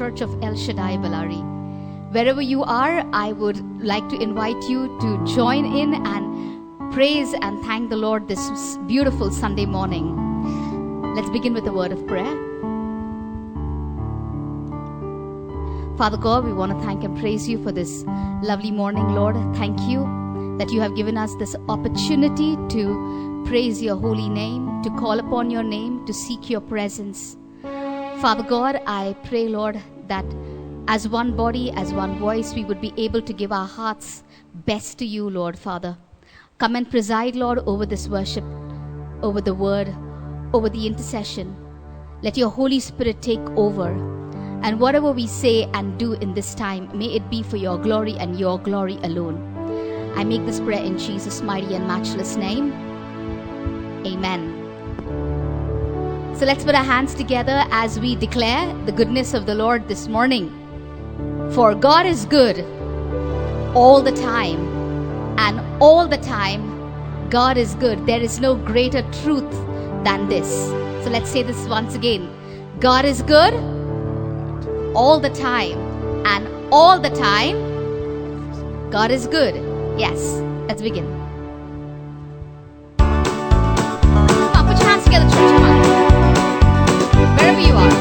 Church of El Shaddai Bellary. Wherever you are, I would like to invite you to join in and praise and thank the Lord this beautiful Sunday morning. Let's begin with a word of prayer. Father God, we want to thank and praise you for this lovely morning, Lord. Thank you that you have given us this opportunity to praise your holy name, to call upon your name, to seek your presence. Father God, I pray, Lord, that as one body, as one voice, we would be able to give our hearts best to you, Lord, Father. Come and preside, Lord, over this worship, over the word, over the intercession. Let your Holy Spirit take over. And whatever we say and do in this time, may it be for your glory and your glory alone. I make this prayer in Jesus' mighty and matchless name. Amen. So let's put our hands together as we declare the goodness of the Lord this morning. For God is good all the time, and all the time God is good. There is no greater truth than this. So let's say this once again. God is good all the time, and all the time God is good. Yes, let's begin. Come on, put your hands together, church. Come on. Wherever you are.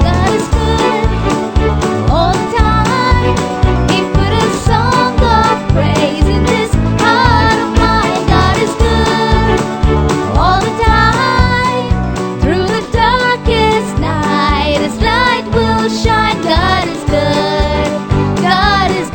God is good all the time. He put a song of praise in this heart of mine. God is good all the time. Through the darkest night, His light will shine. God is good. God is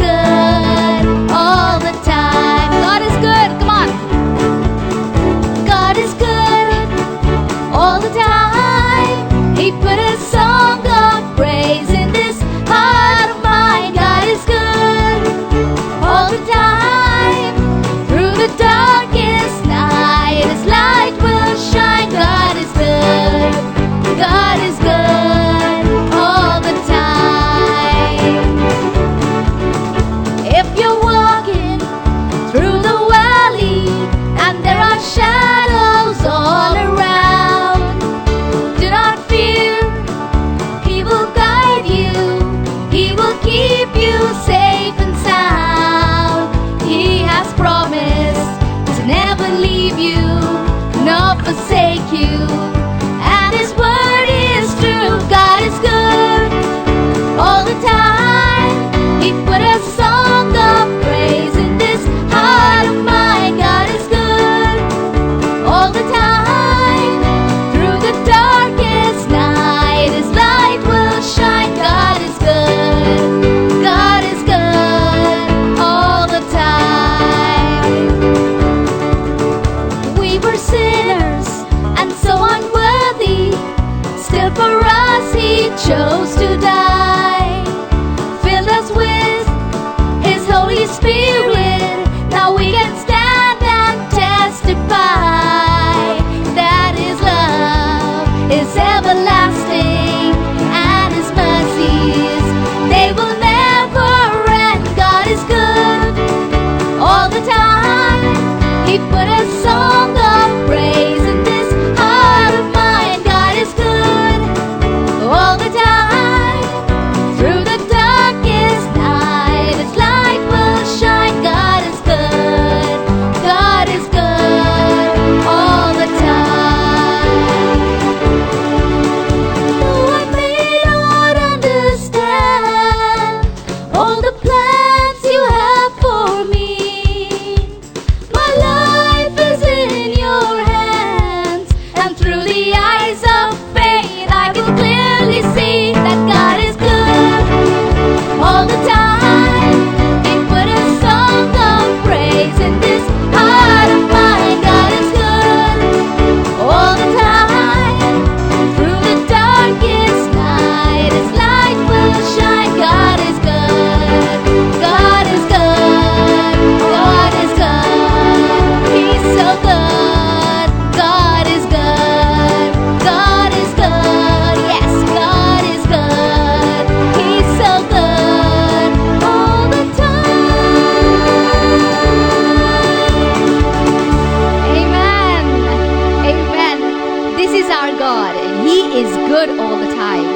is good all the time.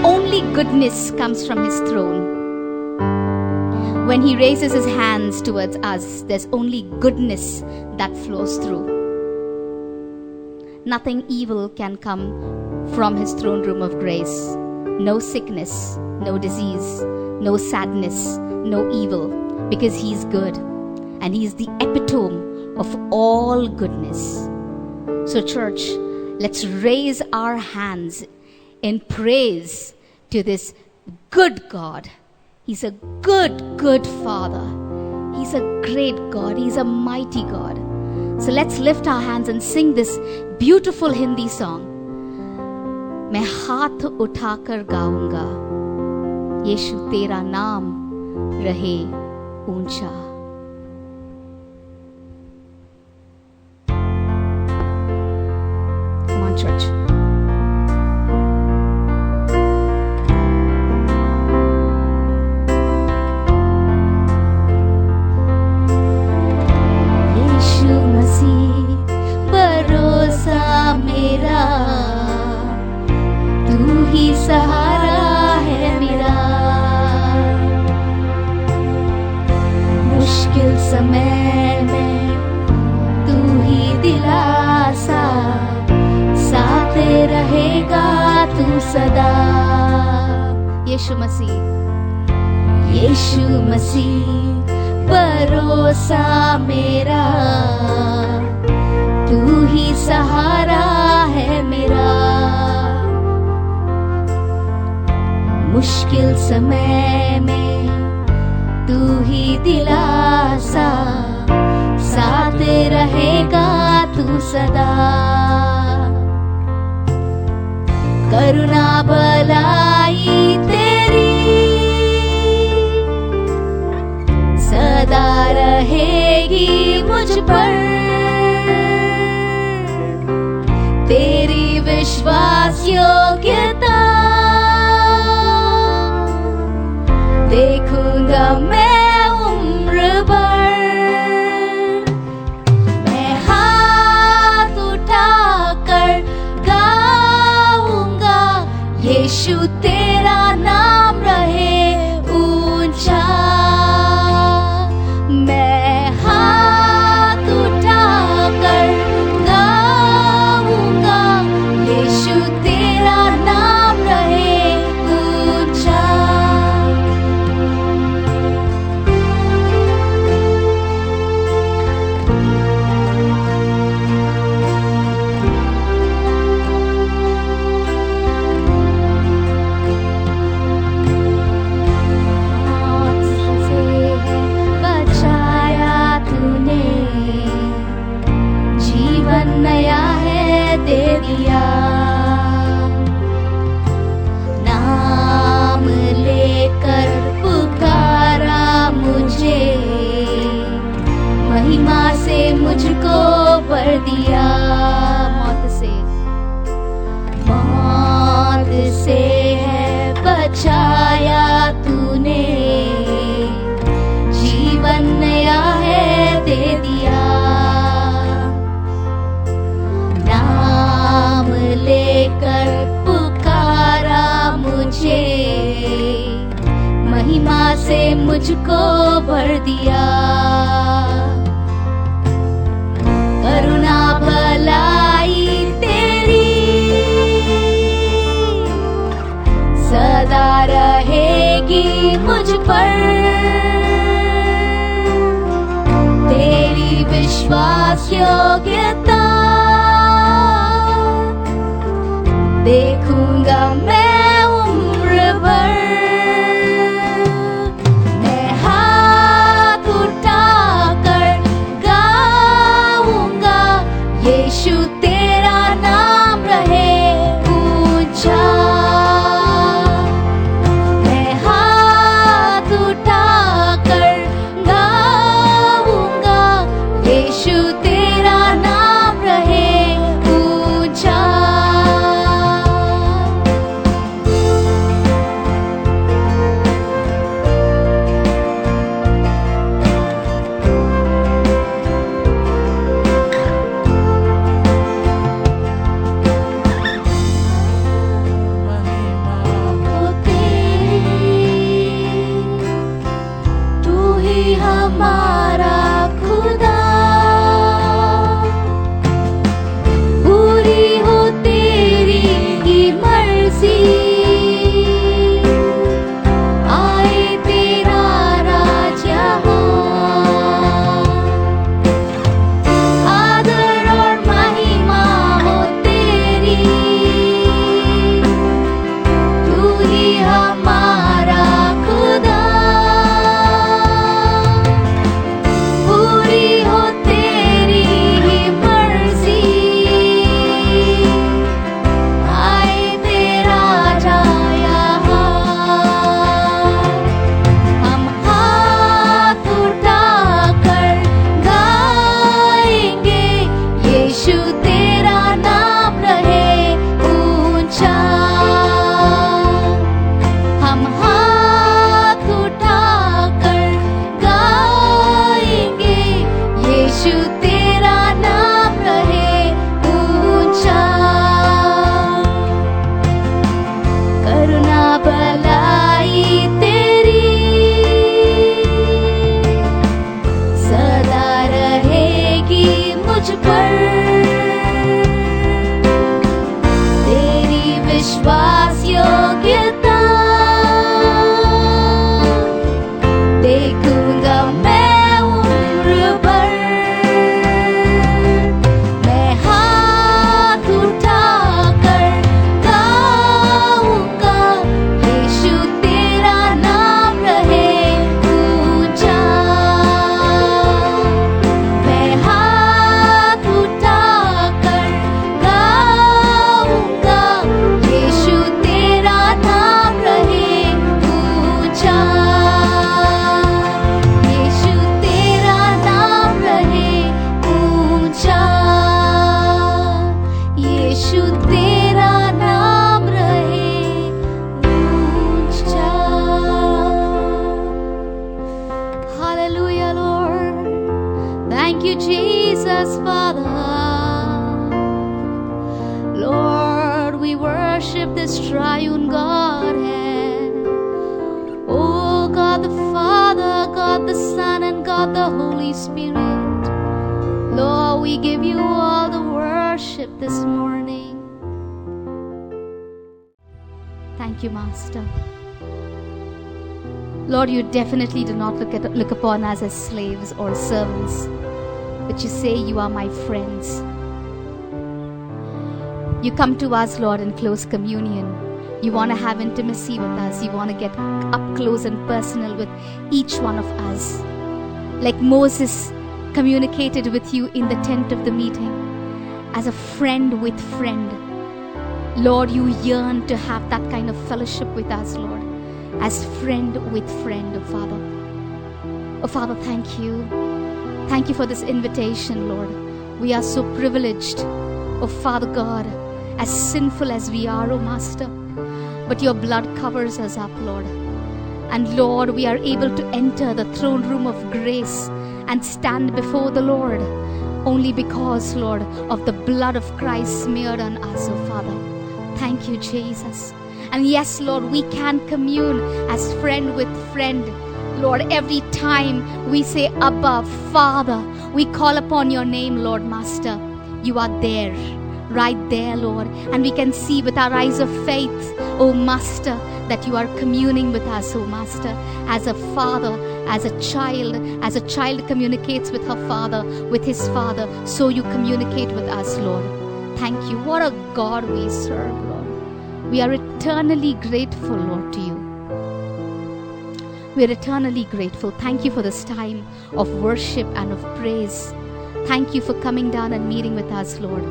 Only goodness comes from His throne. When He raises His hands towards us, there's only goodness that flows through. Nothing evil can come from His throne room of grace. No sickness, no disease, no sadness, no evil, because He's good and He's the epitome of all goodness. So church, let's raise our hands in praise to this good God. He's a good, good Father. He's a great God. He's a mighty God. So let's lift our hands and sing this beautiful Hindi song. मैं हाथ उठाकर गाऊंगा, यीशु तेरा नाम रहे ऊंचा. Come on, church. यीशु मसीह भरोसा मेरा, तू ही सहारा है मेरा. मुश्किल समय में तू ही दिलासा, साथ रहेगा तू सदा. यीशु मसीह, यीशु मसीह भरोसा मेरा, तू ही सहारा है मेरा. मुश्किल समय में तू ही दिलासा, साथ रहेगा तू सदा. करुणा भलाई तेरी सदा रहेगी मुझ पर. तेरी विश्वास योग्यता देखूंगा मैं उम्र भर. मैं हाथ उठाकर गाऊंगा, यीशु तेरा नाम रहे ऊंचा. मैं हाथ उठाकर गाऊंगा, यीशु तेरा नाम रहे ऊंचा. नया है दे दिया, नाम लेकर पुकारा मुझे, महिमा से मुझको भर दिया. मौत से है बचाया तूने, जीवन नया है दे दिया. लेकर पुकारा मुझे, महिमा से मुझको भर दिया. करुणा भलाई तेरी सदा रहेगी मुझ पर. तेरी विश्वास योग्यता देखूंगा मैं उम्र भर. मैं हाथ उठाकर गाऊंगा, यीशु तेरा नाम रहे ऊंचा. मैं हाथ उठाकर गाऊंगा, यीशु तेरा नाम रहे ऊंचा. विश्वास योग्यता देखूंगा मैं उम्र भर, मैं हाथ उठाकर गाऊंगा, यीशु तेरा नाम रहे ऊंचा। मैं हाथ उठाकर गाऊंगा, यीशु तेरा नाम रहे ऊंचा। यीशु तेरा नाम रहे ऊंचा। यीशु तेरा नाम रहे ऊंचा। Hallelujah, Lord. Thank you, Jesus, Father. Lord, we worship this triune Godhead. Oh, God the Father, God the Son, and God the Holy Spirit. Lord, we give you all the worship this morning. Thank you, Master. Lord, you definitely do not look upon us as slaves or servants, but you say you are my friends. You come to us, Lord, in close communion. You want to have intimacy with us. You want to get up close and personal with each one of us. Like Moses communicated with you in the tent of the meeting, as a friend with friend. Lord, you yearn to have that kind of fellowship with us, Lord, as friend with friend, oh Father. Oh Father, thank you. Thank you for this invitation, Lord. We are so privileged, oh Father God, as sinful as we are, oh Master. But your blood covers us up, Lord. And Lord, we are able to enter the throne room of grace and stand before the Lord only because, Lord, of the blood of Christ smeared on us, oh Father. Thank you, Jesus. And yes, Lord, we can commune as friend with friend. Lord, every time we say, Abba, Father, we call upon your name, Lord, Master. You are there, right there, Lord. And we can see with our eyes of faith, oh Master, that you are communing with us, oh Master, as a father, as a child communicates with her father, with his father, so you communicate with us, Lord. Thank you. What a God we serve, Lord. We are eternally grateful, Lord, to you. We are eternally grateful. Thank you for this time of worship and of praise. Thank you for coming down and meeting with us, Lord.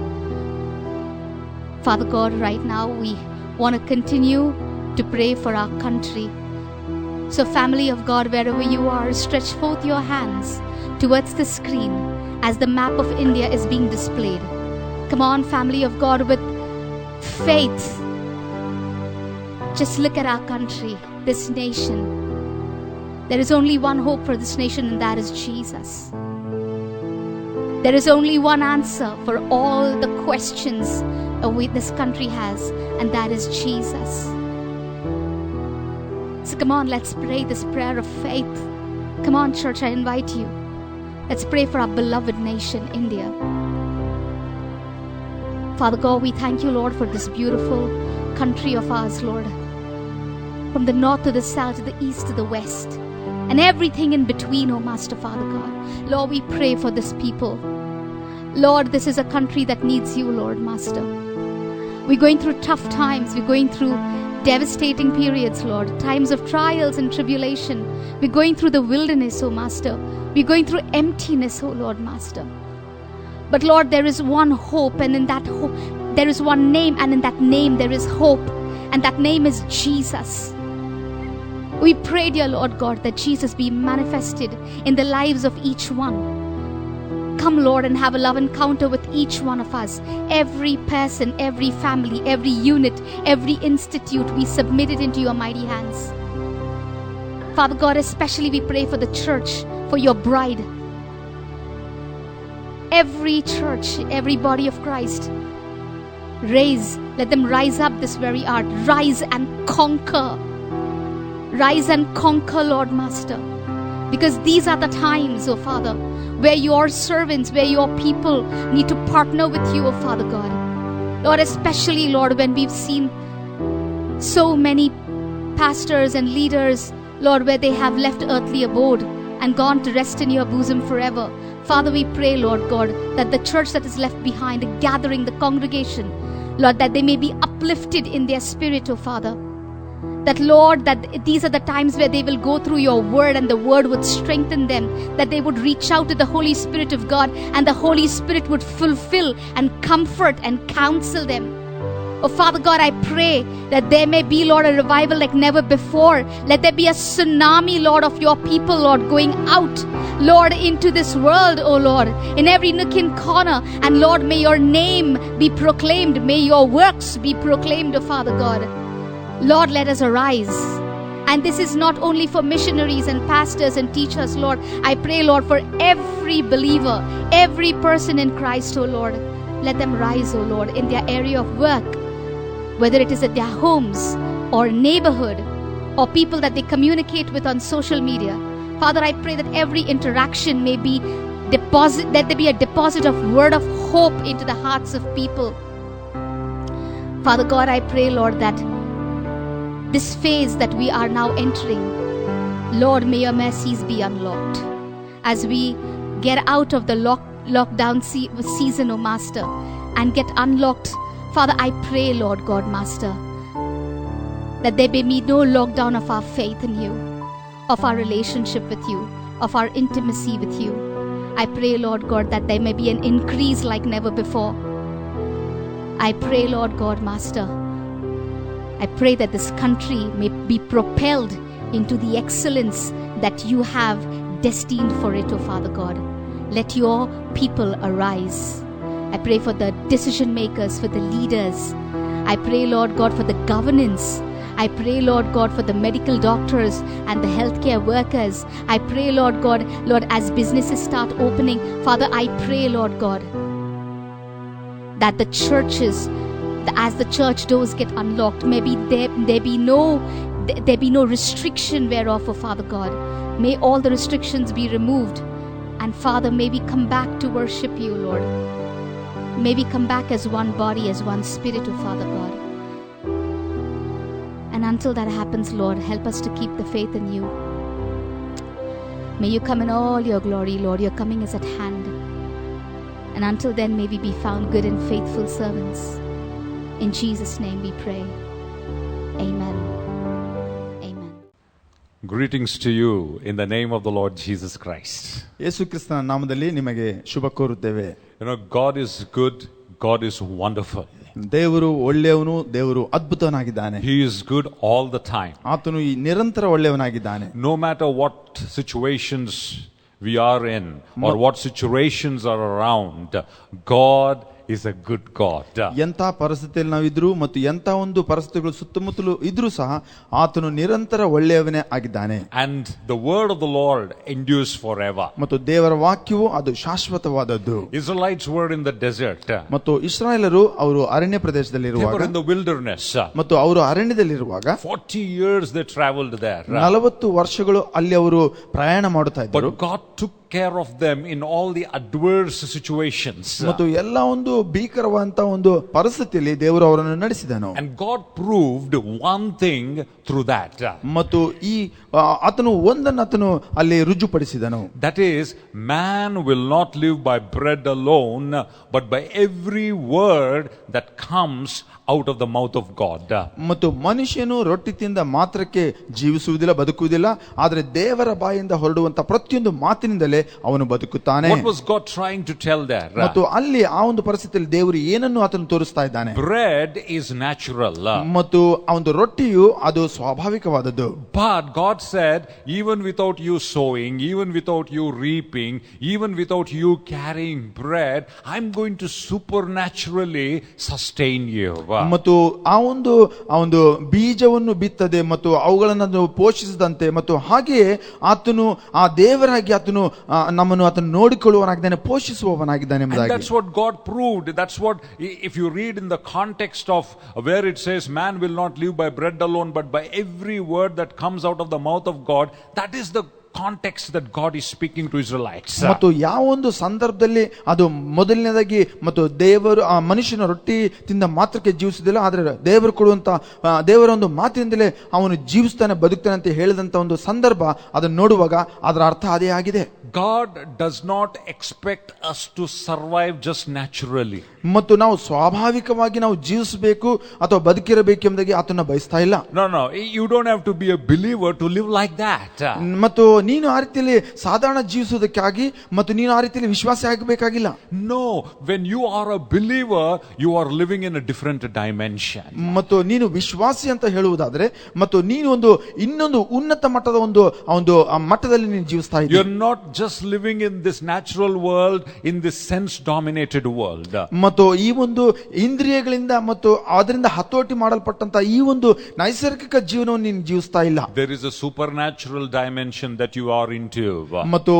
Father God, right now we want to continue to pray for our country. So family of God, wherever you are, stretch forth your hands towards the screen as the map of India is being displayed. Come on, family of God, with faith, just look at our country, this nation. There is only one hope for this nation, and that is Jesus. There is only one answer for all the questions this country has, and that is Jesus. So come on, let's pray this prayer of faith. Come on, church, I invite you. Let's pray for our beloved nation, India. Father God, we thank you, Lord, for this beautiful country of ours, Lord. From the north to the south, to the east to the west, and everything in between, oh Master, Father God. Lord, we pray for this people. Lord, this is a country that needs you, Lord, Master. We're going through tough times. We're going through devastating periods, Lord. Times of trials and tribulation. We're going through the wilderness, oh Master. We're going through emptiness, oh Lord, Master. But Lord, there is one hope, and in that hope, there is one name, and in that name there is hope, and that name is Jesus. We pray, dear Lord God, that Jesus be manifested in the lives of each one. Come, Lord, and have a love encounter with each one of us. Every person, every family, every unit, every institute, we submit it into your mighty hands. Father God, especially we pray for the church, for your bride. Every church, every body of Christ, let them rise up this very hour. Rise and conquer. Rise and conquer, Lord Master. Because these are the times, oh Father, where your servants, where your people need to partner with you, oh Father God. Lord, especially, Lord, when we've seen so many pastors and leaders, Lord, where they have left earthly abode and gone to rest in your bosom forever. Father, we pray, Lord God, that the church that is left behind, the gathering, the congregation, Lord, that they may be uplifted in their spirit, oh Father. That, Lord, that these are the times where they will go through your word and the word would strengthen them, that they would reach out to the Holy Spirit of God and the Holy Spirit would fulfill and comfort and counsel them. Oh Father God, I pray that there may be, Lord, a revival like never before. Let there be a tsunami, Lord, of your people, Lord, going out, Lord, into this world, oh Lord, in every nook and corner. And Lord, may your name be proclaimed. May your works be proclaimed, oh Father God. Lord, let us arise. And this is not only for missionaries and pastors and teachers, Lord. I pray, Lord, for every believer, every person in Christ, oh Lord. Let them rise, oh Lord, in their area of work, whether it is at their homes or neighborhood or people that they communicate with on social media. Father, I pray that every interaction may be that there be a deposit of word of hope into the hearts of people. Father God, I pray, Lord, that this phase that we are now entering, Lord, may your mercies be unlocked as we get out of the lockdown season, oh Master, and get unlocked. Father, I pray, Lord God, Master, that there may be no lockdown of our faith in you, of our relationship with you, of our intimacy with you. I pray, Lord God, that there may be an increase like never before. I pray, Lord God, Master, I pray that this country may be propelled into the excellence that you have destined for it, oh Father God. Let your people arise. I pray for the decision makers, for the leaders. I pray, Lord God, for the governance. I pray, Lord God, for the medical doctors and the healthcare workers. I pray, Lord God, Lord, as businesses start opening, Father, I pray, Lord God, that the churches, as the church doors get unlocked, maybe there be no restriction whereof, oh Father God. May all the restrictions be removed. And Father, may we come back to worship you, Lord. May we come back as one body, as one spirit, oh Father God. And until that happens, Lord, help us to keep the faith in you. May you come in all your glory, Lord. Your coming is at hand. And until then, may we be found good and faithful servants. In Jesus' name we pray. Amen. Amen. Greetings to you in the name of the Lord Jesus Christ. ಯೇಸು ಕ್ರಿಸ್ತನ ನಾಮದಲ್ಲಿ ನಿಮಗೆ ಶುಭ ಕೋರುತ್ತೇವೆ. You know, God is good, God is wonderful. ದೇವರು ಒಳ್ಳೆಯವನು, ದೇವರು ಅದ್ಭುತನಾಗಿದ್ದಾನೆ. He is good all the time. ಆತನು ಈ ನಿರಂತರ ಒಳ್ಳೆಯವನಾಗಿದ್ದಾನೆ. No matter what situations we are in or what situations are around, God is a good God. ಎಂಥ ಪರಿಸ್ಥಿತಿಯಲ್ಲಿ ನಾವಿದ್ರು ಮತ್ತು ಎಂಥ ಒಂದು ಪರಿಸ್ಥಿತಿಗಳು ಸುತ್ತಮುತ್ತಲು ಇದ್ರೂ ಸಹ ಆತನು ನಿರಂತರ ಒಳ್ಳೆಯವನೇ ಆಗಿದ್ದಾನೆ. And the word of the Lord endures forever. ಮತ್ತು ದೇವರ ವಾಕ್ಯವು ಅದು ಶಾಶ್ವತವಾದದ್ದು. Israelites were in the desert. ಮತ್ತು ಇಸ್ರಾಯೇಲರು ಅವರು ಅರಣ್ಯ ಪ್ರದೇಶದಲ್ಲಿರುವಾಗ, they were in the wilderness. ಮತ್ತು ಅವರು ಅರಣ್ಯದಲ್ಲಿರುವಾಗ 40 years they traveled there. 40 ವರ್ಷಗಳು ಅಲ್ಲಿ ಅವರು ಪ್ರಯಾಣ ಮಾಡುತ್ತಾ ಇದ್ದರು. But God took care of them in all the adverse situations. ಮತ್ತು ಎಲ್ಲ ಒಂದು ಭೀಕರವಾದಂತ ಒಂದು ಪರಿಸ್ಥಿತಿಯಲ್ಲಿ ದೇವರು ಅವರನ್ನು ನಡೆಸಿದನು. And God proved one thing through that. ಮತ್ತು ಈ ಆತನು ಒಂದನ್ನು ಆತನು ಅಲ್ಲಿ ರುಜುಪಡಿಸಿದನು. That is, man will not live by bread alone, but by every word that comes out of the mouth of God. ಮತ್ತು ಮನುಷ್ಯನು ರೊಟ್ಟಿ ತಿಂದ ಮಾತ್ರಕ್ಕೆ ಜೀವಿಸುವುದಿಲ್ಲ, ಬದುಕುವುದಿಲ್ಲ, ಆದರೆ ದೇವರ ಬಾಯಿಂದ ಹೊರಡುವಂತ ಪ್ರತಿಯೊಂದು ಮಾತಿನಿಂದಲೇ ಅವನು ಬದುಕುತ್ತಾನೆ. What was God trying to tell there? ಮತ್ತು ಅಲ್ಲಿ ಆ ಒಂದು ಪರಿಸ್ಥಿತಿಯಲ್ಲಿ ದೇವರು ಏನನ್ನು ಆತನು ತೋರಿಸ್ತಾ ಇದ್ದಾನೆ? Bread is natural. ಮತ್ತು ಆ ಒಂದು ರೊಟ್ಟಿಯು ಅದು ಸ್ವಾಭಾವಿಕವಾದದ್ದು. But God said, even without you sowing, even without you reaping, even without you carrying bread, I'm going to supernaturally sustain you. ಮತ್ತು ಆ ಒಂದು ಬೀಜವನ್ನು ಬಿತ್ತದೆ ಮತ್ತು ಅವುಗಳನ್ನು ಪೋಷಿಸಿದಂತೆ ಮತ್ತು ಹಾಗೆಯೇ ಆತನು ಆ ದೇವರಾಗಿ ಆತನು ನಮ್ಮನ್ನು ಆತನು ನೋಡಿಕೊಳ್ಳುವವನಾಗಿದ್ದಾನೆ, ಪೋಷಿಸುವವನಾಗಿದ್ದಾನೆ ಎಂಬುದಾಗಿ. That's what God proved. That's what, if you read in the context of where it says man will not live by bread alone but by every word that comes out of the mouth of God, that is the context that God is speaking to Israelites. ಮತ್ತು ಯಾವ ಒಂದು ಸಂದರ್ಭದಲ್ಲಿ ಅದು ಮೊದಲನೇದಾಗಿ ಮತ್ತು ದೇವರು ಆ ಮನುಷ್ಯನ ರೊಟ್ಟಿ ತಿಂದ ಮಾತ್ರಕ್ಕೆ ಜೀವಿಸುವುದಿಲ್ಲ, ಆದರೆ ದೇವರು ಕೊಡುವಂತ ದೇವರ ಒಂದು ಮಾತಿನಿಂದಲೇ ಅವನು ಜೀವಿಸ್ತಾನೆ ಬದುಕ್ತಾನೆ ಅಂತ ಹೇಳಿದಂತ ಒಂದು ಸಂದರ್ಭ ಅದನ್ನು ನೋಡುವಾಗ ಅದರ ಅರ್ಥ ಅದೇ ಆಗಿದೆ. God does not expect us to survive just naturally. ಮತ್ತು ನಾವು ಸ್ವಾಭಾವಿಕವಾಗಿ ನಾವು ಜೀವಿಸಬೇಕು ಅಥವಾ ಬದುಕಿರಬೇಕು ಎಂಬುದಾಗಿ ಆತನ ಬಯಸ್ತಾ ಇಲ್ಲ. No, you don't have to be a believer to live like that. ಮತ್ತು ನೀನು ಆ ರೀತಿಯಲ್ಲಿ ಸಾಧಾರಣ ಜೀವಿಸುವುದಕ್ಕಾಗಿ ಮತ್ತು ನೀನು ಆ ರೀತಿಯಲ್ಲಿ ವಿಶ್ವಾಸ ಆಗಬೇಕಾಗಿಲ್ಲ. No, when you are a believer, you are living in a different dimension. ಮತ್ತು ನೀನು ವಿಶ್ವಾಸಿ ಅಂತ ಹೇಳುವುದಾದ್ರೆ ಮತ್ತು ನೀನು ಒಂದು ಇನ್ನೊಂದು ಉನ್ನತ ಮಟ್ಟದ ಒಂದು ಮಟ್ಟದಲ್ಲಿ ನೀನು ಜೀವಿಸ್ತಾ ಇದ್ದೀಯ. You're not just living in this natural world, in this sense dominated world. ಮತ್ತು ಈ ಒಂದು ಇಂದ್ರಿಯಗಳಿಂದ ಮತ್ತು ಅದರಿಂದ ಹತೋಟಿ ಮಾಡಲ್ಪಟ್ಟಂತ ಈ ಒಂದು ನೈಸರ್ಗಿಕ ಜೀವನವನ್ನು ನೀನು ಜೀವಿಸ್ತಾ ಇಲ್ಲ. There is a supernatural dimension that you are into. ಮತ್ತು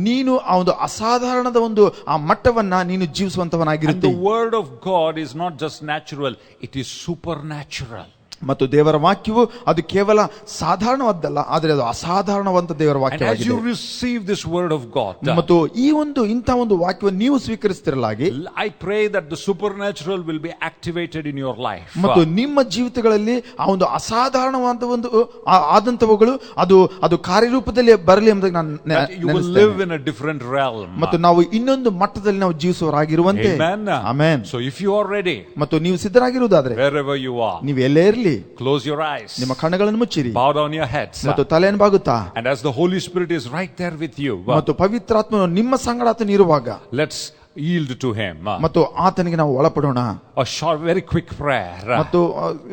ನೀನು ಆ ಒಂದು ಅಸಾಧಾರಣದ ಒಂದು ಆ ಮಟ್ಟವನ್ನ ನೀನು ಜೀವಿಸುವಂತವನಾಗಿರುತ್ತಿ. And the word of God is not just natural, it is supernatural. ಮತ್ತು ದೇವರ ವಾಕ್ಯವು ಅದು ಕೇವಲ ಸಾಧಾರಣವಾದ್ದಲ್ಲ, ಆದರೆ ಅದು ಅಸಾಧಾರಣವಾದ ದೇವರ And as ವಾಕ್ಯವಾಗಿದೆ. you receive this word of God, ಮತ್ತು ಈ ಇಂಥ ಒಂದು ವಾಕ್ಯವನ್ನು ನೀವು ಸ್ವೀಕರಿಸ್ತಿರಲಾಗಿ I pray that the supernatural will be activated in your life. ಮತ್ತು ನಿಮ್ಮ ಜೀವಿತಗಳಲ್ಲಿ ಆ ಒಂದು ಅಸಾಧಾರಣವಾದ ಒಂದು ಆದಂತವುಗಳು ಅದು ಕಾರ್ಯರೂಪದಲ್ಲಿ ಬರಲಿ ಎಂಬುದಾಗಿ ನಾನು That you will live in a different realm. ಮತ್ತು ನಾವು ಇನ್ನೊಂದು ಮಟ್ಟದಲ್ಲಿ ನಾವು ಜೀವಿಸುವರಾಗಿರುವಂತೆ. Amen. Amen. So if you are ready, ಮತ್ತು ನೀವು ಸಿದ್ಧರಾಗಿರುವುದಾದ್ರೆ wherever you are, ನೀವು ಎಲ್ಲೇ ಇರಲಿ, close your eyes, ನಿಮ್ಮ ಕಣ್ಣುಗಳನ್ನು ಮುಚ್ಚಿರಿ, bow down your heads, ಮತ್ತು ತಲೆಯನ್ನು ಬಾಗುತ್ತಾ, and as the Holy Spirit is right there with you, ಮತ್ತು ಪವಿತ್ರಾತ್ಮನು ನಿಮ್ಮ ಸಂಗಡ ಇರುವಾಗ let's yield to him. ಮತ್ತು ಆತನಿಗೆ ನಾವು ಒಳಪಡೋಣ. A short, very quick prayer. ಮತ್ತು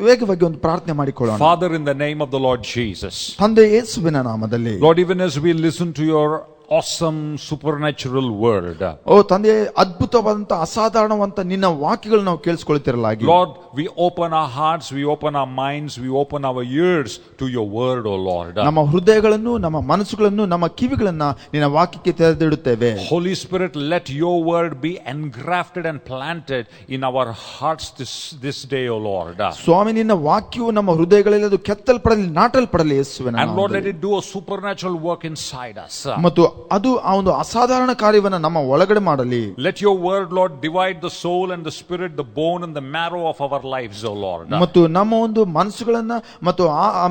ವೇಗವಾಗಿ ಒಂದು ಪ್ರಾರ್ಥನೆ ಮಾಡಿಕೊಳ್ಳೋಣ. Father, in the name of the Lord Jesus, ತಂದೆ ಯೇಸುವಿನ ನಾಮದಲ್ಲಿ, Lord, even as we listen to your awesome supernatural word, ಓ ತಂದೆ, ಅದ್ಭುತವಾದಂತ ಅಸಾಧಾರಣವಂತ ನಿನ್ನ ವಾಕ್ಯಗಳು ನಾವು ಕೇಳಿಸಿಕೊಳ್ಳುತ್ತಿರಲಾಗಿ, Lord, we open our hearts, we open our minds, we open our ears to your word, O Lord. ನಮ್ಮ ಹೃದಯಗಳನ್ನು, ನಮ್ಮ ಮನಸ್ಸುಗಳನ್ನು, ನಮ್ಮ ಕಿವಿಗಳನ್ನ ನಿನ್ನ ವಾಕ್ಯಕ್ಕೆ ತೆರೆದಿಡುತ್ತೇವೆ. Holy Spirit, let your word be engrafted and planted in our hearts this day, O Lord. ಸ್ವಾಮಿ, ನಿನ್ನ ವಾಕ್ಯವು ನಮ್ಮ ಹೃದಯಗಳಲ್ಲಿ ಅದು ಕೆತ್ತಲ್ಪಡಲಿ, ನಾಟಲ್ಪಡಲಿ ಯೇಸುವಿನ And Lord, let ನಾಮದಲ್ಲಿ. it do a supernatural work inside us. ಮತ್ತು ಅದು ಆ ಒಂದು ಅಸಾಧಾರಣ ಕಾರ್ಯವನ್ನ ನಮ್ಮ ಒಳಗಡೆ ಮಾಡಲಿ. Let your word, Lord, divide the soul and the spirit, the bone and the marrow of our lives, O Lord. ಮತ್ತು ನಮ್ಮ ಒಂದು ಮನಸ್ಸುಗಳನ್ನ ಮತ್ತು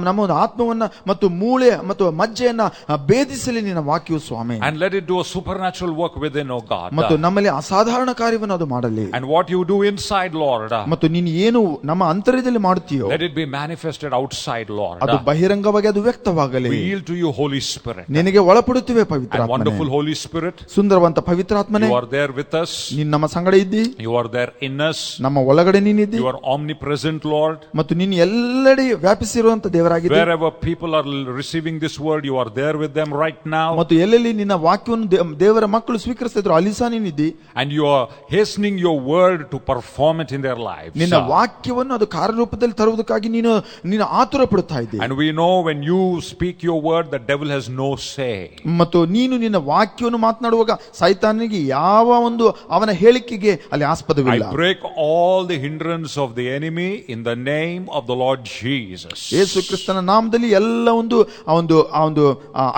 ನಮ್ಮ ಒಂದು ಆತ್ಮವನ್ನ ಮತ್ತು ಮೂಳೆ ಮತ್ತು ಮಜ್ಜೆಯನ್ನ ಭೇದಿಸಲಿ ನಿನ್ನ ವಾಕ್ಯವು ಸ್ವಾಮಿ. And let it do a supernatural work within, O God. ಮತ್ತು ನಮ್ಮಲ್ಲಿ ಅಸಾಧಾರಣ ಕಾರ್ಯವನ್ನು ಅದು ಮಾಡಲಿ. And what you do inside, Lord, ಮತ್ತು ನೀನು ಏನು ನಮ್ಮ ಅಂತರ್ಯದಲ್ಲಿ ಮಾಡುತ್ತೀಯೋ let it be manifested outside, Lord. ಅದು ಬಹಿರಂಗವಾಗಿ ಅದು ವ್ಯಕ್ತವಾಗಲಿ. We yield to you, Holy Spirit. ನಿನಗೆ ಒಳಪಡುತ್ತೇವೆ ಪವಿತ್ರ And wonderful Holy Spirit, ಸುಂದರವಂತ ಪವಿತ್ರಾತ್ಮನೇ, you are there with us. ನೀನು ನಮ್ಮ ಸಂಗಡ ಇದ್ದಿ, You are there in us. ನಮ್ಮ ಒಳಗಡೆ ನೀನಿದ್ದಿ, You are omnipresent, Lord. ಮತ್ತು ನೀನು ಎಲ್ಲೆಡೆ ವ್ಯಾಪಿಸಿರುವಂತ ದೇವರಾಗಿದೆ. Wherever people are receiving this word, you are there with them right now. ಮತ್ತು ಎಲ್ಲೆಲ್ಲಿ ನಿನ್ನ ವಾಕ್ಯವನ್ನು ದೇವರ ಮಕ್ಕಳು ಸ್ವೀಕರಿಸ್ತಾ ಇದ್ರು ಅಲ್ಲಿ ಸಹ ನೀನಿದ್ದಿ. And you are hastening your word to perform it in their lives. ನಿನ್ನ ವಾಕ್ಯವನ್ನು ಅದು ಕಾರ್ಯರೂಪದಲ್ಲಿ ತರುವುದಕ್ಕಾಗಿ ನೀನು ಆತುರ ಪಡುತ್ತಾ ಇದ್ದಿ. And we know when you speak your word, the devil has no say. ಮತ್ತು ನೀನು ನಿನ್ನ ವಾಕ್ಯವನ್ನು ಮಾತನಾಡುವಾಗ ಸೈತಾನನಿಗೆ ಯಾವ ಒಂದು ಅವನ ಹೇಳಿಕೆಗೆ ಅಲ್ಲಿ ಆಸ್ಪದವಿಲ್ಲ. I break all the hindrance of the enemy in the name of the Lord Jesus. ಯೇಸು ಕ್ರಿಸ್ತನ ನಾಮದಲ್ಲಿ ಎಲ್ಲ ಒಂದು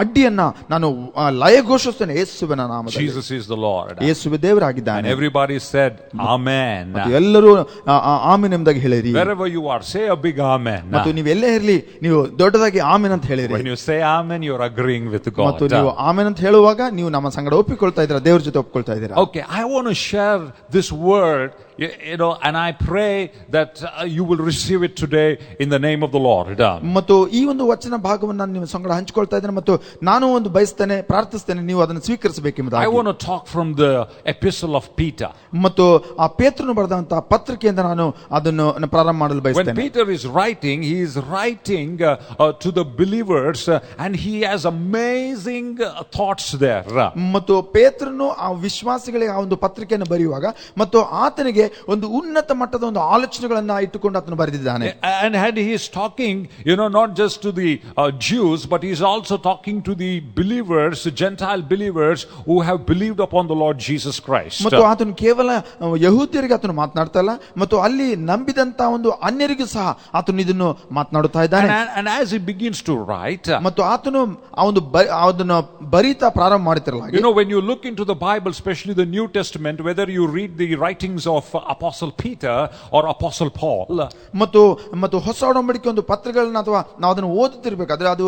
ಅಡ್ಡಿಯನ್ನ ನಾನು ಲಯಘೋಷಿಸುತ್ತೇನೆ ಯೇಸುವಿನ ನಾಮದಲ್ಲಿ. Jesus is the Lord. ಯೇಸುವೆ ದೇವರಾಗಿದ್ದಾನೆ. And everybody said amen. ಮತ್ತು ಎಲ್ಲರೂ ಆಮೆನ್ ಎಂಬುದಾಗಿ ಹೇಳಿರಿ. Wherever you are, say a big amen. ಮತ್ತು ನೀವು ಎಲ್ಲೇ ಇರಲಿ ನೀವು ದೊಡ್ಡದಾಗಿ ಆಮೆನ್ ಅಂತ ಹೇಳಿರಿ. When you say amen, you are agreeing with God. ಮತ್ತು ನೀವು ಆಮೆನ್ ಅಂತ ಹೇಳುವಾಗ ನೀವು ನಮ್ಮ ಸಂಗಡ ಒಪ್ಪಿಕೊಳ್ತಾ ಇದ್ದೀರಾ, ದೇವರ ಜೊತೆ ಒಪ್ಪಿಕೊಳ್ತಾ ಇದ್ದೀರಾ. Okay, I want to share this word, and I pray that you will receive it today in the name of the Lord. ಮತ್ತು ಈ ಒಂದು ವಚನ ಭಾಗವನ್ನು ನಾನು ನಿಮ್ಮ ಸಂಗಡ ಹಂಚಿಕೊಳ್ತಾ ಇದ್ದೇನೆ ಮತ್ತು ನಾನು ಒಂದು ಬಯಸ್ತೇನೆ, ಪ್ರಾರ್ಥಿಸ್ತೇನೆ, ನೀವು ಅದನ್ನು ಸ್ವೀಕರಿಸಬೇಕೆಂಬುದಾಗಿ. I want to talk from the epistle of Peter. ಮತ್ತು ಆ ಪೇತ್ರನು ಬರೆದಂತಹ ಪತ್ರಿಕೆಯಿಂದ ನಾನು ಅದನ್ನು ಪ್ರಾರಂಭ ಮಾಡಲು When ಬಯಸ್ತೇನೆ. Peter is writing, he is writing to the believers, and he has amazing thoughts there. ಮತ್ತು ಪೇತ್ರನು ಆ ವಿಶ್ವಾಸಿಗಳಿಗೆ ಆ ಒಂದು ಪತ್ರಿಕೆಯನ್ನು ಬರೆಯುವಾಗ ಮತ್ತು ಆತನಿಗೆ ಒಂದು ಉನ್ನತ ಮಟ್ಟದ ಒಂದು ಆಲೋಚನೆಗಳನ್ನ ಇಟ್ಟುಕೊಂಡು ಆತನು ಬರೆದಿದ್ದಾನೆ. And he is talking, not just to the Jews, but he is also talking to the believers, Gentile believers who have believed upon the Lord Jesus Christ. ಮತ್ತು ಆತನು ಕೇವಲ ಯಹೂದ್ಯರಿಗೆ ಆತನು ಮಾತನಾಡ್ತಾ ಇಲ್ಲ, ಮತ್ತು ಅಲ್ಲಿ ನಂಬಿದಂತ ಒಂದು ಅನ್ಯರಿಗೂ ಸಹ ಆತನು ಇದನ್ನು ಮಾತನಾಡುತ್ತಾ ಇದ್ದಾನೆ. And as he begins to write, ಮತ್ತು ಆತನು ಅದನ್ನು ಬರೀತಾ ಪ್ರಾರಂಭ ಮಾಡುತ್ತಿರಲಾಗಿ, when you look into the Bible, especially the New Testament, whether you read the writings of Apostle Peter or Apostle Paul, ಮತ್ತು ಹೊಸ ಒಡಂಬಡಿಕೆ ಒಂದು ಪತ್ರಗಳನ್ನ ಅಥವಾ ನಾವು ಅದನ್ನು ಓದುತ್ತಿರಬೇಕಾದ್ರೆ ಅದು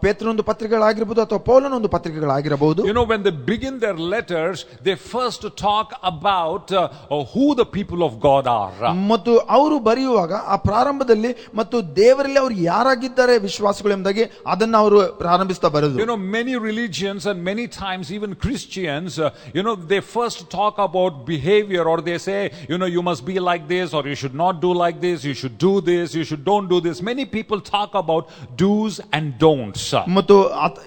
ಪೇತ್ರನ ಒಂದು ಪತ್ರಿಕೆಗಳಾಗಿರಬಹುದು ಅಥವಾ ಪೌಲನ ಒಂದು ಪತ್ರಿಕೆಗಳಾಗಿರಬಹುದು. when they begin their letters, they first talk about who the people of God are. ಮತ್ತು ಅವರು ಬರೆಯುವಾಗ ಆ ಪ್ರಾರಂಭದಲ್ಲಿ ಮತ್ತು ದೇವರಲ್ಲಿ ಅವರು ಯಾರಾಗಿದ್ದಾರೆ ವಿಶ್ವಾಸಿಗಳು ಎಂಬುದಾಗಿ ಅದನ್ನು ಅವರು ಪ್ರಾರಂಭಿಸ್ತಾ ಬರೋದು. Many religions and many times even Christians, they first talk about behavior, or they say, you must be like this, or you should not do like this, you should do this, you should don't do this. Many people talk about do's and don'ts. ಮತ್ತು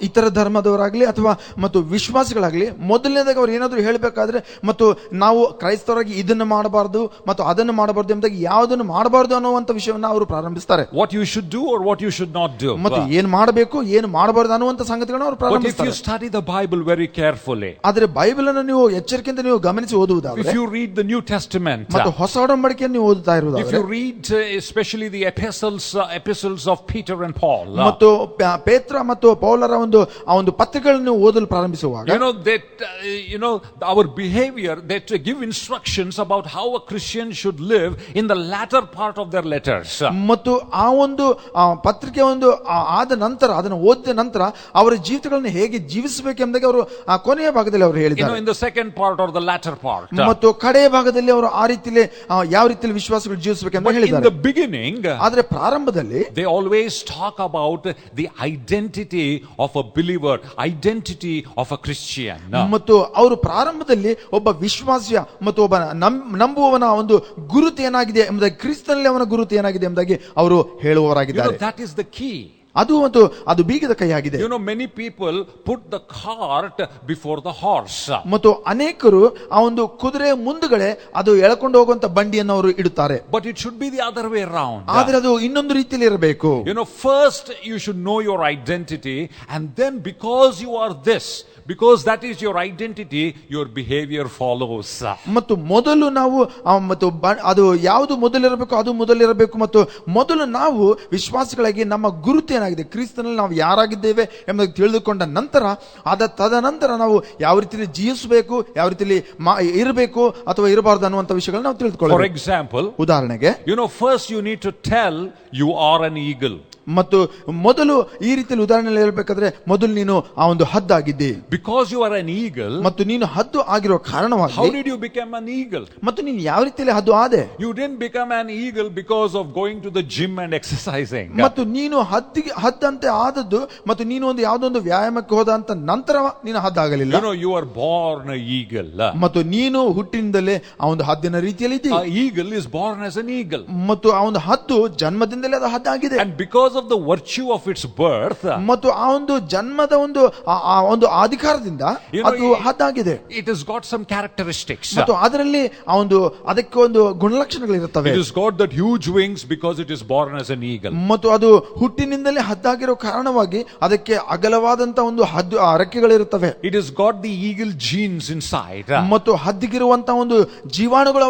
ಇತರ ಧರ್ಮದವರಾಗ್ಲಿ ಅಥವಾ ಮತ್ತು ವಿಶ್ವಾಸಿಗಳಾಗ್ಲಿ ಮೊದಲನೇದಾಗಿ ಅವ್ರು ಏನಾದ್ರು ಹೇಳಬೇಕಾದ್ರೆ ಮತ್ತು ನಾವು ಕ್ರೈಸ್ತವರಾಗಿ ಇದನ್ನು ಮಾಡಬಾರದು ಮತ್ತು ಅದನ್ನು ಮಾಡಬಾರದು ಎಂಬುದಾಗಿ ಯಾವುದನ್ನು ಮಾಡಬಾರದು ಅನ್ನುವಂತ ವಿಷಯವನ್ನ ಅವರು ಪ್ರಾರಂಭಿಸ್ತಾರೆ. What you should do or what you should not do. ಮತ್ತು ಏನು ಮಾಡಬೇಕು ಏನು ಮಾಡಬಾರದು ಅನ್ನುವಂತ ಸಂಗತಿಗಳನ್ನು ಅವರು ಪ್ರಾರಂಭಿಸ್ತಾರೆ. But if you study the Bible very carefully, ಆದರೆ ಬೈಬಲ್ ಅನ್ನು ನೀವು ಎಚ್ಚರಿಕೆಯಿಂದ ನೀವು ಗಮನಿಸಿ ಓದುವುದಾದರೆ, if you read the New Testament, ಮತ್ತು ಹೊಸ ಒಡಂಬಡಿಕೆಯನ್ನು ನೀವು ಓದುತ್ತಾ ಇರುವುದಾದರೆ, if you read especially the epistles of Peter and Paul, ಮತ್ತು ಪೇತ್ರ ಮತ್ತು ಪೌಲರ ಒಂದು ಪತ್ರಿಕೆಗಳನ್ನು ಓದಲು ಪ್ರಾರಂಭಿಸುವಾಗ, our behavior, that give instructions about how a Christian should live in the latter part of their letters. ಮತ್ತು ಆ ಒಂದು ಪತ್ರಿಕೆ ಆದ ನಂತರ ಅದನ್ನು ಓದಿದ ನಂತರ ಅವರ ಜೀವಿತಗಳನ್ನು ಹೇಗೆ ಜೀವಿಸಬೇಕೆಂಬುದಾಗಿ ಅವರು ಆ ಕೊನೆಯ ಭಾಗದಲ್ಲಿ ಅವರು ಹೇಳಿದ್ದಾರೆ. In the second part or the latter part, ಮತ್ತು ಕಡೆಯ ಭಾಗದಲ್ಲಿ ಅವರು ಆ ರೀತಿಯಲ್ಲಿ ಯಾವ ರೀತಿಯಲ್ಲಿ ವಿಶ್ವಾಸಗಳು ಜೀವಿಸಬೇಕೆಂದು ಹೇಳಿದ್ದಾರೆ. In the beginning, ಆದರೆ ಪ್ರಾರಂಭದಲ್ಲಿ they always talk about the identity of a believer, identity of a Christian. ಮತ್ತು ಅವರು ಪ್ರಾರಂಭದಲ್ಲಿ ಒಬ್ಬ ವಿಶ್ವಾಸಿಯ ಮತ್ತು ಒಬ್ಬ ನಂಬುವವನ ಒಂದು ಗುರುತು ಏನಾಗಿದೆ ಎಂಬುದಾಗಿ, ಕ್ರಿಸ್ತನಲ್ಲಿ ಅವನ ಗುರುತು ಏನಾಗಿದೆ ಎಂಬುದಾಗಿ ಅವರು ಹೇಳುವವರಾಗಿದ್ದಾರೆ. That is the key. ಅದು ಬೀಗದ ಕೈಯಾಗಿದೆ. Many people put the cart before the horse. ಮತ್ತು ಅನೇಕರು ಆ ಒಂದು ಕುದುರೆ ಮುಂದುಗಡೆ ಅದು ಎಳಕೊಂಡು ಹೋಗುವಂತ ಬಂಡಿಯನ್ನು ಅವರು ಇಡುತ್ತಾರೆ. But it should be the other way around. ಆದರೆ ಅದು ಇನ್ನೊಂದು ರೀತಿಯಲ್ಲಿ ಇರಬೇಕು. First you should know your identity, and then because you are this, because that is your identity, your behavior follows. ಮತ್ತು ಮೊದಲು ನಾವು ಮತ್ತು ಅದು ಯಾವುದು ಮೊದಲಿರಬೇಕು ಅದು ಮೊದಲಿರಬೇಕು, ಮತ್ತು ಮೊದಲು ನಾವು ವಿಶ್ವಾಸಿಗಳಾಗಿ ನಮ್ಮ ಗುರುತು ಏನಾಗಿದೆ, ಕ್ರಿಸ್ತನಲ್ಲಿ ನಾವು ಯಾರಾಗಿದ್ದೇವೆ ಎಂಬುದನ್ನು ತಿಳಿದುಕೊಂಡ ನಂತರ ತದನಂತರ ನಾವು ಯಾವ ರೀತಿಯಲ್ಲಿ ಜೀವಿಸಬೇಕು, ಯಾವ ರೀತಿಯಲ್ಲಿ ಇರಬೇಕು ಅಥವಾ ಇರಬಾರದು ಅನ್ನುವಂಥ ವಿಷಯಗಳನ್ನು ನಾವು ತಿಳಿದುಕೊಳ್ಳಬೇಕು. For example, ಉದಾಹರಣೆಗೆ, first you need to tell you are an eagle. ಮತ್ತು ಮೊದಲು ಈ ರೀತಿಯಲ್ಲಿ ಉದಾಹರಣೆ ಹೇಳಬೇಕಾದ್ರೆ ಮೊದಲು ನೀನು ಆ ಒಂದು ಹದ್ದಾಗಿದ್ದೆ. Because you are an eagle, ಮತ್ತು ನೀನು ಹದ್ದು ಆಗಿರುವ ಕಾರಣವಾಗಿ, how did you become an eagle? ಮತ್ತು ನೀನು ಯಾವ ರೀತಿಯಲ್ಲಿ ಹದ್ದು ಆದೆ? You didn't become an eagle because of going to the gym and exercising. ಮತ್ತು ನೀನು ಹದ್ದಂತೆ ಆದದ್ದು ಮತ್ತು ನೀನು ಒಂದು ಯಾವುದೊಂದು ವ್ಯಾಯಾಮಕ್ಕೆ ಹೋದಂತ ನಂತರ ನೀನು ಹದ್ದಾಗಲಿಲ್ಲ. You are born an eagle. ಮತ್ತು ನೀನು ಹುಟ್ಟಿನಿಂದಲೇ ಆ ಒಂದು ಹದ್ದಿನ ರೀತಿಯಲ್ಲಿ ಇದ್ದೀಯ. An eagle is born as an eagle. ಮತ್ತು ಆ ಒಂದು ಹದ್ದು ಜನ್ಮದಿಂದಲೇ ಅದು ಹದ್ದಾಗಿದೆ. And because of the virtue of its birth, ಮತ್ತು ಆ ಒಂದು ಜನ್ಮದ ಒಂದು ಅಧಿಕಾರದಿಂದ ಅದು ಹದ್ದಾಗಿದೆ. It has got some characteristics. ಮತ್ತು ಅದರಲ್ಲಿ ಅದಕ್ಕೆ ಒಂದು ಗುಣಲಕ್ಷಣಗಳಿರುತ್ತವೆ. It has got that huge wings because it is born as an eagle. ಮತ್ತು ಅದು ಹುಟ್ಟಿನಿಂದಲೇ ಹದ್ದಾಗಿರೋ ಕಾರಣವಾಗಿ ಅದಕ್ಕೆ ಅಗಲವಾದಂತ ಒಂದು ರೆಕ್ಕೆಗಳಿರುತ್ತವೆ. It has got the eagle genes inside. ಮತ್ತು ಹದ್ದಿಗಿರುವಂತ ಒಂದು ಜೀವಾಣುಗಳು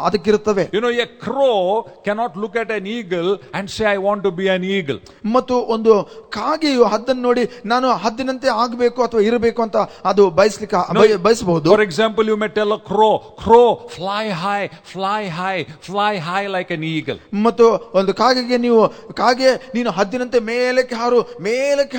ಅದಕ್ಕಿರುತ್ತವೆ. A crow cannot look at an eagle and say I want to be an eagle. ಮತ್ತು ಒಂದು ಕಾಗೆಯು ಹದ್ದನ್ನು ನೋಡಿ ನಾನು ಹದ್ದಿನಂತೆ ಆಗಬೇಕು ಅಥವಾ ಇರಬೇಕು ಅಂತ ಅದು ಬಯಸಬಹುದು. For example, you may tell a crow fly high, fly high, fly high like an eagle. ಮತ್ತು ಒಂದು ಕಾಗೆಗೆ ನೀನು ಹದ್ದಿನಂತೆ ಮೇಲಕ್ಕೆ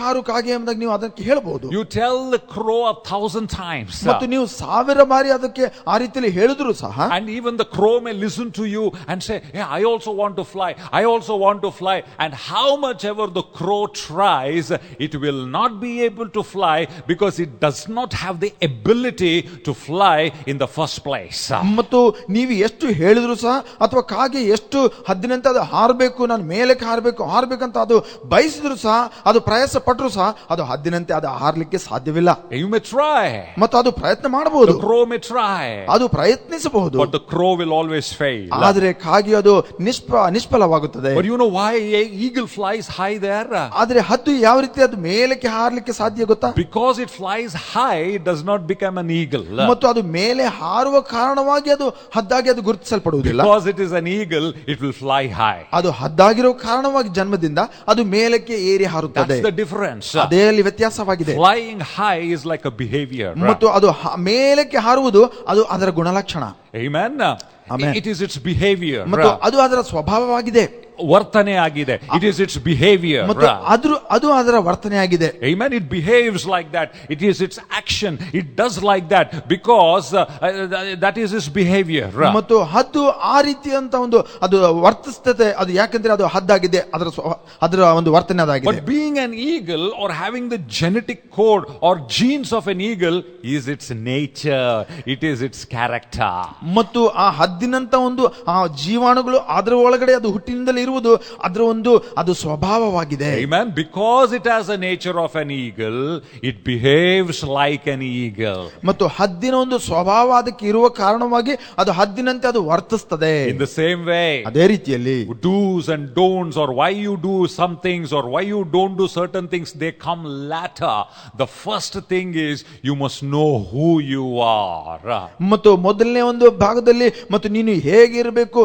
ಹಾರು ಕಾಗೆ ಎಂಬುದಾಗಿ ನೀವು ಅದಕ್ಕೆ ಹೇಳಬಹುದು. You tell the crow 1,000 times. ಮತ್ತು ನೀವು 1000 ಬಾರಿ ಅದಕ್ಕೆ ಆ ರೀತಿಯಲ್ಲಿ ಹೇಳಿದ್ರು ಸಹ, and even the crow may listen to you and say, hey, I also want to fly, I also want to fly, and how much ever the crow tries, it will not be able to fly because it does not have the ability to fly in the first place. ಮತ್ತು ನೀವು ಎಷ್ಟು ಹೇಳಿದ್ರು ಸಹ ಅಥವಾ ಕಾಗೆ ಎಷ್ಟು ಹದ್ದಿನಂತೆ ಅದು ಹಾರಬೇಕು, ನಾನು ಮೇಲಕ್ಕೆ ಹಾರಬೇಕಂತ ಅದು ಬಯಸಿದ್ರು ಸಹ, ಅದು ಪ್ರಯಾಸ ಪಟ್ಟರು ಸಹ ಅದು ಹದ್ದಿನಂತೆ ಅದು ಹಾರಲಿಕ್ಕೆ ಸಾಧ್ಯವಿಲ್ಲ. You may try. ಮತ್ತು ಅದು ಪ್ರಯತ್ನ ಮಾಡಬಹುದು, The crow may try. ಅದು ಪ್ರಯತ್ನಿಸಬಹುದು, But the crow will always fail. ಆದರೆ ಕಾಗೆ ಅದು ನಿಷ್ಫಲವಾಗುತ್ತದೆ. But you know why an eagle flies high there? ಆದ್ರೆ ಹದ್ದು ಯಾವ ರೀತಿ ಅದು ಮೇಲಕ್ಕೆ ಹಾರಲಿಕ್ಕೆ ಸಾಧ್ಯ ಗೊತ್ತಾ? Because it flies high, it does not become an eagle. ಮತ್ತು ಅದು ಮೇಲೆ ಹಾರುವ ಕಾರಣವಾಗಿ ಅದು ಹದ್ದಾಗಿ ಅದು ಗುರುತಿಸಲ್ಪಡುವುದಿಲ್ಲ. Because it is an eagle, it will fly high. ಅದು ಹದ್ದಾಗಿರೋ ಕಾರಣವಾಗಿ ಜನ್ಮದಿಂದ ಅದು ಮೇಲಕ್ಕೆ ಏರಿ ಹಾರುತ್ತದೆ. That's the difference. ಅದೇ ಅಲ್ಲಿ ವ್ಯತ್ಯಾಸವಾಗಿದೆ. Flying high is like a behavior. ಮತ್ತು ಅದು ಮೇಲಕ್ಕೆ ಹಾರುವುದು ಅದು ಅದರ ಗುಣಲಕ್ಷಣ. Amen. Amen. It is its behavior. ಮತ್ತು ಅದು ಅದರ ಸ್ವಭಾವವಾಗಿದೆ, ವರ್ತನೆ ಆಗಿದೆ. It is its behavior. ಮತ್ತು ಅದು ಅದರ ವರ್ತನೆ ಆಗಿದೆ. Amen. It behaves like that. It is its action. It does like that because that is its behavior. ಮತ್ತು ಹದ್ದು ಆ ರೀತಿಯಂತ ಒಂದು ಅದು ವರ್ತಿಸ್ತದೆ. ಅದು ಯಾಕಂದ್ರೆ ಅದು ಹದ್ದಾಗಿದೆ, ಅದರ ಒಂದು ವರ್ತನೆ ಅದಾಗಿದೆ. But being an eagle or having the genetic code or genes of an eagle is its nature. It is its character. ಮತ್ತು ಆ ಹದ್ದಿನಂತ ಒಂದು ಆ ಜೀವಾಣುಗಳು ಅದರ ಒಳಗಡೆ ಅದು ಹುಟ್ಟಿನಿಂದಲೇ ಇರುವುದು ಅದರ ಒಂದು ಅದು ಸ್ವಭಾವವಾಗಿದೆ. Amen. Because it has a nature of an eagle, it behaves like an eagle. ಮತ್ತು ಹದ್ದಿನ ಒಂದು ಸ್ವಭಾವ ಅದಕ್ಕೆ ಇರುವ ಕಾರಣವಾಗಿ ಅದು ಹದ್ದಿನಂತೆ ಅದು ವರ್ತಿಸುತ್ತದೆ. In the same way, ಅದೇ ರೀತಿಯಲ್ಲಿ do's and don'ts or why you do some things or why you don't do certain things, they come later. The first thing is you must know who you are. ಮತ್ತು ಮೊದಲನೇ ಒಂದು ಭಾಗದಲ್ಲಿ ಮತ್ತು ನೀನು ಹೇಗಿರಬೇಕು,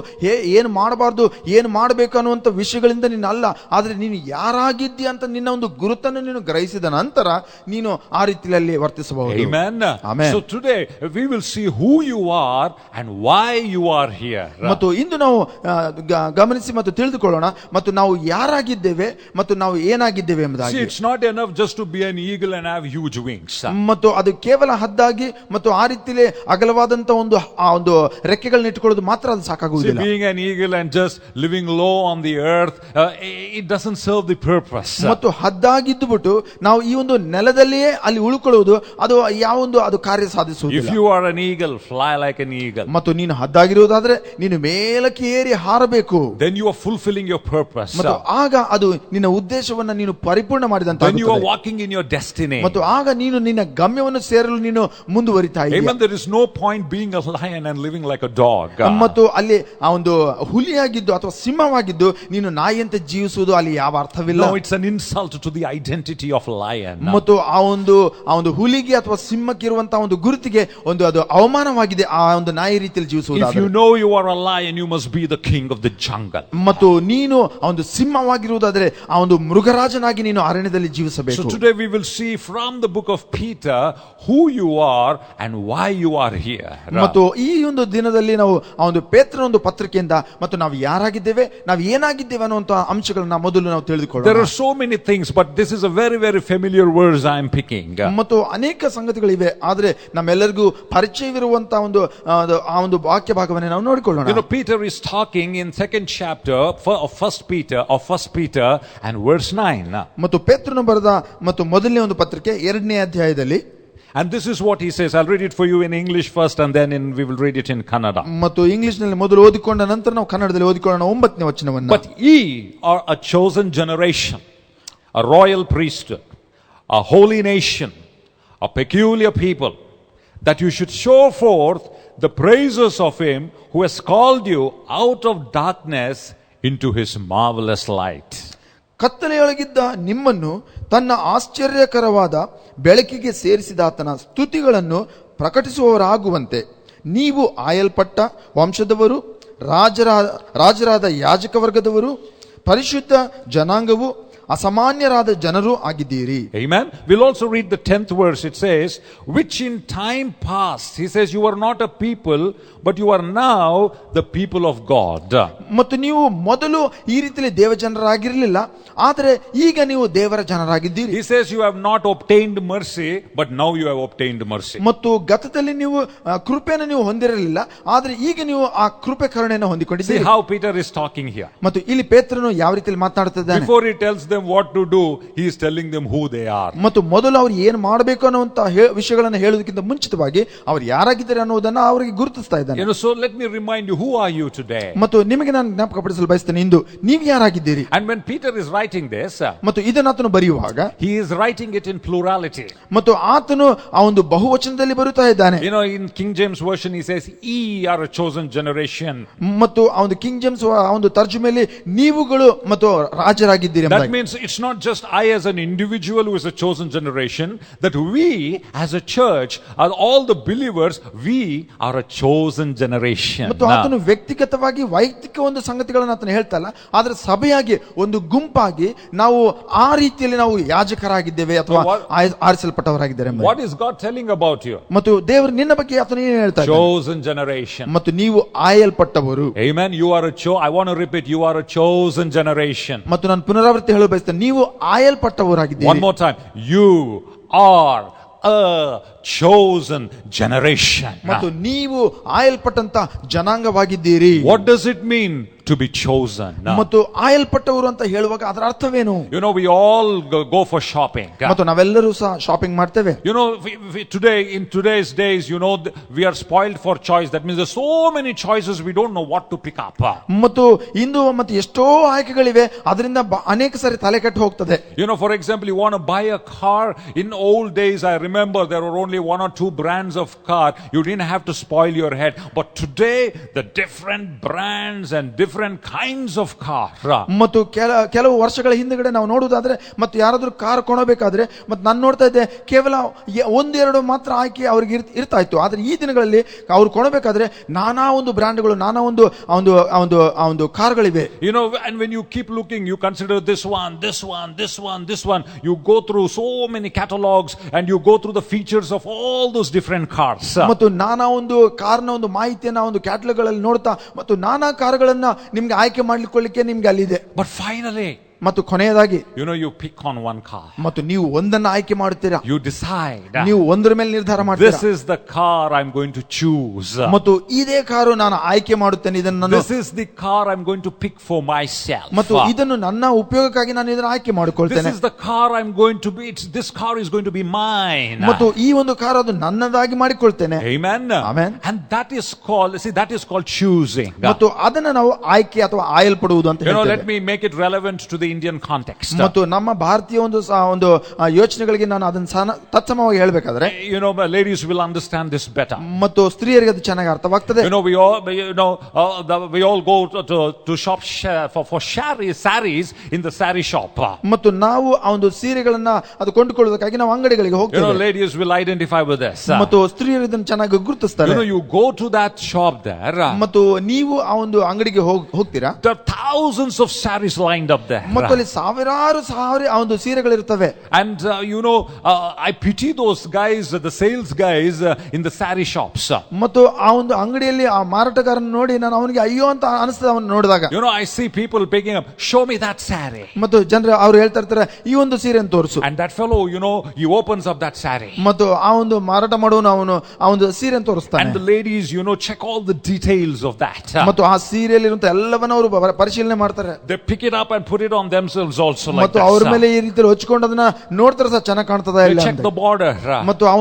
ಏನು ಮಾಡಬಾರ್ದು, ಏನು ಮಾಡಬೇಕು ಅನ್ನುವಂಥ ವಿಷಯಗಳಿಂದ ನೀನು ಅಲ್ಲ, ಆದ್ರೆ ನೀನು ಯಾರಾಗಿದ್ದೀಯ ಅಂತ ನಿನ್ನ ಒಂದು ಗುರುತನ್ನು ನೀನು ಗ್ರಹಿಸಿದ ನಂತರ ನೀನು ಆ ರೀತಿಯಲ್ಲಿ ವರ್ತಿಸಬಹುದು. Amen. Amen. So today we will see who you are and why you are here. ಮತ್ತು ಇಂದು ನಾವು ಗಮನಿಸಿ ಮತ್ತು ತಿಳಿದುಕೊಳ್ಳೋಣ ಮತ್ತು ನಾವು ಯಾರಾಗಿದ್ದೇವೆ ಮತ್ತು ನಾವು ಏನಾಗಿದ್ದೇವೆ ಎಂಬುದಾಗಿ. See, it's not enough just to be an eagle and have huge wings. ಮತ್ತು ಅದು ಕೇವಲ ಹದ್ದಾಗಿ ಮತ್ತು ಆ ರೀತಿಯಲ್ಲಿ ಅಗಲವಾದಂತ ಒಂದು ರೆಕ್ಕೆಗಳನ್ನ ಇಟ್ಟುಕೊಳ್ಳೋದು ಮಾತ್ರ ಅದು ಸಾಕಾಗುವುದಿಲ್ಲ. See, being an eagle and just living low on the earth, it doesn't serve the purpose. ಮತ್ತು ಹದ್ದಾಗಿದ್ದು ಬಿಟ್ಟು ನಾವು ಈ ಒಂದು ನೆಲದಲ್ಲಿಯೇ ಅಲ್ಲಿ ಉಳ್ಕೊಳ್ಳುವುದು ಅದು ಯಾವೊಂದು ಅದು ಕಾರ್ಯ ಸಾಧಿಸುವುದಿಲ್ಲ. If you are an eagle, fly like an eagle. ಮತ್ತು ನೀನು ಹದ್ದಾಗಿರುವುದಾದ್ರೆ ನೀನು ಮೇಲಕ್ಕೆ ಏರಿ ಹಾರಬೇಕು. Then you are fulfilling your purpose. ಮತ್ತು ಆಗ ಅದು ನಿನ್ನ ಉದ್ದೇಶವನ್ನ ನೀನು ಪರಿಪೂರ್ಣ ಮಾಡಿದಂತ. When you are walking in your destiny. ಮತ್ತು ಆಗ ನೀನು ನಿನ್ನ ಗಮ್ಯವನ್ನು ಸೇರಲು ನೀನು ಮುಂದುವರಿತಾ ಇದ್ದೀಯ. Amen. There is no point being a lion and living like a dog. ಮತ್ತು ಅಲ್ಲಿ ಆ ಒಂದು ಹುಲಿಯಾಗಿದ್ದು ಅಥವಾ ಸಿಂಹವಾಗಿದ್ದು ನೀನು ನಾಯಿಯಂತೆ ಜೀವಿಸುವುದು ಅಲ್ಲಿ ಯಾವ ಅರ್ಥವಿಲ್ಲ. No, it's an insult to the identity of lion. ಮತ್ತು ಆ ಒಂದು ಹುಲಿಗೆ ಅಥವಾ ಸಿಂಹಕ್ಕೆ ಇರುವಂತಹ ಒಂದು ಗುರುತಿಗೆ ಅದು ಅವಮಾನವಾಗಿದೆ ಆ ಒಂದು ನಾಯಿ ರೀತಿಯಲ್ಲಿ ಜೀವಿಸುವುದು. If you know you are a lion, you must be the king of the jungle. ಮತ್ತು ನೀನು ಆ ಒಂದು ಸಿಂಹವಾಗಿರುವುದಾದರೆ ಆ ಒಂದು ಮೃಗರಾಜನಾಗಿ ನೀನು ಅರಣ್ಯದಲ್ಲಿ ಜೀವಿಸಬೇಕು. So today we will see from the book of Peter who you are and why you are here. ಮತ್ತು ಈ ಒಂದು ದಿನದಲ್ಲಿ ನಾವು ಆ ಒಂದು ಪೇತ್ರನ ಒಂದು ಪತ್ರಿಕೆಯಿಂದ ಮತ್ತು ನಾವು ಯಾರಾಗಿದ್ದೇವೆ, ನಾವು ಏನಾಗಿದ್ದೇವೆ ಅನ್ನುವಂತ ಅಂಶಗಳನ್ನ ಮೊದಲು ನಾವು ತಿಳಿದುಕೊಳ್ಳೋಣ. There are so many things, but this is a very very familiar words I am picking. ಮತ್ತು ಅನೇಕ ಸಂಗತಿಗಳಿವೆ, ಆದ್ರೆ ನಮ್ಮೆಲ್ಲರಿಗೂ ಪರಿಚಯವಿರುವಂತಹ ಆ ಒಂದು ವಾಕ್ಯ ಭಾಗವನ್ನೇ ನಾವು ನೋಡಿಕೊಳ್ಳೋಣ. You know, Peter is talking in second chapter of First Peter and verse 9. ಮತ್ತು ಪೇತ್ರನು ಬರೆದ ಮತ್ತು ಮೊದಲನೇ ಒಂದು ಪತ್ರಿಕೆ 2ನೇ ಅಧ್ಯಾಯದಲ್ಲಿ, and this is what he says. I'll read it for you in English first and then we will read it in Kannada. ಮತ್ತು ಇಂಗ್ಲಿಷ್ ನಲ್ಲಿ ಮೊದಲು ಓದಿಕೊಂಡ ನಂತರ ನಾವು ಕನ್ನಡದಲ್ಲಿ ಓದಿಕೊಳ್ಳೋಣ 9ನೇ ವಚನವನ್ನು. But ye are a chosen generation, a royal priesthood, a holy nation, a peculiar people, that you should show forth the praises of him who has called you out of darkness into his marvelous light. ಕತ್ತಲೆಯೊಳಗಿದ್ದ ನಿಮ್ಮನ್ನು ತನ್ನ ಆಶ್ಚರ್ಯಕರವಾದ ಬೆಳಕಿಗೆ ಸೇರಿಸಿದಾತನ ಸ್ತುತಿಗಳನ್ನು ಪ್ರಕಟಿಸುವವರಾಗುವಂತೆ ನೀವು ಆಯಲ್ಪಟ್ಟ ವಂಶದವರು, ರಾಜರಾದ ಯಾಜಕ ವರ್ಗದವರು, ಪರಿಶುದ್ಧ ಜನಾಂಗವು, ಅಸಾಮಾನ್ಯರಾದ ಜನರು ಆಗಿದ್ದೀರಿ. Amen. We'll also read the 10th verse. It says, which in time past, he says, you are not a people, but you are now the people of God. ಮತ್ತು ನೀವು ಮೊದಲು ಈ ರೀತಿಯಲ್ಲಿ ದೇವಜನರಾಗಿರಲಿಲ್ಲ, ಆದರೆ ಈಗ ನೀವು ದೇವರ ಜನರಾಗಿದ್ದೀರಿ. He says you have not obtained mercy, but now you have obtained mercy. ಮತ್ತು ಗತದಲ್ಲಿ ನೀವು ಕೃಪೆಯನ್ನು ನೀವು ಹೊಂದಿರಲಿಲ್ಲ, ಆದರೆ ಈಗ ನೀವು ಆ ಕೃಪೆ ಕರುಣೆಯನ್ನು ಹೊಂದಿಕೊಂಡಿದ್ದೀರಿ. See how Peter is talking here. ಮತ್ತು ಇಲ್ಲಿ ಪೇತ್ರನು ಯಾವ ರೀತಿಯಲ್ಲಿ ಮಾತನಾಡುತ್ತಿದ್ದಾನೆ. Before he tells them what to do, he is telling them who they are. ಮತ್ತು ಮೊದಲು ಅವರು ಏನು ಮಾಡಬೇಕು ಅನ್ನುವಂತ ವಿಷಯಗಳನ್ನು ಹೇಳುವುದಕ್ಕಿಂತ ಮುಂಚಿತವಾಗಿ ಅವರು ಯಾರಾಗಿದ್ದಾರೆ ಅನ್ನೋದನ್ನ ಅವರಿಗೆ ಗುರುತಿಸ್ತಾ ಇದ್ದಾನೆ. ಇದ್ದಾನೆ. So let me remind you, who are you today? ಮತ್ತು ನಿಮಗೆ ನಾನು ಜ್ಞಾಪಕಪಡಿಸಲು ಬಯಸ್ತೇನೆ, ಇಂದು ನೀವು ಯಾರಾಗಿದ್ದೀರಿ? And when Peter is writing this, ಮತ್ತು ಇದನ್ನು ಆತನು ಬರೆಯುವಾಗ he is writing it in plurality. ಮತ್ತು ಆತನು ಆ ಒಂದು ಬಹುವಚನದಲ್ಲಿ ಬರುತ್ತಾ ಇದ್ದಾನೆ. In King James version he says, "Ye are a chosen generation." ಮತ್ತು ಆ ಒಂದು ಕಿಂಗ್ ಜೇಮ್ಸ್ ಆ ಒಂದು ತರ್ಜುಮೆಯಲ್ಲಿ ನೀವುಗಳು ಮತ್ತು ರಾಜರಾಗಿದ್ದೀರಿ. That means it's not just I as an individual who is a chosen generation, that we as a church are all the believers, we are a chosen generation. ಮತ್ತು ಆತನು ವ್ಯಕ್ತಿಗತವಾಗಿ ವೈಯಕ್ತಿಕ ಒಂದು ಸಂಗತಿಗಳನ್ನು ಆತನು ಹೇಳ್ತಾ ಇಲ್ಲ, ಆದ್ರೆ ಸಭೆಯಾಗಿ ಒಂದು ಗುಂಪಾಗಿ ನಾವು ಆ ರೀತಿಯಲ್ಲಿ ನಾವು ಯಾಜಕರಾಗಿದ್ದೇವೆ ಅಥವಾ ಆರಿಸಲ್ಪಟ್ಟವರಾಗಿದ್ದೇವೆ. What is God telling about you? ಮತ್ತು ದೇವರು ನಿನ್ನ ಬಗ್ಗೆ ಆತನು ಏನು ಹೇಳ್ತಾ ಇದ್ದಾನೆ? Chosen generation. ಮತ್ತು ನೀವು ಆಯಲ್ಪಟ್ಟವರು. Amen. You are I want to repeat, you are a chosen generation. ಮತ್ತು ನಾನು ಪುನರಾವರ್ತಿ ಹೇಳಲು ಬಯಸ್ತೇನೆ, ನೀವು ಆಯಲ್ಪಟ್ಟವರಾಗಿದ್ದೀರಿ. One more time. You are a chosen generation. ಮತ್ತು ನೀವು ಆಯಲ್ಪಟ್ಟಂತ ಜನಾಂಗವಾಗಿದ್ದೀರಿ. What does it mean to be chosen? ಮತ್ತು ಆಯಲ್ಪಟ್ಟವರು ಅಂತ ಹೇಳುವಾಗ ಅದರ ಅರ್ಥವೇನು? We all go for shopping. ಮತ್ತು ನಾವೆಲ್ಲರೂ ಸಹ ಶಾಪಿಂಗ್ ಮಾಡ್ತೇವೆ. In today's days, we are spoiled for choice. That means there's so many choices, we don't know what to pick up. ಮತ್ತು ಇಂದು ಮತ್ತೆ ಎಷ್ಟೋ ಆಯ್ಕೆಗಳಿವೆ, ಅದರಿಂದ ಅನೇಕ ಸಾರಿ ತಲೆ ಕೆಟ್ಟು ಹೋಗ್ತದೆ. For example, you want to buy a car. In old days, I remember there were only one or two brands of car. You didn't have to spoil your head. But today, the different brands and different kinds of car. ಮತ್ತು ಕೆಲವು ವರ್ಷಗಳ ಹಿಂದೆಗಡೆ ನಾವು ನೋಡುವುದಾದ್ರೆ, ಮತ್ತು ಯಾರಾದ್ರೂ car ಕೊಳ್ಳಬೇಕಾದ್ರೆ, ಮತ್ತು ನಾನು ನೋಡ್ತಾ ಇದ್ದೆ ಕೇವಲ ಒಂದೆರಡು ಮಾತ್ರ ಆಯ್ಕೆ ಅವ್ರಿಗೆ ಇರ್ತಾ ಇತ್ತು. ಆದ್ರೆ ಈ ದಿನಗಳಲ್ಲಿ ಅವ್ರು ಕೊಳ್ಳಬೇಕಾದ್ರೆ ನಾನಾ ಒಂದು ಬ್ರ್ಯಾಂಡ್ಗಳು, ನಾನಾ ಒಂದು ಕಾರ್ಗಳಿವೆ. And when you keep looking, you consider this one, this one, this one, this one. You go through so many catalogs and you go through the features of all those different cars. ಮತ್ತು ನಾನಾ ಒಂದು ಕಾರ್ನ ಒಂದು ಮಾಹಿತಿಯನ್ನ ಒಂದು ಕ್ಯಾಟಲಾಗ್ಗಳಲ್ಲಿ ನೋಡ್ತಾ ಮತ್ತು ನಾನಾ ಕಾರ್ಗಳನ್ನ ನಿಮ್ಗೆ ಆಯ್ಕೆ ಮಾಡ್ಲಿಕ್ಕೆ ನಿಮ್ಗೆ ಅಲ್ಲಿದೆ. But finally, ಮತ್ತು ಕೊನೆಯದಾಗಿ you pick on one car. ಮತ್ತು ನೀವು ಒಂದನ್ನು ಆಯ್ಕೆ ಮಾಡುತ್ತೀರಾ. You decide. ನೀವು ಒಂದರ ಮೇಲೆ ನಿರ್ಧಾರ ಮಾಡ್ತೀರಾ. This is the car I'm going to choose. ಮತ್ತು ಇದೇ ಕಾರು ನಾನು ಆಯ್ಕೆ ಮಾಡುತ್ತೇನೆ, ಇದನ್ನು This is the car I'm going to pick for myself. ಮತ್ತು ಇದನ್ನು ನನ್ನ ಉಪಯೋಗಕ್ಕಾಗಿ ನಾನು ಇದನ್ನು ಆಯ್ಕೆ ಮಾಡಿಕೊಳ್ಳುತ್ತೇನೆ. This is the car I'm going to be. This car is going to be mine. ಮತ್ತು ಈ ಒಂದು ಕಾರು ಅದು ನನ್ನದಾಗಿ ಮಾಡಿಕೊಳ್ಳುತ್ತೇನೆ. Amen. Amen. And that is called choosing. ಮತ್ತು ಅದನ್ನು ನಾವು ಆಯ್ಕೆ ಅಥವಾ ಆಯಲ್ಪಡುವುದು ಅಂತ ಹೇಳ್ತೇವೆ. Let me make it relevant to the Indian context. ಮತ್ತು ನಮ್ಮ ಭಾರತೀಯ ಒಂದು ಯೋಚನೆಗಳಿಗೆ ನಾನು ಅದನ್ನು ತತ್ಸಮವಾಗಿ ಹೇಳಬೇಕಾದ್ರೆ, ladies will understand this better. ಮತ್ತು ಸ್ತ್ರೀಯರಿಗೆ ಅದು ಚೆನ್ನಾಗಿ ಅರ್ಥವಾಗ್ತದೆ. We all go to shop for sarees in the saree shop. ಮತ್ತು ನಾವು ಆ ಒಂದು ಸೀರೆಗಳನ್ನ ಅದು ಕೊಂಡುಕೊಳ್ಳುವುದಕ್ಕಾಗಿ ನಾವು ಅಂಗಡಿಗಳಿಗೆ ಹೋಗ್ತೇವೆ. Ladies will identify with this. ಮತ್ತು ಸ್ತ್ರೀಯರು ಇದನ್ನು ಚೆನ್ನಾಗಿ ಗುರುತಿಸ್ತಾರೆ. You go to that shop there. ಮತ್ತು ನೀವು ಆ ಒಂದು ಅಂಗಡಿಗೆ ಹೋಗ್ತೀರಾ. There are thousands of sarees lined up there. ಮತ್ತು ಅಲ್ಲಿ ಸಾವಿರಾರು ಆ ಒಂದು ಸೀರೆಗಳಿರ್ತವೆ. And I pity those guys, the sales guys in the saree shops. ಮತ್ತು ಆ ಒಂದು ಅಂಗಡಿಯಲ್ಲಿ ಆ ಮಾರಾಟಗಾರನ ನೋಡಿ ನಾನು ಅವನಿಗೆ ಅಯ್ಯೋ ಅಂತ ಅನಿಸ್ತದೆ ಅವನು ನೋಡಿದಾಗ. I see people picking up, show me that saree. ಮತ್ತು ಜನರು ಅವರು ಹೇಳ್ತಾ ಇರ್ತಾರೆ, ಈ ಒಂದು ಸೀರೆಯನ್ನು ತೋರಿಸು. And that fellow, he opens up that saree. ಮತ್ತು ಆ ಒಂದು ಮಾರಾಟ ಮಾಡುವನು ಅವನು ಆ ಒಂದು ಸೀರೆಯನ್ನು ತೋರಿಸ್ತಾನೆ. And the ladies, check all the details of that. ಮತ್ತು ಆ ಸೀರೆಯಲ್ಲಿ ಇರುವಂತ ಎಲ್ಲವನ್ನ ಅವರು ಪರಿಶೀಲನೆ ಮಾಡ್ತಾರೆ. They pick it up and put it on themselves also like ಮತ್ತು ಅವರ ಮೇಲೆ ಈ ರೀತಿ ಹಚ್ಕೊಂಡು ಅದನ್ನ ನೋಡ್ತಾರೆ ಸಹ ಚೆನ್ನಾಗಿ ಕಾಣ್ತದ ಇಲ್ಲ. They check the border. ಮತ್ತು ಆ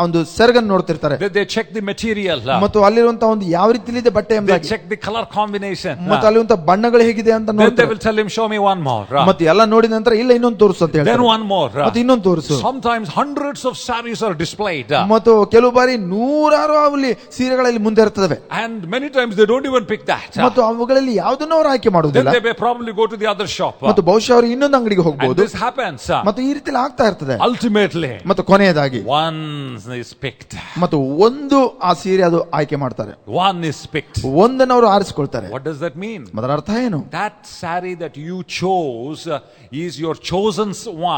ಒಂದು ಸೆರಗನ್ನು ನೋಡ್ತಿರ್ತಾರೆ. They check the material. ಮತ್ತು ಅಲ್ಲಿರುವಂತ ಒಂದು ಯಾವ ರೀತಿ ಇದೆ ಬಟ್ಟೆ ಎಂಬುದಾಗಿ. They check the color combination. ಮತ್ತು ಅಲ್ಲಿರುವಂತ ಬಣ್ಣಗಳು ಹೇಗಿದೆ ಅಂತ ನೋಡ್ತಾರೆ. Then they will tell him, show me one more. ಮತ್ತು ಎಲ್ಲ ನೋಡಿದ ನಂತರ ಇಲ್ಲ ಇನ್ನೊಂದು ತೋರಿಸು ಅಂತ ಹೇಳ್ತಾರೆ. Then one more. ಮತ್ತು ಇನ್ನೊಂದು ತೋರಿಸು. Sometimes hundreds of sarees are displayed. ಮತ್ತು ಕೆಲವು ಬಾರಿ ನೂರಾರು ಅಲ್ಲಿ ಸೀರೆಗಳಲ್ಲಿ ಮುಂದೆ ಇರ್ತವೆ. And many times they don't even pick that. ಮತ್ತು ಅವುಗಳಲ್ಲಿ ಯಾವುದನ್ನು ಅವರು ಆಯ್ಕೆ ಮಾಡುವುದಿಲ್ಲ. Then they may probably go to the other shop. ಮತ್ತು ಬಹುಶಃ ಅವರು ಇನ್ನೊಂದು ಅಂಗಡಿಗೆ ಹೋಗಬಹುದು. This happens. ಮತ್ತು ಈ ರೀತಿ ಆಗ್ತಾ ಇರ್ತದೆ. Ultimately, ಮತ್ತು ಕೊನೆಯದಾಗಿ one is picked. ಮತ್ತು ಒಂದು ಆ ಸೀರೆ ಅದು ಆಯ್ಕೆ ಮಾಡ್ತಾರೆ. One is picked. ಒಂದನ್ನು ಅವರು ಆರಿಸಿಕೊಳ್ತಾರೆ. What does that mean? ಅದರ ಅರ್ಥ ಏನು? That saree that you chose is your chosen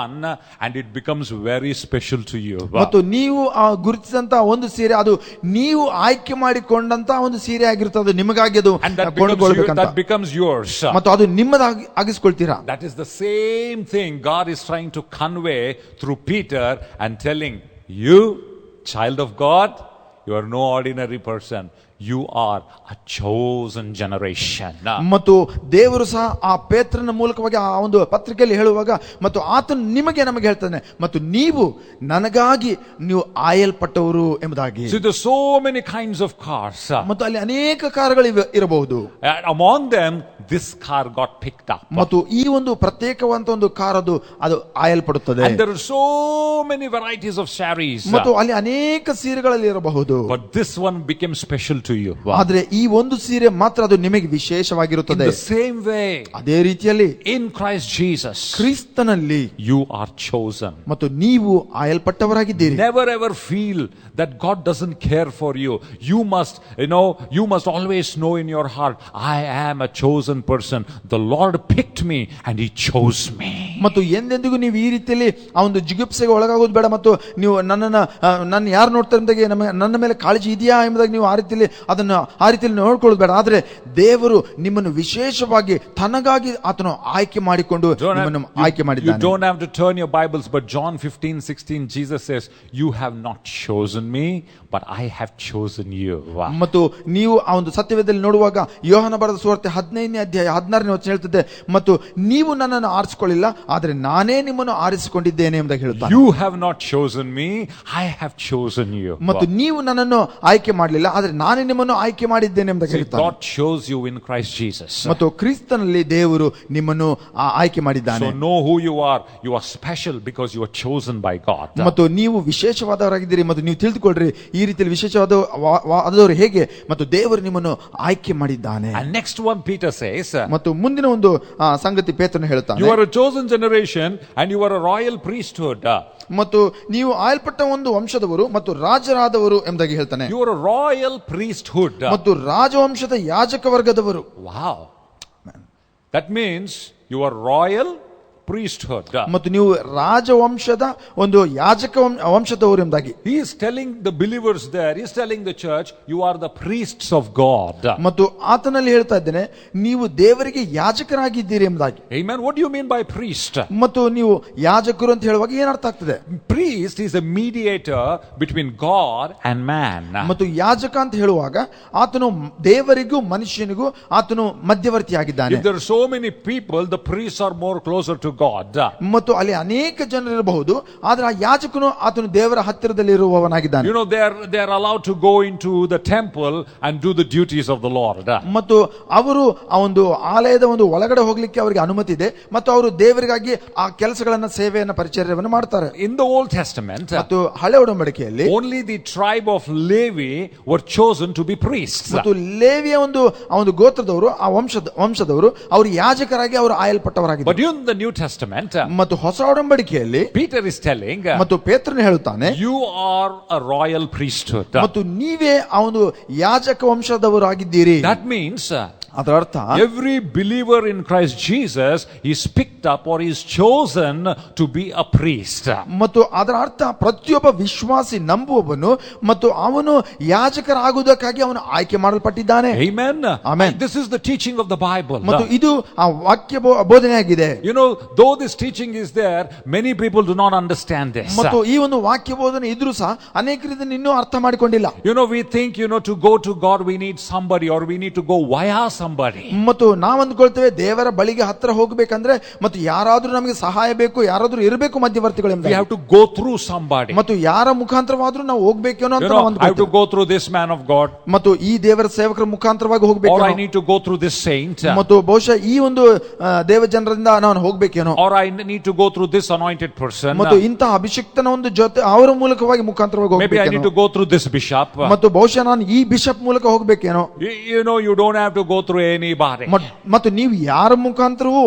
one, and it becomes very special to you. ಮತ್ತು ನೀವು ಗುರುತಿಸಿದಂತ ಒಂದು ಸೀರೆ ಅದು ನೀವು ಆಯ್ಕೆ ಮಾಡಿಕೊಂಡಂತ ಒಂದು ಸೀರೆ ಆಗಿರ್ತದೆ, ನಿಮಗಾಗಿ ಅದು ಕೊಂಡುಕೊಳ್ಳಬೇಕಂತ. That becomes yours. ಮತ್ತು ಅದು ನಿಮ್ಮದಾಗಿ ಆಗಿಸಿಕೊಳ್ತೀರಾ. That is the same thing God is trying to convey through Peter and telling you, child of God, you are no ordinary person. you are a chosen generation. ಮತ್ತು ದೇವರು ಸಹ ಆ ಪೇತ್ರನ ಮೂಲಕವಾಗಿ ಆ ಒಂದು ಪತ್ರಿಕೆಯಲ್ಲಿ ಹೇಳುವಾಗ ಮತ್ತು ಆತನು ನಿಮಗೆ ನಮಗೆ ಹೇಳ್ತಾನೆ, ಮತ್ತು ನೀವು ನನಗಾಗಿ ನೀವು ಆಯಲ್ಪಟ್ಟವರು ಎಂಬುದಾಗಿ. See, there's so many kinds of cars. ಮತ್ತು ಅಲ್ಲಿ ಅನೇಕ ಕಾರುಗಳು ಇರಬಹುದು. And among them, this car got picked up. ಮತ್ತು ಈ ಒಂದು ಪ್ರತ್ಯೇಕವಾದ ಒಂದು ಕಾರ್ ಅದು ಆಯಲ್ಪಡುತ್ತದೆ. And there are so many varieties of sarees. ಮತ್ತು ಅಲ್ಲಿ ಅನೇಕ ಸೀರೆಗಳಲ್ಲಿ ಇರಬಹುದು. But this one became special to you. ಆದ್ರೆ ಈ ಒಂದು ಸೀರೆ ಮಾತ್ರ ಅದು ನಿಮಗೆ ವಿಶೇಷವಾಗಿರುತ್ತದೆ. In the same way, ಅದೇ ರೀತಿಯಲ್ಲಿ in Christ Jesus, ಕ್ರಿಸ್ತನಲ್ಲಿ you are chosen. ಮತ್ತು ನೀವು ಆಯಲ್ಪಟ್ಟವರಾಗಿದ್ದೀರಿ. Never ever feel that God doesn't care for you. You must always know in your heart, I am a chosen person. The Lord picked me and He chose me. ಮತ್ತು ಎಂದೆಂದಿಗೂ ನೀವು ಈ ರೀತಿಯಲ್ಲಿ ಆ ಒಂದು ಜಿಗುಪ್ಸೆಗೆ ಒಳಗಾಗೋದು ಬೇಡ. ಮತ್ತು ನೀವು ನನ್ನ ಯಾರು ನೋಡ್ತಾರೆ ಎಂಬುದಾಗಿ ನನ್ನ ಮೇಲೆ ಕಾಳಜಿ ಇದೆಯಾ ಎಂಬುದಾಗಿ ನೀವು ಆ ರೀತಿಯಲ್ಲಿ ನೋಡ್ಕೊಳ್ಳೋದು ಬೇಡ. ಆದ್ರೆ ದೇವರು ನಿಮ್ಮನ್ನು ವಿಶೇಷವಾಗಿ ತನಗಾಗಿ ಆತನು ಆಯ್ಕೆ ಮಾಡಿಕೊಂಡು ನಿಮ್ಮನ್ನು ಆಯ್ಕೆ ಮಾಡಿದ್ದಾನೆ. You don't have to turn your Bibles, but John 15:16 Jesus says, you have not chosen me, but I have chosen you. ಮತ್ತು ನೀವು ಆ ಒಂದು ಸತ್ಯವೇದದಲ್ಲಿ ನೋಡುವಾಗ ಯೋಹಾನ ಬರೆದ ಸುವಾರ್ತೆ 15ನೇ ಅಧ್ಯಾಯ 16ನೇ ವಚನ ಹೇಳ್ತದೆ, ಮತ್ತು ನೀವು ನನ್ನನ್ನು ಆರಿಸಿಕೊಳ್ಳಿಲ್ಲ, ಆದರೆ ನಾನೇ ನಿಮ್ಮನ್ನು ಆರಿಸಿಕೊಂಡಿದ್ದೇನೆ ಎಂಬುದಾಗಿ ಹೇಳುತ್ತಾನೆ. You have not chosen me, I have chosen you. ಮತ್ತು ನೀವು ನನ್ನನ್ನು ಆಯ್ಕೆ ಮಾಡಲಿಲ್ಲ, ಆದರೆ ನಾನೇ ನಿಮ್ಮನ್ನು ಆಯ್ಕೆ ಮಾಡಿದ್ದೇನೆ ಎಂಬುದಾಗಿ ಹೇಳುತ್ತಾನೆ. God chose you in Christ Jesus. ಮತ್ತು ಕ್ರಿಸ್ತನಲ್ಲಿ ದೇವರು ನಿಮ್ಮನ್ನು ಆಯ್ಕೆ ಮಾಡಿದ್ದಾನೆ. So know who you are. You are special because you are chosen by God. ಮತ್ತು ನೀವು ವಿಶೇಷವಾದವರಾಗಿದ್ದೀರಿ ಮತ್ತು ನೀವು ತಿಳಿದುಕೊಳ್ಳ್ರಿ ಈ ರೀತಿಯಲ್ಲಿ ವಿಶೇಷವಾದವರು ಹೇಗೆ, ಮತ್ತು ದೇವರು ನಿಮ್ಮನ್ನು ಆಯ್ಕೆ ಮಾಡಿದ್ದಾನೆ. And next one Peter says, ಮತ್ತು ಮುಂದಿನ ಒಂದು ಸಂಗತಿ ಪೇತ್ರನು ಹೇಳುತ್ತಾನೆ, you are a chosen generation and you are a royal priesthood. ಮತ್ತು ನೀವು ಆಯಲ್ಪಟ್ಟ ಒಂದು ವಂಶದವರು ಮತ್ತು ರಾಜರಾದವರು ಎಂಬುದಾಗಿ ಹೇಳ್ತಾನೆ. You are a royal priesthood. ಮತ್ತು ರಾಜವಂಶದ ಯಾಜಕ ವರ್ಗದವರು. Wow. That means you are royal priesthood. ಮತ್ತು ನೀವು ರಾಜವಂಶದ ಒಂದು ಯಾಜಕ ವಂಶದವರು ಎಂಬುದಾಗಿ. He is telling the believers there, he is telling the church, you are the priests of God. ಮತ್ತು ಆತನಲ್ಲಿ ಹೇಳ್ತಾ ಇದ್ದೇನೆ, ನೀವು ದೇವರಿಗೆ ಯಾಜಕರಾಗಿದ್ದೀರಿ ಎಂಬುದಾಗಿ. Amen. What do you mean by priest? ಮತ್ತು ನೀವು ಯಾಜಕರು ಅಂತ ಹೇಳುವಾಗ ಏನು ಅರ್ಥ ಆಗ್ತದೆ? Priest is a mediator between God and man. ಮತ್ತು ಯಾಜಕ ಅಂತ ಹೇಳುವಾಗ ಆತನು ದೇವರಿಗೂ ಮನುಷ್ಯನಿಗೂ ಆತನು ಮಧ್ಯವರ್ತಿಯಾಗಿದ್ದಾನೆ. If there are so many people, the priests are more closer to God. ಮತ್ತು ಅಲ್ಲಿ ಅನೇಕ ಜನರು ಇರಬಹುದು, ಆದರೆ ಆ ಯಾಜಕನು ಆತನು ದೇವರ ಹತ್ತಿರದಲ್ಲಿ ಇರುವವನಾಗಿದ್ದಾನೆ. They are allowed to go into the temple and do the duties of the Lord. ಮತ್ತು ಅವರು ಆ ಒಂದು ಆಲಯದ ಒಂದು ಒಳಗಡೆ ಹೋಗ್ಲಿಕ್ಕೆ ಅವರಿಗೆ ಅನುಮತಿ ಇದೆ, ಮತ್ತು ಅವರು ದೇವರಿಗಾಗಿ ಆ ಕೆಲಸಗಳನ್ನ ಸೇವೆಯನ್ನ ಪರಿಚರ್ಯವನ್ನು ಮಾಡ್ತಾರೆ. In the Old Testament, ಮತ್ತು ಹಳೆ ಒಡಂಬಡಿಕೆಯಲ್ಲಿ only the tribe of Levi were chosen to be priests. ಮತ್ತು ಲೇವಿಯ ಆ ಒಂದು ಗೋತ್ರದವರು, ಆ ವಂಶದವರು ಅವರು ಯಾಜಕರಾಗಿ ಅವರು ಆಯಲ್ಪಟ್ಟವರಾಗಿದ್ದಾರೆ. But in the New Testament, ಮತ್ತು ಹೊಸ ಒಡಂಬಡಿಕೆಯಲ್ಲಿ Peter is telling, ಮತ್ತು ಪೇತ್ರನು ಹೇಳುತ್ತಾನೆ, you are a royal priesthood. ಮತ್ತು ನೀವೇ ಆ ಒಂದು ಯಾಜಕ ವಂಶದವರಾಗಿದ್ದೀರಿ. That means ಅದರ ಅರ್ಥ every believer in Christ Jesus is picked up or is chosen to be a priest. ಮತ್ತು ಅದರ ಅರ್ಥ ಪ್ರತಿಯೊಬ್ಬ ವಿಶ್ವಾಸಿ ನಂಬುವವನು ಮತ್ತು ಅವನು ಯಾಜಕರಾಗುವುದಕ್ಕಾಗಿ ಅವನು ಆಯ್ಕೆ ಮಾಡಲ್ಪಟ್ಟಿದ್ದಾನೆ. Amen. Amen. This is the teaching of the Bible. ಮತ್ತು ಇದು ಆ ವಾಕ್ಯ ಬೋಧನೆಯಾಗಿದೆ. Though this teaching is there, many people do not understand this. ಮತ್ತು ಈ ಒಂದು ವಾಕ್ಯ ಬೋಧನೆ ಇದ್ರೂ ಸಹ ಅನೇಕರು ಇದನ್ನು ಇನ್ನೂ ಅರ್ಥ ಮಾಡಿಕೊಂಡಿಲ್ಲ. We think to go to God we need somebody, or we need to go via somebody. ಮತ್ತು ನಾವು ಅಂದ್ಕೊಳ್ತೇವೆ ದೇವರ ಬಳಿಗೆ ಹತ್ರ ಹೋಗಬೇಕಂದ್ರೆ ಮತ್ತು ಯಾರಾದ್ರೂ ನಮಗೆ ಸಹಾಯ ಬೇಕು, ಯಾರಾದ್ರೂ ಇರಬೇಕು ಮಧ್ಯವರ್ತಿಗಳು ಎಂಬುದಾಗಿ. We have to go through somebody. ಮತ್ತು ಯಾರ ಮುಖಾಂತರವಾದ್ರೂ ನಾವು ಹೋಗಬೇಕೇನೋ ಅಂತ ನಾವು I have to go through this man of God. ಮತ್ತು ಈ ದೇವರ ಸೇವಕರ ಮುಖಾಂತರವಾಗಿ ಹೋಗಬೇಕು. Or I need to go through this saint. ಮತ್ತು ಬಹುಶಃ ಈ ಒಂದು ದೇವ ಜನರಿಂದ ನಾನು ಹೋಗಬೇಕೇನೋ. Or I need to go through this anointed person. ಮತ್ತು ಇಂತಹ ಅಭಿಷಿಕ್ತನ ಒಂದು ಜೊತೆ ಅವರ ಮೂಲಕವಾಗಿ ಮುಖಾಂತರವಾಗಿ ಹೋಗಬೇಕು. Maybe I need to go through this bishop. ಮತ್ತು ಬಹುಶಃ ನಾನು ಈ ಬಿಷಪ್ ಮೂಲಕ ಹೋಗಬೇಕೇನೋ. You don't have to go through anybody. ಮತ್ತು ನೀವು ಯಾರ ಮುಖಾಂತರವೂ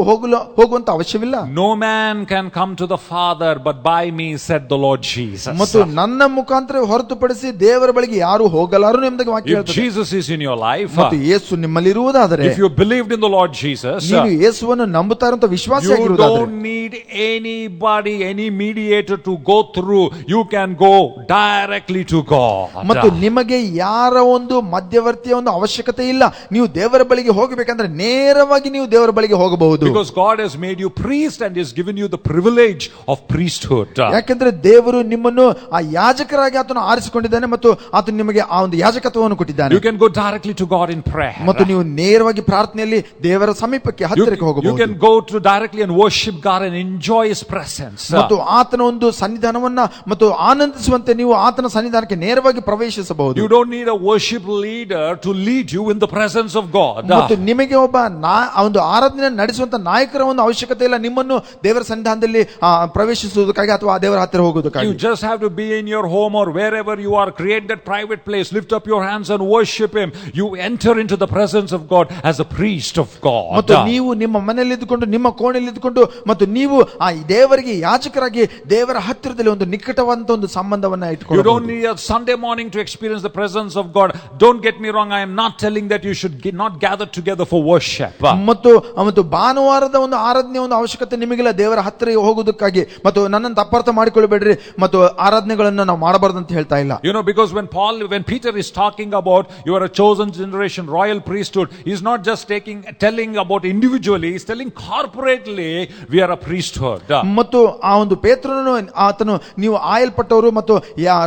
ಹೋಗುವಂತ ಅವಶ್ಯವಿಲ್ಲ. No man can come to the Father but by me, said the Lord Jesus. ಮತ್ತು ನನ್ನ ಮುಖಾಂತರ ಹೊರತುಪಡಿಸಿ ದೇವರ ಬಳಿಗೆ ಯಾರು ಹೋಗಲಾರರು ಎಂಬುದಾಗಿ ವಾಕ್ಯ If ಹೇಳ್ತದೆ. Jesus is in your life, ಮತ್ತು ಯೇಸು ನಿಮ್ಮಲ್ಲಿ ಇರುವುದಾದರೆ, if you believed in the Lord Jesus, ನೀವು ಯೇಸುವನ್ನು ನಂಬುತ್ತಾ ಇರುವಂತ ವಿಶ್ವಾಸಿಯಾಗಿರುವುದಾದರೆ, you don't need anybody, any mediator to go through. You can go directly to God. ಮತ್ತು ನಿಮಗೆ ಯಾರ ಒಂದು ಮಧ್ಯವರ್ತಿಯ ಒಂದು ಅವಶ್ಯಕತೆ ಇಲ್ಲ. ನೀವು ದೇವರ ಬಳಿಗೆ ಹೋಗಬೇಕಂದ್ರೆ ನೇರವಾಗಿ ನೀವು ದೇವರ ಬಳಿಗೆ ಹೋಗಬಹುದು. Because God has made you priest and has given you the privilege of priesthood. ಯಾಕೆಂದ್ರೆ ದೇವರು ನಿಮ್ಮನ್ನು ಆ ಯಾಜಕರಾಗಿ ಆತನು ಆರಿಸಿಕೊಂಡಿದ್ದಾನೆ ಮತ್ತು ಆತನು ನಿಮಗೆ ಆ ಒಂದು ಯಾಜಕತ್ವವನ್ನು ಕೊಟ್ಟಿದ್ದಾನೆ. You can go directly to God in prayer. ಮತ್ತು ನೀವು ನೇರವಾಗಿ ಪ್ರಾರ್ಥನೆಯಲ್ಲಿ ದೇವರ ಸಮೀಪಕ್ಕೆ ಹತ್ತಿರಕ್ಕೆ You ಹೋಗಬಹುದು. can go to directly and worship God and enjoy His presence. ಮತ್ತು ಆತನ ಒಂದು ಸನ್ನಿಧಾನವನ್ನ ಮತ್ತು ಆನಂದಿಸುವಂತೆ ನೀವು ಆತನ ಸನ್ನಿಧಾನಕ್ಕೆ ನೇರವಾಗಿ ಪ್ರವೇಶಿಸಬಹುದು. You don't need a worship leader to lead you in the presence of God. ಮತ್ತು ನಿಮಗೆ ಒಬ್ಬ ಒಂದು ಆರಾಧನೆ ನಡೆಸುವಂತ ನಾಯಕರ ಒಂದು ಅವಶ್ಯಕತೆ ಇಲ್ಲ ನಿಮ್ಮನ್ನು ದೇವರ ಸನ್ನಿಧಾನದಲ್ಲಿ ಪ್ರವೇಶಿಸುವುದಕ್ಕಾಗಿ ಅಥವಾ ಆ ದೇವರ ಹತ್ತಿರ ಹೋಗುವುದಕ್ಕಾಗಿ. You just have to be in your home or wherever you are, create that private place, lift up your hands and worship Him. You enter into the presence of God as a priest of God. ಮತ್ತು ನೀವು ನಿಮ್ಮ ಮನೆಯಲ್ಲಿ ಇದ್ದುಕೊಂಡು ನಿಮ್ಮ ಕೋಣೆಯಲ್ಲಿ ಇದ್ದುಕೊಂಡು ಮತ್ತು ನೀವು ಆ ದೇವರಿಗೆ ಯಾಜಕರಾಗಿ ದೇವರ ಹತ್ತಿರದಲ್ಲಿ ಒಂದು ನಿಕಟವಾದಂತ ಒಂದು ಸಂಬಂಧವನ್ನ ಇಟ್ಟುಕೊಂಡು. You don't need a Sunday morning to experience the presence of God. Don't get me wrong, I am not telling that you should not gather together for worship. ಮತ್ತು ಭಾನುವಾರದ ಒಂದು ಆರಾಧನೆ ಒಂದು ಅವಶ್ಯಕತೆ ನಿಮಗಿಲ್ಲ ದೇವರ ಹತ್ತಿರ ಹೋಗುವುದಕ್ಕಾಗಿ. ಮತ್ತು ನನ್ನನ್ನು ತಪ್ಪರ್ಥ ಮಾಡಿಕೊಳ್ಳಬೇಡ್ರಿ, ಮತ್ತು ಆರಾಧನೆಗಳನ್ನು ನಾವು ಮಾಡಬಾರದು ಅಂತ ಹೇಳ್ತಾ ಇಲ್ಲ. You know, because when Peter is talking about you are a chosen generation, royal priesthood, he's not just telling about individually, he's telling corporately we are a priesthood. ಮತ್ತು ಆ ಒಂದು ಪೇತ್ರನು ಆತನು ನೀವು ಆಯಲ್ಪಟ್ಟವರು ಮತ್ತು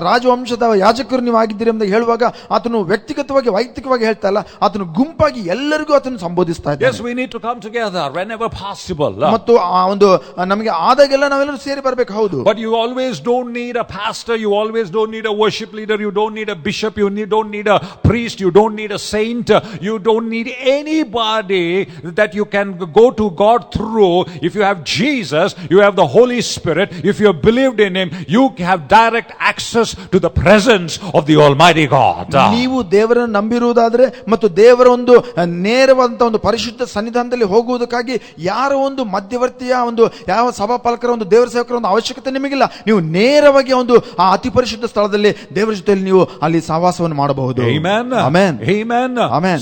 ರಾಜವಂಶದ ಯಾಜಕರು ನೀವು ಆಗಿದ್ದೀರಿ ಅಂತ ಹೇಳುವಾಗ ಆತನು ವ್ಯಕ್ತಿಗತವಾಗಿ ವೈಯಕ್ತಿಕವಾಗಿ ಹೇಳ್ತಾ ಇಲ್ಲ, ಆತನು ಗುಂಪಾಗಿ ಎಲ್ಲರಿಗೂ ಆತನು ಸಂಬೋಧಿಸ್ತಾ ಇದ್ದಾನೆ. Yes, we need to come together whenever possible. ಮತ್ತು ಆ ಒಂದು ನಮಗೆ ಆದಾಗೆಲ್ಲ ನಾವೆಲ್ಲರೂ ಸೇರಿ ಬರಬೇಕು, ಹೌದು. But you always don't need a pastor, you always don't need a worship leader, you don't need a bishop, don't need a priest, you don't need a saint, you don't need anybody that you can go to God through. If you have Jesus, you have the Holy Spirit. If you have believed in Him, you have direct access to the presence of the Almighty God. ನೀವು ದೇವರನ್ನು ನಂಬಿರುವುದಾದ್ರೆ ಮತ್ತು ದೇವರ ಒಂದು ನೇರವಾದಂತಹ ಒಂದು ಪರಿಶುದ್ಧ ಸನ್ನಿಧಾನದಲ್ಲಿ ಹೋಗುವುದಕ್ಕಾಗಿ ಯಾರ ಒಂದು ಮಧ್ಯವರ್ತಿಯ ಒಂದು ಯಾವ ಸಭಾಪಾಲಕರ ಒಂದು ದೇವರ ಸೇವಕರ ಒಂದು ಅವಶ್ಯಕತೆ ನಿಮಗಿಲ್ಲ. ನೀವು ನೇರವಾಗಿ ಒಂದು ಆ ಅತಿ ಪರಿಶುದ್ಧ ಸ್ಥಳದಲ್ಲಿ ದೇವರ ಜೊತೆಯಲ್ಲಿ ನೀವು ಅಲ್ಲಿ ಸಹವಾಸವನ್ನು ಮಾಡಬಹುದು. Amen. Amen. Amen. Amen.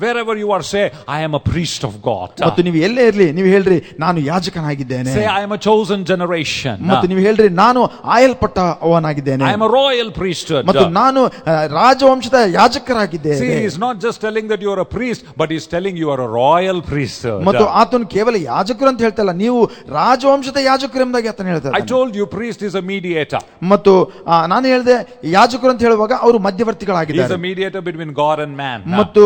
Wherever you are, say I am a priest of God. ಮತ್ತು ನೀವು ಎಲ್ಲೇ ಇರಲಿ ನೀವು ಹೇಳ್ರಿ ನಾನು ಯಾಜಕನಾಗಿದ್ದೇನೆ. Say I am a chosen generation. ಮತ್ತು ನೀವು ಹೇಳ್ರಿ ನಾನು ಆಯಲ್ಪಟ್ಟವನಾಗಿದ್ದೇನೆ. I am a royal priesthood. ಮತ್ತು ನಾನು ರಾಜವಂಶದ ಯಾಜಕರಾಗಿದ್ದೇನೆ. See, he is not just telling that you are a priest, but he is telling you are a royal priesthood. ಮತ್ತು ಆತನು ಕೇವಲ ಯಾಜಕರು ಅಂತ ಹೇಳ್ತಲ್ಲ, ನೀವು ರಾಜವಂಶದ ಯಾಜಕರು ಎಂಬುದಾಗಿ ಆತನು ಹೇಳ್ತಾರೆ. I told you priest is a mediator. ಮತ್ತು ನಾನು ಹೇಳಿದೆ ಯಾಜಕರು ಅಂತ ಹೇಳುವಾಗ ಅವರು ಮಧ್ಯವರ್ತಿಗಳಾಗಿದ್ದಾರೆ. He is a mediator between God and man. ಮತ್ತು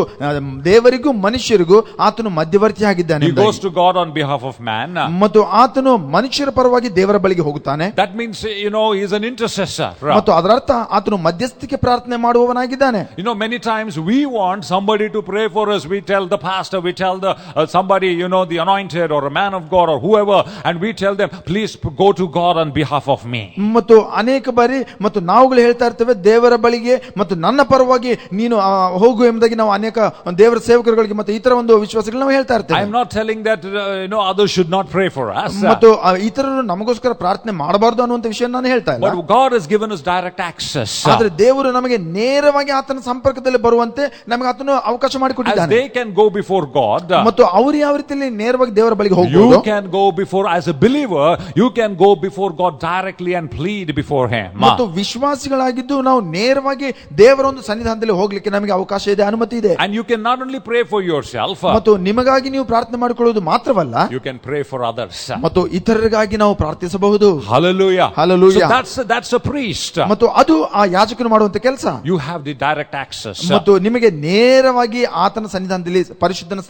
ದೇವರಿಗೂ ಮನುಷ್ಯರಿಗೂ ಆತನು ಮಧ್ಯವರ್ತಿಯಾಗಿದ್ದಾನೆ. He goes to God on behalf of man. ಮತ್ತು ಆತನು ಮನುಷ್ಯರ ಪರವಾಗಿ ದೇವರ ಬಳಿಗೆ ಹೋಗುತ್ತಾನೆ. That means, you know, he is an intercessor. ಮತ್ತು ಅದರ ಅರ್ಥ ಆತನು ಮಧ್ಯಸ್ಥಿಕೆ ಪ್ರಾರ್ಥನೆ ಮಾಡುವವನಾಗಿದ್ದಾನೆ. You know, many times we want somebody to pray for us. We tell the pastor, we tell the somebody, you know, the anointed or a man of God or whoever, and we tell them, please go to God on behalf of me. ಮತ್ತು ಅನೇಕ ಬಾರಿ ಮತ್ತು ನಾವುಗಳು ಹೇಳ್ತಾ ಇರ್ತೇವೆ ದೇವರ ಬಳಿಗೆ ಮತ್ತು ನನ್ನ ಪರವಾಗಿ ನೀನು ಹೋಗು ಎಂಬುದಾಗಿ ನಾವು ಅನೇಕ ದೇವರ ಸೇವಕರುಗಳಿಗೆ ಮತ್ತು ಇತರ ಒಂದು ವಿಶ್ವಾಸಗಳು ನಾವು ಹೇಳ್ತಾ ಇರ್ತೇವೆ. I am not telling that you know others should not pray for us. ಮತ್ತು ಇತರರು ನಮಗೋಸ್ಕರ ಪ್ರಾರ್ಥನೆ ಮಾಡಬಾರದು ಅನ್ನುವಂತ ವಿಷಯ ನಾನು ಹೇಳ್ತಾ ಇಲ್ಲ. But God has given us direct access. ಆದರೆ ದೇವರು ನಮಗೆ ನೇರವಾಗಿ ಆತನ ಸಂಪರ್ಕದಲ್ಲಿ ಬರುವಂತೆ ನಮಗೆ ಆತನು ಅವಕಾಶ ಮಾಡಿಕೊಟ್ಟಿದ್ದಾನೆ. As they can go before God. ಮತ್ತು ಅವರು ಯಾವ ರೀತಿಯಲ್ಲಿ ನೇರವಾಗಿ ದೇವರ ಬಳಿಗೆ ಹೋಗಬಹುದು. You can go before, as a believer, you can go before God directly and plead before Him. ಮತ್ತು ವಿಶ್ವಾಸಿಗಳಾಗಿದ್ದು ನಾವು ನೇರವಾಗಿ ದೇವರ ಒಂದು ಸನ್ನಿಧಾನದಲ್ಲಿ ಹೋಗ್ಲಿಕ್ಕೆ ನಮಗೆ ಅವಕಾಶ ಇದೆ, ಅನುಮತಿ ಇದೆ. And you can not only pray for yourself. ಮತ್ತು ನಿಮಗಾಗಿ ನೀವು ಪ್ರಾರ್ಥನೆ ಮಾಡಿಕೊಳ್ಳುವುದು ಮಾತ್ರವಲ್ಲ, you can pray for others. ಮತ್ತು ಇತರರಿಗಾಗಿ ನಾವು ಪ್ರಾರ್ಥಿಸಬಹುದು. Hallelujah. Hallelujah. So that's a priest. ಮತ್ತು ಅದು ಆ ಯಾಜಕನು ಮಾಡುವಂತ ಕೆಲಸ. You have the direct access. ಮತ್ತು ನಿಮಗೆ ನೇರವಾಗಿ ಆತನ ಸನ್ನಿಧಾನದಲ್ಲಿ ಪರಿಶುದ್ಧನ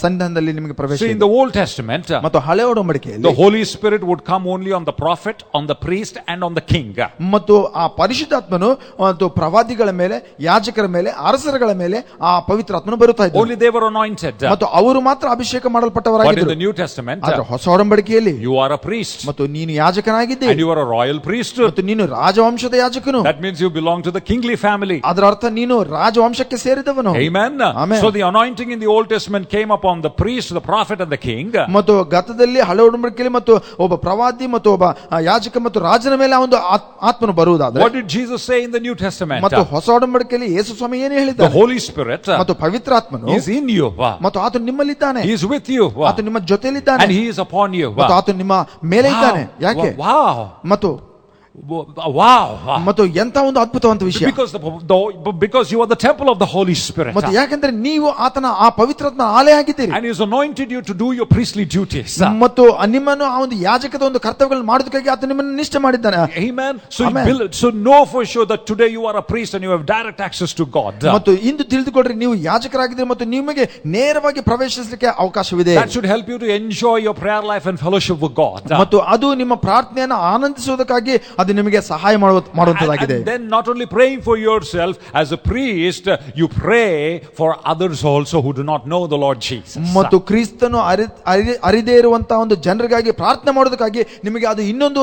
ಸನ್ನಿಧಾನದಲ್ಲಿ ನಿಮಗೆ ಪ್ರವೇಶ. See, in the Old Testament, ಮತ್ತು ಹಳೆ ಒಡಂಬಡಿಕೆಯಲ್ಲಿ the Holy Spirit would come only on the prophet, on the priest and on the king. ಮತ್ತು ಆ ಪರಿಶುದ್ಧಾತ್ಮನು ಮತ್ತು ಪ್ರವಾದಿಗಳ ಮೇಲೆ, ಯಾಜಕರ ಮೇಲೆ, ಅರಸರುಗಳ ಮೇಲೆ ಆ ಪವಿತ್ರಾತ್ಮನು ಬರುತ್ತಾ ಇದ್ದ. Only they were anointed. ಮತ್ತು ಅವರು ಮಾತ್ರ ಅಭಿಷೇಕ ಮಾಡಲ್ಪಟ್ಟವರಾಗಿದ್ದರು. But in the New Testament, ಆದರೆ ಹೊಸ ಒಡಂಬಡಿಕೆಯಲ್ಲಿ you are a priest. ಮತ್ತು ನೀನು ಯಾಜಕನಾಗಿದ್ದೆ. And you are a royal priest. ಮತ್ತು ನೀನು ರಾಜವಂಶದ ಯಾಜಕನು. That means you belong to the kingly family. ಅದರ ಅರ್ಥ ನೀನು ರಾಜವಂಶಕ್ಕೆ ಸೇರಿದವನು. Amen. Amen. So the anointing in the Old Testament came upon the priest, the prophet and the king. ಮತ್ತು ಗತದಲ್ಲಿ ಹಳೆ ಒಡಂಬಡಿಕೆಯಲ್ಲಿ ಮತ್ತು ಒಬ್ಬ ಪ್ರವಾದಿ ಮತ್ತು ಒಬ್ಬ ಯಾಜಕ ಮತ್ತು ರಾಜನ ಮೇಲೆ ಒಂದು ಆತ್ಮನು ಬರುವುದಾದರೆ, what did Jesus say in the New Testament? ಮತ್ತು ಹೊಸ ಒಡಂಬಡಿಕೆಯಲ್ಲಿ ಯೇಸು ಸ್ವಾಮಿ ಏನು ಹೇಳಿದ್ದಾರೆ? The Holy Spirit ಮತ್ತು ಪವಿತ್ರಾತ್ಮನು is in you. ಮತ್ತು ಆತನು ನಿಮ್ಮಲ್ಲಿದ್ದಾನೆ. He is with you. ಆತನು ನಿಮ್ಮ ಜೊತೆಯಲ್ಲಿದ್ದಾನೆ. And he is upon you. ಮತ್ತು ಆತನು ನಿಮ್ಮ ಮೇಲೆ ಇದ್ದಾನೆ. ಯಾಕೆ? Wow. ಮತ್ತು Wow. ಮತ್ತು ಎಂತ ಒಂದು ಅದ್ಭುತವಂತ ವಿಷಯ. Because you are the temple of the Holy Spirit. ಮತ್ತು ಯಾಕಂದ್ರೆ ನೀವು ಆತನ ಆ ಪವಿತ್ರಾತ್ಮ ಆಲಯ ಆಗಿದ್ದೀರಿ. And he has anointed you to do your priestly duties. ಮತ್ತು ನಿಮ್ಮನ್ನು ಆ ಒಂದು ಯಾಜಕದ ಒಂದು ಕರ್ತವ್ಯಗಳನ್ನು ಮಾಡೋದಕ್ಕಾಗಿ ಆತ ನಿಮ್ಮನ್ನು ನಿಷ್ಠೆ ಮಾಡಿದ್ದಾನೆ. Amen. So know for sure that today you are a priest and you have direct access to God. ಮತ್ತು ಇಂದು ತಿಳಿದುಕೊಳ್ಳ್ರಿ, ನೀವು ಯಾಜಕರಾಗಿದ್ದೀರಿ ಮತ್ತು ನಿಮಗೆ ನೇರವಾಗಿ ಪ್ರವೇಶಿಸಲಿಕ್ಕೆ ಅವಕಾಶವಿದೆ. That should help you to enjoy your prayer life and fellowship with God. ಮತ್ತು ಅದು ನಿಮ್ಮ ಪ್ರಾರ್ಥನೆಯನ್ನು ಆನಂದಿಸುವುದಕ್ಕಾಗಿ ಅದು ನಿಮಗೆ ಸಹಾಯ ಮಾಡುವಂತದ್ದಾಗಿದೆ. And then not only praying for yourself as a priest, you pray for others also who do not know the Lord Jesus. ಮತ್ತು ಕ್ರಿಸ್ತನು ಅರಿದೇ ಇರುವಂತಹ ಒಂದು ಜನರಿಗಾಗಿ ಪ್ರಾರ್ಥನೆ ಮಾಡೋದಕ್ಕಾಗಿ ನಿಮಗೆ ಅದು ಇನ್ನೊಂದು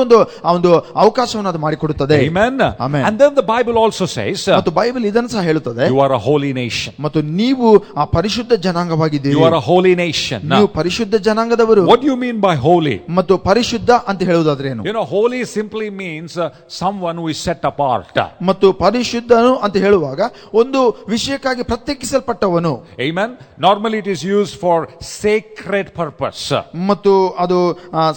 ಒಂದು ಅವಕಾಶವನ್ನು ಅದು ಮಾಡಿಕೊಡುತ್ತದೆ. Amen. Amen. And then the Bible also says, ಮತ್ತು ಬೈಬಲ್ ಇದನ್ನು ಸಹ ಹೇಳುತ್ತದೆ, you are a holy nation. ಮತ್ತು ನೀವು ಆ ಪರಿಶುದ್ಧ ಜನಾಂಗವಾಗಿದ್ದೀರಿ. You are a holy nation. ನೀವು ಪರಿಶುದ್ಧ ಜನಾಂಗದವರು. What do you mean by holy? ಮತ್ತು ಪರಿಶುದ್ಧ ಅಂತ ಹೇಳುವುದಾದ್ರೆ ಏನು? You know, holy simply means someone who is set apart. ಮತ್ತು ಪರಿಶುದ್ಧನು ಅಂತ ಹೇಳುವಾಗ ಒಂದು ವಿಷಯಕ್ಕಾಗಿ ಪ್ರತ್ಯೇಕಿಸಲ್ಪಟ್ಟವನು. Amen. Normally it is used for sacred purpose. ಮತ್ತು ಅದು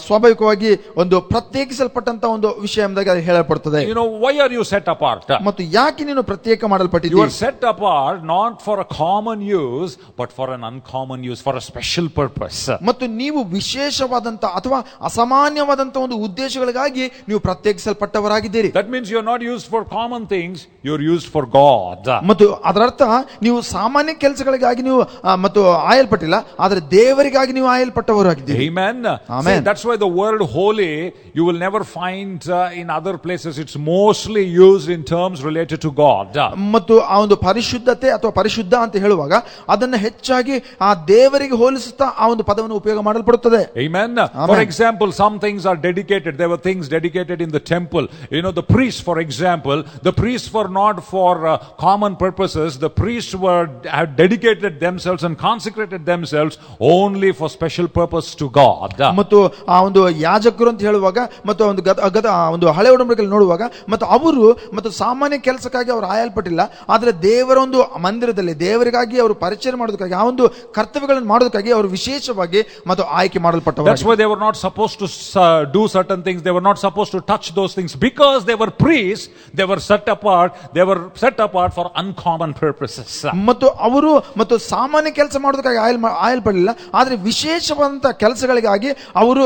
ಸ್ವಾಭಾವಿಕವಾಗಿ ಒಂದು ಪ್ರತ್ಯೇಕಿಸಲ್ಪಟ್ಟಂತ ಒಂದು ವಿಷಯ ಎಂಬುದಾಗಿ ಅದು ಹೇಳಲ್ಪಡುತ್ತದೆ. You know, why are you set apart? ಮತ್ತು ಯಾಕೆ ನೀನು ಪ್ರತ್ಯೇಕ ಮಾಡಲ್ಪಟ್ಟಿದ್ದೀರಿ? You are set apart not for a common use but for an uncommon use, for a special purpose. ಮತ್ತು ನೀವು ವಿಶೇಷವಾದಂತ ಅಥವಾ ಅಸಾಮಾನ್ಯವಾದಂತ ಒಂದು ಉದ್ದೇಶಗಳಿಗಾಗಿ ನೀವು ಪ್ರತ್ಯೇಕಿಸಲ್ಪಟ್ಟವರಾಗಿದ್ದೀರಿ. That means you are not used for common things, you are used for God. ಮತ್ತು ಅದರ ಅರ್ಥ ನೀವು ಸಾಮಾನ್ಯ ಕೆಲಸಗಳಿಗಾಗಿ ನೀವು ಮತ್ತು ಆಯಲ್ಪಟ್ಟಿಲ್ಲ, ಆದರೆ ದೇವರಿಗಾಗಿ ನೀವು ಆಯಲ್ಪಟ್ಟವರಾಗಿದ್ದೀರಿ. Amen. Amen. See, that's why the word holy you will never find in other places. It's mostly used in terms related to God. ಮತ್ತು ಆ ಒಂದು ಪರಿಶುದ್ಧತೆ ಅಥವಾ ಪರಿಶುದ್ಧ ಅಂತ ಹೇಳುವಾಗ ಅದನ್ನ ಹೆಚ್ಚಾಗಿ ಆ ದೇವರಿಗೆ ಹೋಲಿಸುತ್ತಾ ಆ ಒಂದು ಪದವನ್ನು ಉಪಯೋಗ ಮಾಡಲ್ಪಡುತ್ತದೆ. Amen. For example, some things are dedicated. There were things dedicated in the temple. You know, the priests, for example, the priests were not for common purposes. The priests had dedicated themselves and consecrated themselves only for special purpose to God. ಮತ್ತು ಆ ಒಂದು ಯಾಜಕರು ಅಂತ ಹೇಳುವಾಗ ಮತ್ತು ಒಂದು ಹಳೆ ಒಡಂಬಡಿಕೆಯಲ್ಲಿ ನೋಡುವಾಗ ಮತ್ತು ಅವರು ಮತ್ತು ಸಾಮಾನ್ಯ ಕೆಲಸಕ್ಕಾಗಿ ಅವರು ಆಯಲ್ಪಟ್ಟಿಲ್ಲ, ಆದರೆ ದೇವರ ಒಂದು ಮಂದಿರದಲ್ಲಿ ದೇವರಿಗಾಗಿ ಅವರು ಪರಿಚಯ ಮಾಡೋದಕ್ಕಾಗಿ ಆ ಒಂದು ಕರ್ತವ್ಯಗಳನ್ನು ಮಾಡೋದಕ್ಕಾಗಿ ಅವರು ವಿಶೇಷವಾಗಿ ಮತ್ತು ಆಯ್ಕೆ ಮಾಡಲ್ಪಟ್ಟವರು. That's why they were not supposed to do certain things. They were not supposed to touch those things because they were priests. They were set apart. They were set apart for uncommon purposes. ಮತ್ತು ಅವರು ಮತ್ತು ಸಾಮಾನ್ಯ ಕೆಲಸ ಮಾಡೋದಕ್ಕಾಗಿ ಆಯಲ್ಪಡಲಿಲ್ಲ, ಆದರೆ ವಿಶೇಷವಾದಂತಹ ಕೆಲಸಗಳಿಗಾಗಿ ಅವರು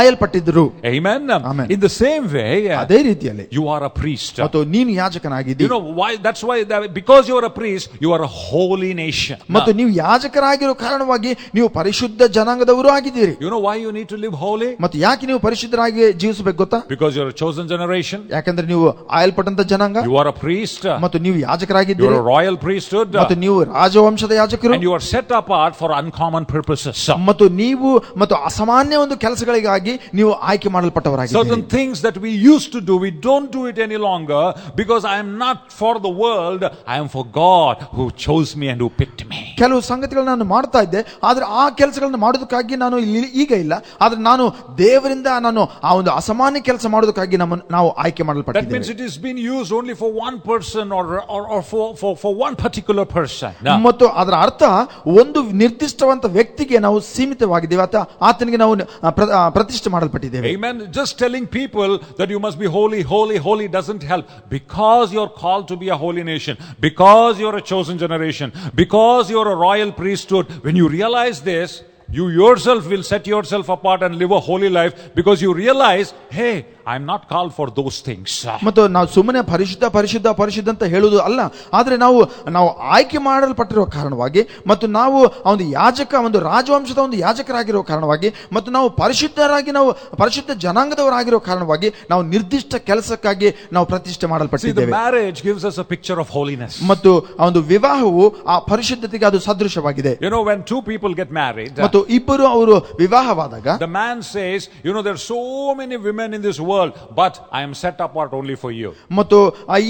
ಆಯಲ್ಪಟ್ಟಿದ್ದರು. Amen. Amen. In the same way, ಅದೇ ರೀತಿಯಲ್ಲಿ you are a priest. ಮತ್ತು ನೀನು ಯಾಜಕನಾಗಿದ್ದೀರಿ. You know why? That's why because you are a priest, you are a holy nation. ಮತ್ತು ನೀವು ಯಾಜಕರಾಗಿರೋ ಕಾರಣವಾಗಿ ನೀವು ಪರಿಶುದ್ಧ ಜನಾಂಗದವರು ಆಗಿದ್ದೀರಿ. You know why you need to live holy? ಮತ್ತು ಯಾಕೆ ನೀವು ಪರಿಶುದ್ಧರಾಗಿ ಜೀವಿಸಬೇಕು ಗೊತ್ತಾ? Because you are a chosen generation. ಯಾಕಂದ್ರೆ ನೀವು ಆಯಲ್ಪಟ್ಟಂತ ಜನಾಂಗ. You are a priest. ಮತ್ತು ನೀವು ಯಾಜಕರಾಗಿದ್ದೀರಿ. You are a royal priesthood. ಮತ್ತು ನೀವು ರಾಜವಂಶದ ಯಾಜಕರು. And you are set apart for uncommon purposes. ಮತ್ತು ನೀವು ಮತ್ತು ಅಸಾಮಾನ್ಯ ಒಂದು ಕೆಲಸಗಳಿಗಾಗಿ ನೀವು ಆಯ್ಕೆ ಮಾಡಲ್ಪಟ್ಟವರಾಗಿದ್ದೀರಿ. Certain things that we used to do, we don't do it any longer because I am not for the world, I am for God who chose me and who picked me. ಕೆಲವು ಸಂಗತಿಗಳನ್ನು ನಾನು ಮಾಡ್ತಾ ಇದ್ದೆ, ಆದರೆ ಆ ಕೆಲಸಗಳನ್ನು ಮಾಡೋದಕ್ಕಾಗಿ ನಾನು ಈಗ ಇಲ್ಲ, ಆದರೆ ನಾನು ದೇವರಿಂದ ನಾನು ಆ ಒಂದು ಅಸಾಮಾನ್ಯ ಕೆಲಸ ಮಾಡೋದಕ್ಕಾಗಿ ನಾವು ಆಯ್ಕೆ ಮಾಡಲ್ಪಟ್ಟಿದ್ದೇವೆ. That means it is being used only for one person or for one particular person. ಮತ್ತು ಅದರ ಅರ್ಥ ಒಂದು ನಿರ್ದಿಷ್ಟವಂತ ವ್ಯಕ್ತಿಗೆ ನಾವು ಸೀಮಿತವಾಗಿದ್ದೇವೆ ಅಥವಾ ಆತನಿಗೆ ನಾವು ಪ್ರತಿಷ್ಠೆ ಮಾಡಲ್ಪಟ್ಟಿದ್ದೇವೆ. Amen. Just telling people that you must be holy, holy, holy doesn't help. Because you are called to be a holy nation, because you are a chosen generation, because you are a royal priesthood, when you realize this, you yourself will set yourself apart and live a holy life because you realize, hey, I am not called for those things. ಮತ್ತು ನಾವು ಸುಮ್ಮನೆ ಪರಿಶುದ್ಧ ಪರಿಶುದ್ಧ ಪರಿಶುದ್ಧ ಅಂತ ಹೇಳುವುದು ಅಲ್ಲ, ಆದರೆ ನಾವು ಆಯ್ಕೆ ಮಾಡಲ್ಪಟ್ಟಿರೋ ಕಾರಣವಾಗಿ ಮತ್ತು ನಾವು ಒಂದು ಒಂದು ರಾಜವಂಶದ ಒಂದು ಯಾಜಕರಾಗಿರೋ ಕಾರಣವಾಗಿ ಮತ್ತು ನಾವು ಪರಿಶುದ್ಧ ಜನಾಂಗದವರಾಗಿರೋ ಕಾರಣವಾಗಿ ನಾವು ನಿರ್ದಿಷ್ಟ ಕೆಲಸಕ್ಕಾಗಿ ನಾವು ಪ್ರತಿಷ್ಠೆ ಮಾಡಲ್ಪಟ್ಟಿದ್ದೇವೆ. See, the marriage gives us a picture of holiness. ಮತ್ತು ಆ ಒಂದು ವಿವಾಹವು ಆ ಪರಿಶುದ್ಧತೆಗೆ ಅದು ಸದೃಶವಾಗಿದೆ. You know, when two people get married, ಮತ್ತು ಇಬ್ಬರು ಅವರು ವಿವಾಹವಾದಾಗ the man says, you know, there are so many women in this world, but I am set apart only for you. ಮತ್ತು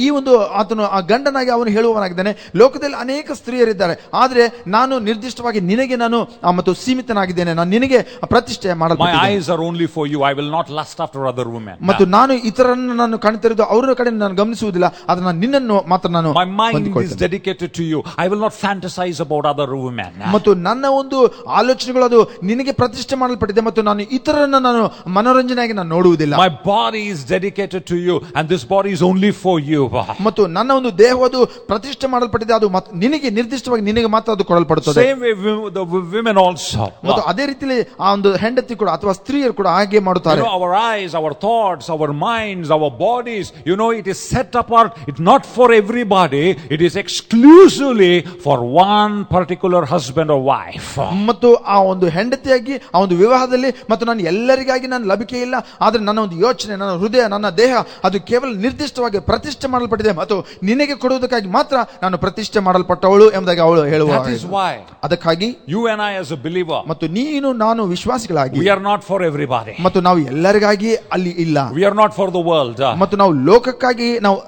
ಈ ಒಂದು ಆತನು ಆ ಗಂಡನಾಗಿ ಅವನು ಹೇಳುವವನಾಗಿದ್ದಾನೆ, ಲೋಕದಲ್ಲಿ ಅನೇಕ ಸ್ತ್ರೀಯರಿದ್ದಾರೆ, ಆದರೆ ನಾನು ನಿರ್ದಿಷ್ಟವಾಗಿ ನಿನಗೆ ನಾನು ಮತ್ತು ಸೀಮಿತನಾಗಿದ್ದೇನೆ, ನಾನು ನಿನಗೆ ಪ್ರತಿಷ್ಠೆ ಮಾಡಲ್ಪಟ್ಟಿದ್ದೇನೆ. My eyes are only for you, I will not lust after other women. ಮತ್ತು ನಾನು ಇತರರನ್ನು ನಾನು ಕಾಣುತ್ತಿರುವುದು ಅವರ ಕಡೆ ನಾನು ಗಮನಿಸುವುದಿಲ್ಲ, ಆದರೆ ನಾನು ನಿನ್ನನ್ನು ಮಾತ್ರ ನಾನು My mind is dedicated to you, I will not fantasize about other women. ಮತ್ತು ನನ್ನ ಒಂದು ಆಲೋಚನೆಗಳು ಅದು ನಿನಗೆ ಪ್ರತಿಷ್ಠೆ ಮಾಡಲ್ಪಟ್ಟಿದೆ ಮತ್ತು ನಾನು ಇತರರನ್ನು ನಾನು ಮನೋರಂಜನೆಯಾಗಿ ನಾನು ನೋಡುವುದಿಲ್ಲ. My body is dedicated to you and this body is only for you. ಮತ್ತು ನನ್ನ ಒಂದು ದೇಹವದು ಪ್ರತಿಷ್ಠೆ ಮಾಡಲ್ಪಟ್ಟಿದೆ, ಅದು ನಿನಗೆ ನಿರ್ದಿಷ್ಟವಾಗಿ ನಿನಗೆ ಮಾತ್ರ ಅದು ಕೊಡಲ್ಪಡುತ್ತದೆ. Same way the women also. ಮತ್ತು ಅದೇ ರೀತಿಯಲ್ಲಿ ಆ ಒಂದು ಹೆಂಡತಿ ಕೂಡ ಅಥವಾ ಸ್ತ್ರೀಯರು ಕೂಡ ಹಾಗೆ ಮಾಡುತ್ತಾರೆ. Our eyes, our thoughts, our minds, our bodies, it is set apart. It's not for everybody. It is exclusively for one particular husband or wife. ಮತ್ತು ಆ ಒಂದು ಹೆಂಡತಿಯಾಗಿ ಆ ಒಂದು ವಿವಾಹದಲ್ಲಿ ಮತ್ತು ನಾನು ಎಲ್ಲರಿಗಾಗಿ ನಾನು ಲಭಿಕೆ ಇಲ್ಲ, ಆದ್ರೆ ನನ್ನ ಒಂದು ಯೋಚನೆ, ನನ್ನ ಹೃದಯ, ನನ್ನ ದೇಹ ಅದು ಕೇವಲ ನಿರ್ದಿಷ್ಟವಾಗಿ ಪ್ರತಿಷ್ಠೆ ಮಾಡಲ್ಪಟ್ಟಿದೆ ಮತ್ತು ನಿನಗೆ ಕೊಡುವುದಕ್ಕಾಗಿ ಮಾತ್ರ ನಾನು ಪ್ರತಿಷ್ಠೆ ಮಾಡಲ್ಪಟ್ಟವಳು ಎಂಬುದಾಗಿ ಅವಳು ಹೇಳುವ. That is why ಅದಕ್ಕಾಗಿ you and I as a believer, ಮತ್ತು ನೀನು ನಾನು ವಿಶ್ವಾಸಿಗಳಾಗಿ we are not for everybody. ಮತ್ತು ನಾವು ಎಲ್ಲರಿಗಾಗಿ ಅಲ್ಲಿ ಇಲ್ಲ. We are not for the world. ಮತ್ತು ನಾವು ಲೋಕಕ್ಕಾಗಿ ನಾವು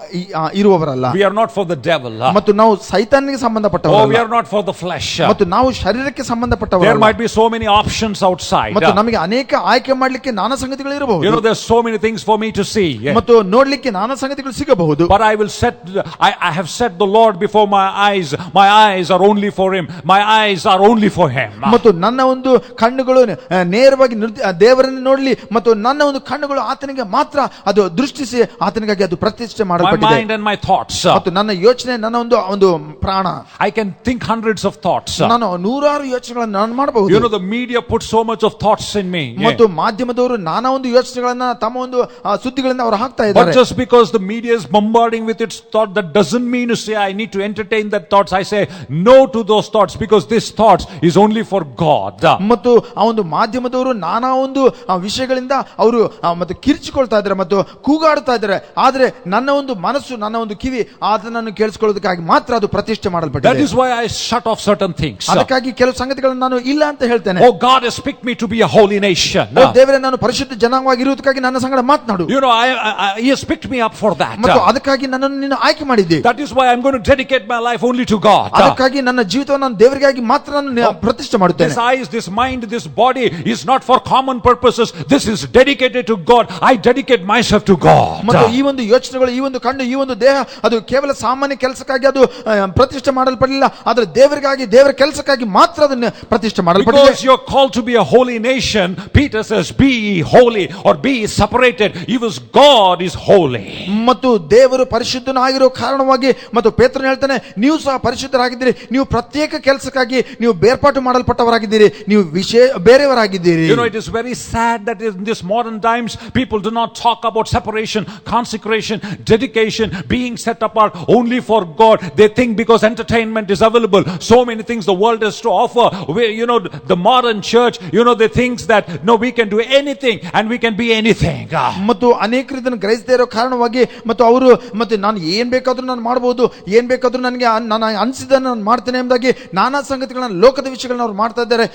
ಇರುವವರಲ್ಲ. We are not for the devil. ಮತ್ತು ನಾವು ಸೈತಾನಿಗೆ ಸಂಬಂಧಪಟ್ಟವರಲ್ಲ. We are not for the flesh. ಮತ್ತು ನಾವು ಶರೀರಕ್ಕೆ ಸಂಬಂಧಪಟ್ಟವರಲ್ಲ. There might be so many options outside. ಮತ್ತು ನಮಗೆ ಅನೇಕ ಆಯ್ಕೆ ಮಾಡಲಿಕ್ಕೆ ನಾನಾ ಸಂಗತಿಗಳು ಇರಬಹುದು. There's so many things for me to see. ಮತ್ತು ನೋಡ್ಲಿಕ್ಕೆ ನಾನಾ ಸಂಗತಿಗಳು ಸಿಗಬಹುದು. But I have set the Lord before my eyes. My eyes are only for him. My eyes are only for him. ಮತ್ತು ನನ್ನ ಒಂದು ಕಣ್ಣುಗಳು ನೇರವಾಗಿ ದೇವರನ್ನು ನೋಡಲಿ ಮತ್ತು ನನ್ನ ಒಂದು ಕಣ್ಣುಗಳು ಆತನಿಗೆ ಮಾತ್ರ ಅದು ದೃಷ್ಟಿಸಿ ಆತನಿಗಾಗಿ ಅದು ಪ್ರತಿಷ್ಠೆ ಮಾಡಲ್ಪಟ್ಟಿದೆ. My mind and my thoughts. ಮತ್ತು ನನ್ನ ಯೋಚನೆ, ನನ್ನ ಒಂದು ಪ್ರಾಣ. I can think hundreds of thoughts. ನಾನು ನೂರಾರು ಯೋಚನೆಗಳನ್ನು ನಾನು ಮಾಡಬಹುದು. The media put so much of thoughts in me. ಮತ್ತು ಮಾಧ್ಯಮದವರು ನಾನಾ ಒಂದು ಯೋಚನೆಗಳನ್ನ ತಮ್ಮ ಒಂದು ಸುದ್ದಿಗಳಿಂದ ಅವರು ಹಾಕ್ತಾ ಇದ್ದಾರೆ. But just because the media is bombarding with its thought, that doesn't mean to say I need to entertain that thoughts. I say no to those thoughts because this thoughts is only for God. ಮತ್ತು ಆ ಒಂದು ಮಾಧ್ಯಮದವರು ನಾನಾ ಒಂದು ವಿಷಯಗಳಿಂದ ಅವರು ಮತ್ತೆ ಕಿರ್ಚಿಕೊಳ್ತಾ ಇದ್ದಾರೆ ಮತ್ತು ಕೂಗಾಡ್ತಾ ಇದ್ದಾರೆ, ಆದ್ರೆ ನನ್ನ ಒಂದು ಮನಸ್ಸು, ನನ್ನ ಒಂದು ಕಿವಿ ಅದನ್ನು ಕೇಳಿಸಿಕೊಳ್ಳೋದಕ್ಕಾಗಿ ಮಾತ್ರ ಅದು ಪ್ರತಿಷ್ಠೆ ಮಾಡಲ್ಪಟ್ಟಿದೆ. That is why I shut off certain things. ಅದಕ್ಕಾಗಿ ಕೆಲವು ಸಂಗತಿಗಳನ್ನು ನಾನು ಇಲ್ಲ ಅಂತ ಹೇಳ್ತೇನೆ. Oh, God has picked me to be a holy nation. ದೇವರೇ, ನಾನು ಪರಿಶುದ್ಧ ಜನಾಂಗವಾಗಿ ಇರುವುದಕ್ಕಾಗಿ ನನ್ನ ಸಂಗಡ ಮಾತನಾಡು. He has picked me up for that. ಮತ್ತು ಅದಕ್ಕಾಗಿ ನನ್ನನ್ನು ನೀನು ಆಯ್ಕೆ ಮಾಡಿದ್ದೆ. That is why I'm going to dedicate my life only to God. ಅದಕ್ಕಾಗಿ ನನ್ನ ಜೀವಿತವನ್ನು ನಾನು ದೇವರಿಗಾಗಿ ಮಾತ್ರ ನಾನು ಪ್ರತಿಷ್ಠೆ ಮಾಡುತ್ತೇನೆ. This eyes, this mind, this body is not for common purposes. This is dedicated to God. I dedicate myself to God. ಮತ್ತು ಈ ಒಂದು ಯೋಚನೆಗಳು, ಈ ಒಂದು ಕಣ್ಣು, ಈ ಒಂದು ದೇಹ ಅದು ಕೇವಲ ಸಾಮಾನ್ಯ ಕೆಲಸಕ್ಕಾಗಿ ಅದು ಪ್ರತಿಷ್ಠೆ ಮಾಡಲ್ಪಡಲಿಲ್ಲ, ಆದರೆ ದೇವರಿಗಾಗಿ, ದೇವರ ಕೆಲಸಕ್ಕಾಗಿ ಮಾತ್ರ ಅದನ್ನು ಪ್ರತಿಷ್ಠೆ ಮಾಡಲ್ಪಟ್ಟಿದೆ. Because you're called to be a holy nation, Peter says, be holy or be separated. Even God is holy. ಮತ್ತು ದೇವರು ಪರಿಶುದ್ಧನಾಗಿರೋ ಕಾರಣವಾಗಿ ಮತ್ತು ಪೇತ್ರನು ಹೇಳ್ತಾನೆ, ನೀವು ಸಹ ಪರಿಶುದ್ಧರಾಗಿದ್ದೀರಿ, ನೀವು ಪ್ರತ್ಯೇಕ ಕೆಲಸಕ್ಕಾಗಿ ನೀವು ಬೇರ್ಪಾಟು ಮಾಡಲ್ಪಟ್ಟವರಾಗಿದ್ದೀರಿ, ನೀವು ಬೇರೆಯವರಾಗಿದ್ದೀರಿ. It is very sad that in this modern times people do not talk about separation, consecration, dedication, being set apart only for God. They think because entertainment is available, so many things the world has to offer. The modern church, they think that no, we can do anything and we can be anything. ಮತ್ತು ಅನೇಕರು ಇದನ್ನು ಗ್ರಹಿಸದೇ ಇರೋ ಕಾರಣವಾಗಿ ಮತ್ತು ಅವರು ಮತ್ತೆ ನಾನು ಏನ್ ಬೇಕಾದ್ರೂ ನಾನು ಮಾಡಬಹುದು, ಏನ್ ಬೇಕಾದ್ರೂ ನನಗೆ ನಾನು ಅನಿಸಿದ್ದನ್ನು ನಾನು ಮಾಡ್ತೇನೆ ಎಂಬುದಾಗಿ ನಾನಾ ಸಂಗತಿಗಳನ್ನ, ಲೋಕದ ವಿಷಯಗಳನ್ನ ಅವ್ರು ಮಾಡ್ತಾ ಇದ್ದಾರೆ.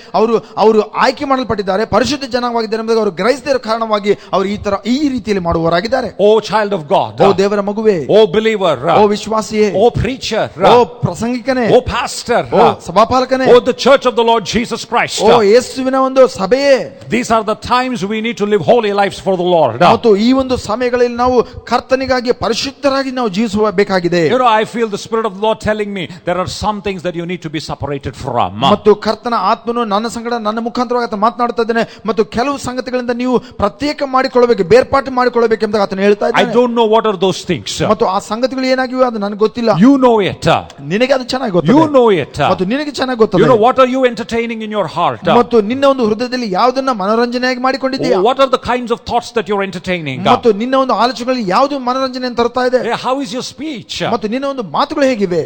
ಅವರು ಆಯ್ಕೆ ಮಾಡಲ್ಪಟ್ಟಿದ್ದಾರೆ, ಪರಿಶುದ್ಧ ಜನಾಂಗವಾಗಿದ್ದಾರೆ ಎಂಬುದಾಗಿ ಅವರು ಗ್ರಹಿಸದೇ ಇರೋ ಕಾರಣವಾಗಿ ಅವರು ಈ ರೀತಿಯಲ್ಲಿ ಮಾಡುವವರಾಗಿದ್ದಾರೆ. Oh child of God, ಓ ದೇವರ ಮಗುವೇ, oh believer, O ವಿಶ್ವಾಸಿಯೇ, oh preacher, O ಪ್ರಸಂಗಿಕನೇ, oh pastor, O ಸಭಾಪಾಲಕನೇ, oh the church of the Lord Jesus Christ. ಓ ಯೇಸುವಿನ ಒಂದು ಸಭೆಯೇ. These are the times we need to live holy lives for the Lord. ಮತ್ತು ಈ ಒಂದು ಸಮಯಗಳಲ್ಲಿ ನಾವು ಕರ್ತನಿಗಾಗಿ ಪರಿಶುದ್ಧರಾಗಿ ನಾವು ಜೀವಿಸಬೇಕಾಗಿದೆ. I feel the Spirit of the Lord telling me there are some things that you need to be separated from. ಮತ್ತು ಕರ್ತನ ಆತ್ಮನು ನನ್ನ ಸಂಗಡ ನನ್ನ ಮುಖಾಂತರವಾಗಿ ಮಾತನಾಡ್ತಾ ಇದ್ದಾನೆ ಮತ್ತು ಕೆಲವು ಸಂಗತಿಗಳಿಂದ ನೀವು ಪ್ರತ್ಯೇಕ ಮಾಡಿಕೊಳ್ಳಬೇಕು, ಬೇರ್ಪಾಟು ಮಾಡಿಕೊಳ್ಳಬೇಕು ಅಂತ ಆತನು ಹೇಳ್ತಾ ಇದ್ದಾನೆ. I don't know what are those things. ಮತ್ತು ಆ ಸಂಗತಿಗಳು ಏನಾಗಿವೆ ಅದು ನನಗೆ ಗೊತ್ತಿಲ್ಲ. You know it. ನಿನಗೆ ಅದು ಚೆನ್ನಾಗಿ ಗೊತ್ತಿದೆ. You know it. ಮತ್ತು ನಿನಗೆ ಚೆನ್ನಾಗಿ ಗೊತ್ತಿದೆ. What are you entertaining in your heart? ಮತ್ತು ನಿನ್ನ ಒಂದು ಹೃದಯದಲ್ಲಿ ಯಾವುದನ್ನ ಮನೋರಂಜನೆಯಾಗಿ ಮಾಡಿಕೊಂಡಿದ್ದೀಯಾ? What are the kinds of thoughts that you're entertaining? ಮತ್ತು ನಿನ್ನ ಒಂದು ಆಲೋಚನೆಗಳಲ್ಲಿ ಯಾವುದು ಮನೋರಂಜನೆಯನ್ನು ತರ್ತಾ ಇದೆ? How is your speech? ಮತ್ತು ನಿನ್ನ ಒಂದು ಮಾತುಗಳು ಹೇಗಿವೆ?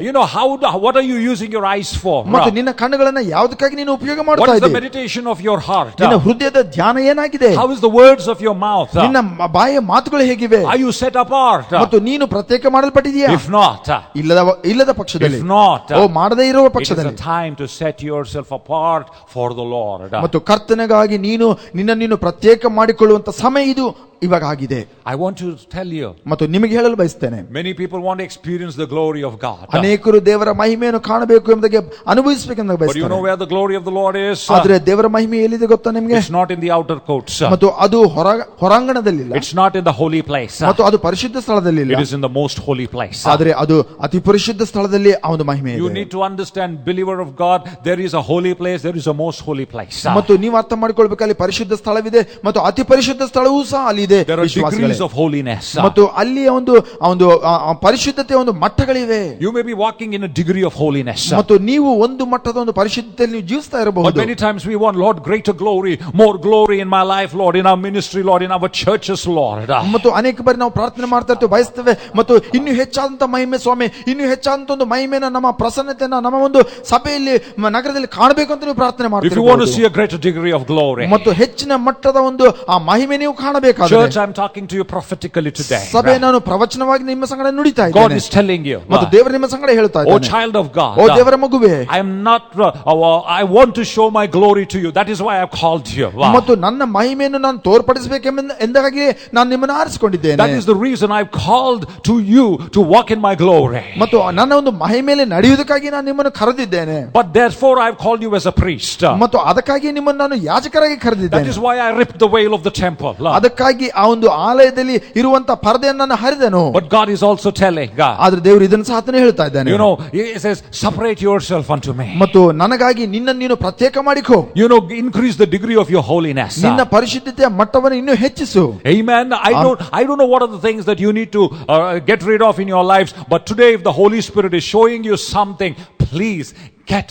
What are you using your eyes for? ಮತ್ತು ನಿನ್ನ ಕಣ್ಣುಗಳನ್ನು ಯಾವುದಕ್ಕಾಗಿ ನೀನು ಉಪಯೋಗ ಮಾಡ್ತಾ What is the ಇದ್ದೀಯ? meditation of your heart? ನಿನ್ನ ಹೃದಯದ ಧ್ಯಾನ ಏನಾಗಿದೆ? How is the words of your mouth? ನಿನ್ನ ಬಾಯಿಯ ಮಾತುಗಳು ಹೇಗಿವೆ? Are you set apart? ಮತ್ತು ನೀನು ಪ್ರತ್ಯೇಕ ಮಾಡಲ್ಪಟ್ಟಿದೀಯಾ? If not, ಇಲ್ಲದ ಪಕ್ಷದಲ್ಲಿ, if not, ಓ ಮಾಡದೇ ಇರುವ it is ಪಕ್ಷದಲ್ಲಿ, a time to set yourself apart for the Lord. ಮತ್ತು ಕರ್ತನಿಗಾಗಿ ನೀನು ಪ್ರತ್ಯೇಕ ಮಾಡಿಕೊಳ್ಳುವಂತ ಸಮಯ ಇದು ಇವಾಗ ಆಗಿದೆ. I want to tell you, ಮತ್ತು ನಿಮಗೆ ಹೇಳಲು ಬಯಸ್ತೇನೆ, many people want to experience the glory of God. ಅನೇಕರು ದೇವರ ಮಹಿಮೆಯನ್ನು ಕಾಣಬೇಕು ಎಂಬುದಾಗಿ ಅನುಭವಿಸಬೇಕೆಂದು But you know ಬಯಸ್ತಾರೆ. where the glory of the Lord is? ಆದ್ರೆ ದೇವರ ಮಹಿಮೆ ಎಲ್ಲಿದೆ ಗೊತ್ತಾ ನಿಮಗೆ? It's not in the outer courts. ಮತ್ತು ಅದು ಹೊರಾಂಗಣದಲ್ಲಿಲ್ಲ, It's not in the holy place. ಮತ್ತು ಅದು ಪರಿಶುದ್ಧ ಸ್ಥಳದಲ್ಲಿಲ್ಲ, It is in the most holy place. ಆದ್ರೆ ಅದು ಅತಿ ಪರಿಶುದ್ಧ ಸ್ಥಳದಲ್ಲಿ ಆ ಒಂದು ಮಹಿಮೆ You ಇದೆ. need to understand, believer of God, there is a holy place, there is a most holy place. ಮತ್ತು ನೀವು ಅರ್ಥ ಮಾಡಿಕೊಳ್ಬೇಕು, ಅಲ್ಲಿ ಪರಿಶುದ್ಧ ಸ್ಥಳವಿದೆ ಮತ್ತು ಅತಿ ಪರಿಶುದ್ಧ ಸ್ಥಳವೂ ಸಹ ಅಲ್ಲಿ ಇದೆ There are ವಿಶ್ವಾಸಿಗಳೇ. degrees of holiness. ಮತ್ತು ಅಲ್ಲಿ ಒಂದು ಪರಿಶುದ್ಧತೆಯ ಒಂದು ಮಟ್ಟಗಳಿವೆ. You may be walking in a degree of holiness. ಮತ್ತು ನೀವು ಒಂದು ಮಟ್ಟದ ಒಂದು ಪರಿಶುದ್ಧತೆಯಲ್ಲಿ ನೀವು ಜೀವಿಸ್ತಾ But ಇರಬಹುದು. many times we want, Lord, greater glory, more glory in my life, Lord, in our ministry, Lord, in our churches, Lord. ಮತ್ತು ಅನೇಕ ಬಾರಿ ನಾವು ಪ್ರಾರ್ಥನೆ ಮಾಡ್ತಾ ಇರ್ತೇವೆ, ಬಯಸ್ತೇವೆ, ಮತ್ತು ಇನ್ನೂ ಹೆಚ್ಚಾದಂತ ಮಹಿಮೆ ಸ್ವಾಮಿ, ಇನ್ನೂ ಹೆಚ್ಚಾದಂತ ಒಂದು ಮಹಿಮೆನ, ನಮ್ಮ ಪ್ರಸನ್ನತೆಯನ್ನ ನಮ್ಮ ಒಂದು ಸಭೆಯಲ್ಲಿ ನಗರದಲ್ಲಿ ಕಾಣಬೇಕು ಅಂತ ನೀವು ಪ್ರಾರ್ಥನೆ If you want to see ಮಾಡ್ತೀವಿ. a greater degree of glory, ಮತ್ತು ಹೆಚ್ಚಿನ ಮಟ್ಟದ ಒಂದು ಆ ಮಹಿಮೆ ನೀವು ಕಾಣಬೇಕಾದ್ರೆ, church, I'm talking to you prophetically today. ಸಭೆ ನಾನು ಪ್ರವಚನವಾಗಿ ನಿಮ್ಮ ಸಂಗಡ ನುಡಿತಾ God ಇದ್ದೇನೆ is telling you, ಮತ್ತು ದೇವರು ನಿಮ್ಮ ಸಂಗಡ ಹೇಳ್ತಾ oh ಇದ್ದಾನೆ, child of God, ಓ ದೇವರ ಮಗುವೇ, I am not, I want to show my glory to you. That is why I've called you. ಮತ್ತು ನನ್ನ ಮಹಿಮೆಯನ್ನು ನಾನು ತೋರ್ಪಡಿಸಬೇಕೆಂದಾಗಿ ನಾನು ನಿಮ್ಮನ್ನು ಆರಿಸಿಕೊಂಡಿದ್ದೇನೆ. That is the reason I've called to you to walk in my glory. ಮತ್ತು ನನ್ನ ಒಂದು ಮಹಿಮೆಯಲ್ಲಿ ನಡೆಯುವುದಕ್ಕಾಗಿ ನಾನು ನಿಮ್ಮನ್ನು ಕರೆದಿದ್ದೇನೆ. But therefore I've called you as a priest. ಮತ್ತು ಅದಕ್ಕಾಗಿ ನಿಮ್ಮನ್ನು ನಾನು ಯಾಜಕರಾಗಿ That ಕರೆದಿದ್ದೇನೆ. is why I ripped the veil of the temple. ಅದಕ್ಕಾಗಿ ಆ ಒಂದು ಆಲಯದಲ್ಲಿ ಇರುವಂತ ಪರದೆಯನ್ನು ನಾನು ಹರಿದೆನು. But God is also telling, ಆದ್ರೆ ದೇವರು ಇದನ್ನು ಸಹ ಆತನೇ ಹೇಳ್ತಾ ಇದ್ದಾನೆ, you know, He says, separate yourself unto me. ಮತ್ತು ನನಗಾಗಿ ನಿನ್ನನ್ನು ನೀನು ಪ್ರತ್ಯೇಕ ಮಾಡಿಕೋ, You know, increase the degree of your holiness. ನಿನ್ನ ಪರಿಶುದ್ಧತೆಯ ಮಟ್ಟವನ್ನು ಇನ್ನೂ ಹೆಚ್ಚಿಸು. Amen. I don't know what are the things that you need to get rid of in your lives, but today if the Holy Spirit is showing you something, please get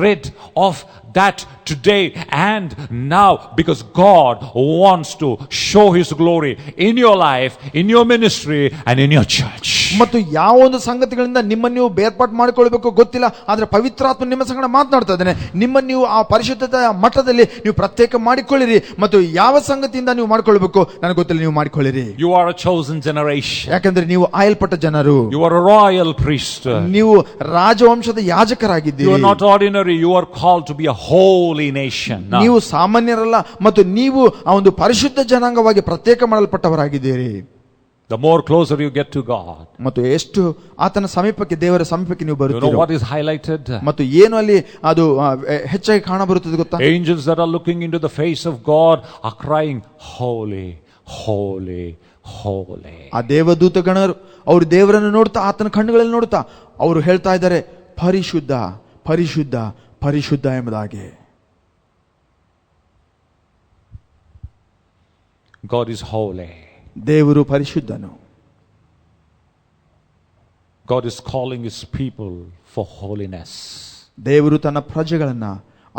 rid of that today and now, because God wants to show His glory in your life, in your ministry and in your church. ಮತ್ತು ಯಾವ ಒಂದು ಸಂಗತಿಗಳಿಂದ ನಿಮ್ಮನ್ನು ನೀವು ಬೇರ್ಪಾటు ಮಾಡಿಕೊಳ್ಳಬೇಕು ಗೊತ್ತಿಲ್ಲ, ಆದ್ರೆ ಪವಿತ್ರಾತ್ಮ ನಿಮ್ಮ ಸಂಗಡ ಮಾತನಾಡ್ತಾ ಇದ್ದಾನೆ, ನಿಮ್ಮನ್ನು ನೀವು ಆ ಪರಿಶುದ್ಧತೆಯ ಮಟ್ಟದಲ್ಲಿ ನೀವು ಪ್ರತ್ಯೇಕ ಮಾಡಿಕೊಳ್ಳಿರಿ. ಮತ್ತು ಯಾವ ಸಂಗತಿಯಿಂದ ನೀವು ಮಾಡಿಕೊಳ್ಳಬೇಕು ನನಗೆ ಗೊತ್ತಿಲ್ಲ, ನೀವು ಮಾಡಿಕೊಳ್ಳಿರಿ. You are a chosen generation. ಯಾಕಂದ್ರೆ ನೀವು ಆಯಲ್ಪಟ್ಟ ಜನರು, You are a royal priest. ನೀವು ರಾಜವಂಶದ You ಯಾಜಕರಾಗಿದ್ದೀರಿ. are not ordinary. You are called to be a holy nation. ನೀವು ಸಾಮಾನ್ಯರಲ್ಲ, ಮತ್ತು ನೀವು ಆ ಒಂದು ಪರಿಶುದ್ಧ ಜನಾಂಗವಾಗಿ ಪ್ರತ್ಯೇಕ ಮಾಡಲ್ಪಟ್ಟವರಾಗಿದ್ದೀರಿ. The more closer you get to God, ಮತ್ತು ಎಷ್ಟು ಆತನ ಸಮೀಪಕ್ಕೆ, ದೇವರ ಸಮೀಪಕ್ಕೆ ನೀವು you know ಬರುತ್ತೀರೋ, what is highlighted? ಮತ್ತು ಏನು ಅಲ್ಲಿ ಅದು ಹೆಚ್ಚಾಗಿ ಕಾಣಬರುತ್ತದೆ ಗೊತ್ತಾ? Angels that are looking into the face of God are crying, holy, holy, holy. ಆ ದೇವದೂತ ಗಣರು ಅವರು ದೇವರನ್ನು ನೋಡ್ತಾ, ಆತನ ಕಣ್ಣುಗಳಲ್ಲಿ ನೋಡ್ತಾ ಅವರು ಹೇಳ್ತಾ ಇದ್ದಾರೆ, ಪರಿಶುದ್ಧ ಪರಿಶುದ್ಧ ಪರಿಶುದ್ಧ ಎಂಬುದಾಗಿ. God is holy. ದೇವರು ಪರಿಶುದ್ಧನು. God is calling His people for holiness. ದೇವರು ತನ್ನ ಪ್ರಜೆಗಳನ್ನ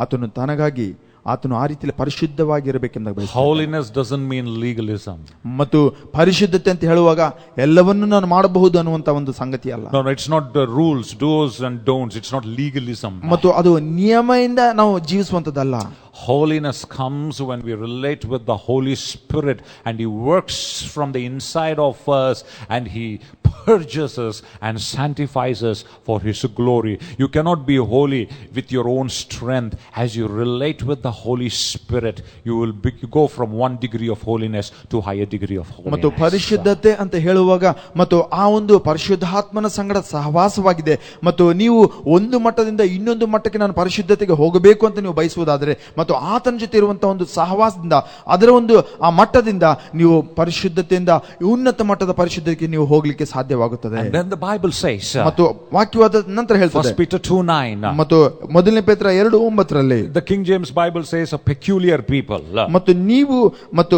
ಆತನು ತನಗಾಗಿ ಆತನು ಆ ರೀತಿಯಲ್ಲಿ ಪರಿಶುದ್ಧವಾಗಿರಬೇಕೆಂದ ಬಯಸ್ತಾನೆ. Holiness doesn't mean legalism. ಮತ್ತು ಪರಿಶುದ್ಧತೆ ಅಂತ ಹೇಳುವಾಗ ಎಲ್ಲವನ್ನೂ ನಾನು ಮಾಡಬಹುದು ಅನ್ನುವಂತ ಒಂದು ಸಂಗತಿ ಅಲ್ಲ. No, it's not the rules, do's and don'ts. It's not legalism. ಮತ್ತು ಅದು ನಿಯಮದಿಂದ ನಾವು ಜೀವಿಸುವಂತದ್ದಲ್ಲ. Holiness comes when we relate with the Holy Spirit and He works from the inside of us and He purges us and sanctifies us for His glory. You cannot be holy with your own strength. As you relate with the Holy Spirit, you will go from one degree of holiness to higher degree of holiness. ಮತ್ತು ಪರಿಶುದ್ಧತೆ ಅಂತ ಹೇಳುವಾಗ ಮತ್ತು ಆ ಒಂದು ಪರಿಶುದ್ಧಾತ್ಮನ ಸಂಗಡ ಸಹವಾಸವಾಗಿದೆ. ಮತ್ತು ನೀವು ಒಂದು ಮಟ್ಟದಿಂದ ಇನ್ನೊಂದು ಮಟ್ಟಕ್ಕೆ ನಾನು ಪರಿಶುದ್ಧತೆಗೆ ಹೋಗಬೇಕು ಅಂತ ನೀವು ಬಯಸುವುದಾದರೆ, ಮತ್ತು ಆತನ ಜೊತೆ ಇರುವಂತಹ ಒಂದು ಸಹವಾಸದಿಂದ, ಅದರ ಒಂದು ಆ ಮಟ್ಟದಿಂದ ನೀವು ಪರಿಶುದ್ಧತೆಯಿಂದ ಉನ್ನತ ಮಟ್ಟದ ಪರಿಶುದ್ಧತೆಗೆ ನೀವು ಹೋಗ್ಲಿಕ್ಕೆ ಸಾಧ್ಯವಾಗುತ್ತದೆ. And then the Bible says, ಮತ್ತು ವಾಕ್ಯವಾದ ನಂತರ ಹೇಳ್ತದೆ, 1 Peter 2:9, ಮತ್ತು ಮೊದಲನೇ ಪೇತ್ರ 2:9ರಲ್ಲಿ, the King James Bible says a peculiar people. ಮತ್ತು ನೀವು ಮತ್ತು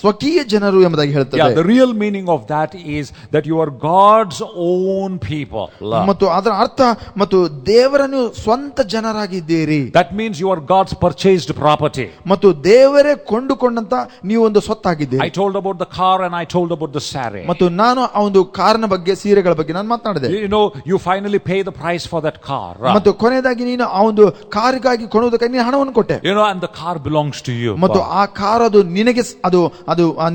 ಸ್ವಕೀಯ ಜನರು ಎಂಬುದಾಗಿ ಹೇಳ್ತದೆ. Yeah, the real meaning of that is that you are God's own people. ಮತ್ತು ಅದರ ಅರ್ಥ, ಮತ್ತು ದೇವರ ನೀವು ಸ್ವಂತ ಜನರಾಗಿದ್ದೀರಿ. That means you are God's purchased property. ಮತ್ತು ದೇವರೇ ಕೊಂಡುಕೊಂಡಂತ ನೀವು ಒಂದು ಸ್ವತ್ತಾಗಿದ್ದೀರಿ. I told about the car and I told about the saree. ಮತ್ತು ನಾನು ಆ ಒಂದು ಕಾರಿನ ಬಗ್ಗೆ, ಸೀರೆಗಳ ಬಗ್ಗೆ ನಾನು ಮಾತನಾಡಿದೆ. You know, you finally pay the price for that car. ಮತ್ತು ಕೊನೆಯದಾಗಿ ನೀನು ಆ ಒಂದು ಕಾರಿಗಾಗಿ ಕೊಳ್ಳುವುದಕ್ಕಾಗಿ ನೀನು ಹಣವನ್ನು ಕೊಟ್ಟೆ. You know, and the car belongs to you. ಮತ್ತು ಆ ಕಾರ್ ಅದು ನಿನಗೆ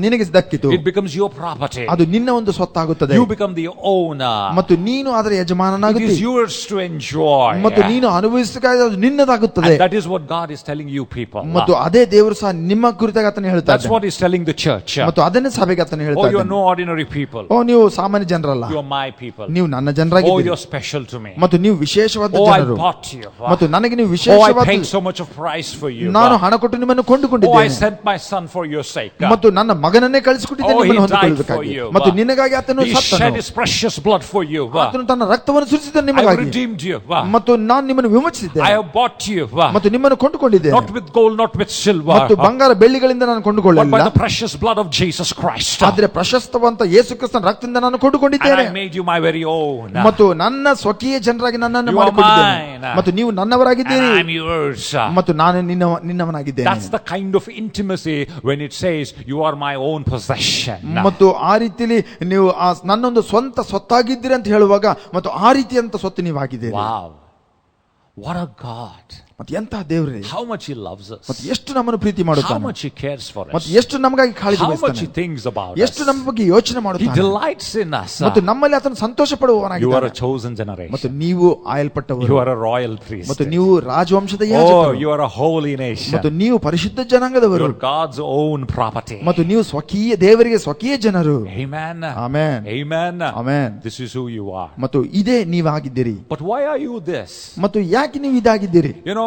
ನಿನಗೆ ದಕ್ಕಿತು. It becomes your property. ಅದು ನಿನ್ನ ಒಂದು ಸ್ವತ್ತಾಗುತ್ತದೆ. You become the owner. ಮತ್ತು ನೀನು ಅದರ It ಯಜಮಾನನಾಗುತ್ತಿ. is yours to enjoy. ಮತ್ತು ನೀನು ಅನುಭವಿಸಬೇಕಾದ ಅದು ನಿನ್ನದಾಗುತ್ತದೆ. And that is what God is telling you people. ಮತ್ತು ಅದೇ ದೇವರು ಸಹ ನಿಮ್ಮ ಕುರಿತಾಗಿ ಆತನು ಹೇಳ್ತಾ That's what He's telling the church. ಮತ್ತು ಅದನ್ನೇ ಸಭೆಗೆ ಆತನು ಹೇಳ್ತಾ Oh, you are ಇದ್ದಾನೆ. no ordinary people. ಓ, ನೀವು ಸಾಮಾನ್ಯ ಜನರಲ್ಲ, You are my people. ನೀವು ನನ್ನ Oh, ಜನರಾಗಿದ್ದೀರಿ you're special to me. ಮತ್ತು ನೀವು ವಿಶೇಷವಾದ Oh, I ಜನರು bought you. ಮತ್ತು ನನಗೆ ನೀವು Oh, I ವಿಶೇಷವಾದ paid so much of price for you. ನಾನು ಹಣ ಕೊಟ್ಟು ನಿಮ್ಮನ್ನು Oh, I ಕೊಂಡುಕೊಂಡಿದ್ದೇನೆ sent my son for your sake. ಮತ್ತು ನನ್ನ ಮಗನನ್ನೇ ಕಳಿಸಿಕೊಟ್ಟಿದ್ದೇನೆ Oh, he ನಿಮ್ಮನ್ನು died for ಹೊಂದಿಕೊಳ್ಳುವುದಕ್ಕಾಗಿ you. ಮತ್ತು ನಿನಗಾಗಿ ಆತನು He shed ಸತ್ತನು, his precious blood for you. ಆತನು ತನ್ನ ರಕ್ತವನ್ನು ಸುರಿಸಿದ I ನಿಮಗಾಗಿ redeemed you. ಮತ್ತು ನಾನು ನಿಮ್ಮನ್ನು I ವಿಮೋಚಿಸಿದ್ದೇನೆ have bought you. ಮತ್ತು ನಿಮ್ಮನ್ನು ಕೊಂಡುಕೊಂಡಿದ್ದೇನೆ, Not with gold, not with silver, ಮತ್ತು ಬಂಗಾರ ಬೆಳ್ಳಿಗಳಿಂದ ನಾನು but by ಕೊಂಡುಕೊಳ್ಳಲಿಲ್ಲ, the precious blood of Jesus Christ. ಆದ್ರೆ ಪ್ರಶಸ್ತವಂತ ಯೇಸು ಕ್ರಿಸ್ತನ ರಕ್ತದಿಂದ ನಾನು And ಕೊಂಡುಕೊಂಡಿದ್ದೇನೆ I made you my very own. ಮತ್ತು ನನ್ನ ಸ್ವಕೀಯ ಜನರಾಗಿ ನನ್ನನ್ನು You are ಮಾಡಿಕೊಂಡಿದ್ದೇನೆ mine. ಮತ್ತು ನೀವು ನನ್ನವರಾಗಿದ್ದೀರಿ And I'm yours. ಮತ್ತು ನಾನು ನಿನ್ನವನಾಗಿದ್ದೇನೆ. That's the kind of intimacy when it says you are my own possession. ಮತ್ತು ಆ ರೀತಿಯಲ್ಲಿ ನೀವು ನನ್ನೊಂದು ಸ್ವಂತ ಸ್ವತ್ತಾಗಿದ್ದೀರಿ ಅಂತ ಹೇಳುವಾಗ ಮತ್ತು ಆ ರೀತಿಯಂತ ಸ್ವತ್ತು ನೀವಾಗಿದ್ದೀರಿ. Wow. What a God. ಮತ್ತು ಎಂತಹ ದೇವ್ರಿ, How much He loves us. ಮತ್ತು ಎಷ್ಟು ನಮ್ಮನ್ನು ಪ್ರೀತಿ How ಮಾಡುತ್ತಾನೆ, much He cares for ಮತ್ತು us. ಎಷ್ಟು ನಮಗಾಗಿ ಕಾಳಜಿ How much He ವಹಿಸ್ತಾನೆ, thinks about ಎಷ್ಟು us. ನಮ್ಮ ಬಗ್ಗೆ ಯೋಚನೆ He ಮಾಡುತ್ತಾನೆ delights in us. ಮತ್ತು ನಮ್ಮಲ್ಲಿ ಆತನು ಸಂತೋಷ You are ಪಡುವವನಾಗಿದ್ದಾನೆ. a chosen ಮತ್ತು generation. ನೀವು ಆಯಲ್ಪಟ್ಟವರು You are a royal ಮತ್ತು priest. ನೀವು ರಾಜವಂಶದ Oh, ಯಾಜಕರು you are a holy ಮತ್ತು nation. ನೀವು ಪರಿಶುದ್ಧ ಜನಾಂಗದವರು You are God's own property. ಮತ್ತು ನೀವು ಸ್ವಕೀಯ ದೇವರಿಗೆ ಸ್ವಕೀಯ ಜನರು. Amen. Amen, Amen. Amen. This is who you are. ಮತ್ತು ಇದೇ ನೀವಾಗಿದ್ದೀರಿ. But why are you this? ಮತ್ತು ಯಾಕೆ ನೀವು ಇದಾಗಿದ್ದೀರಿ? You know,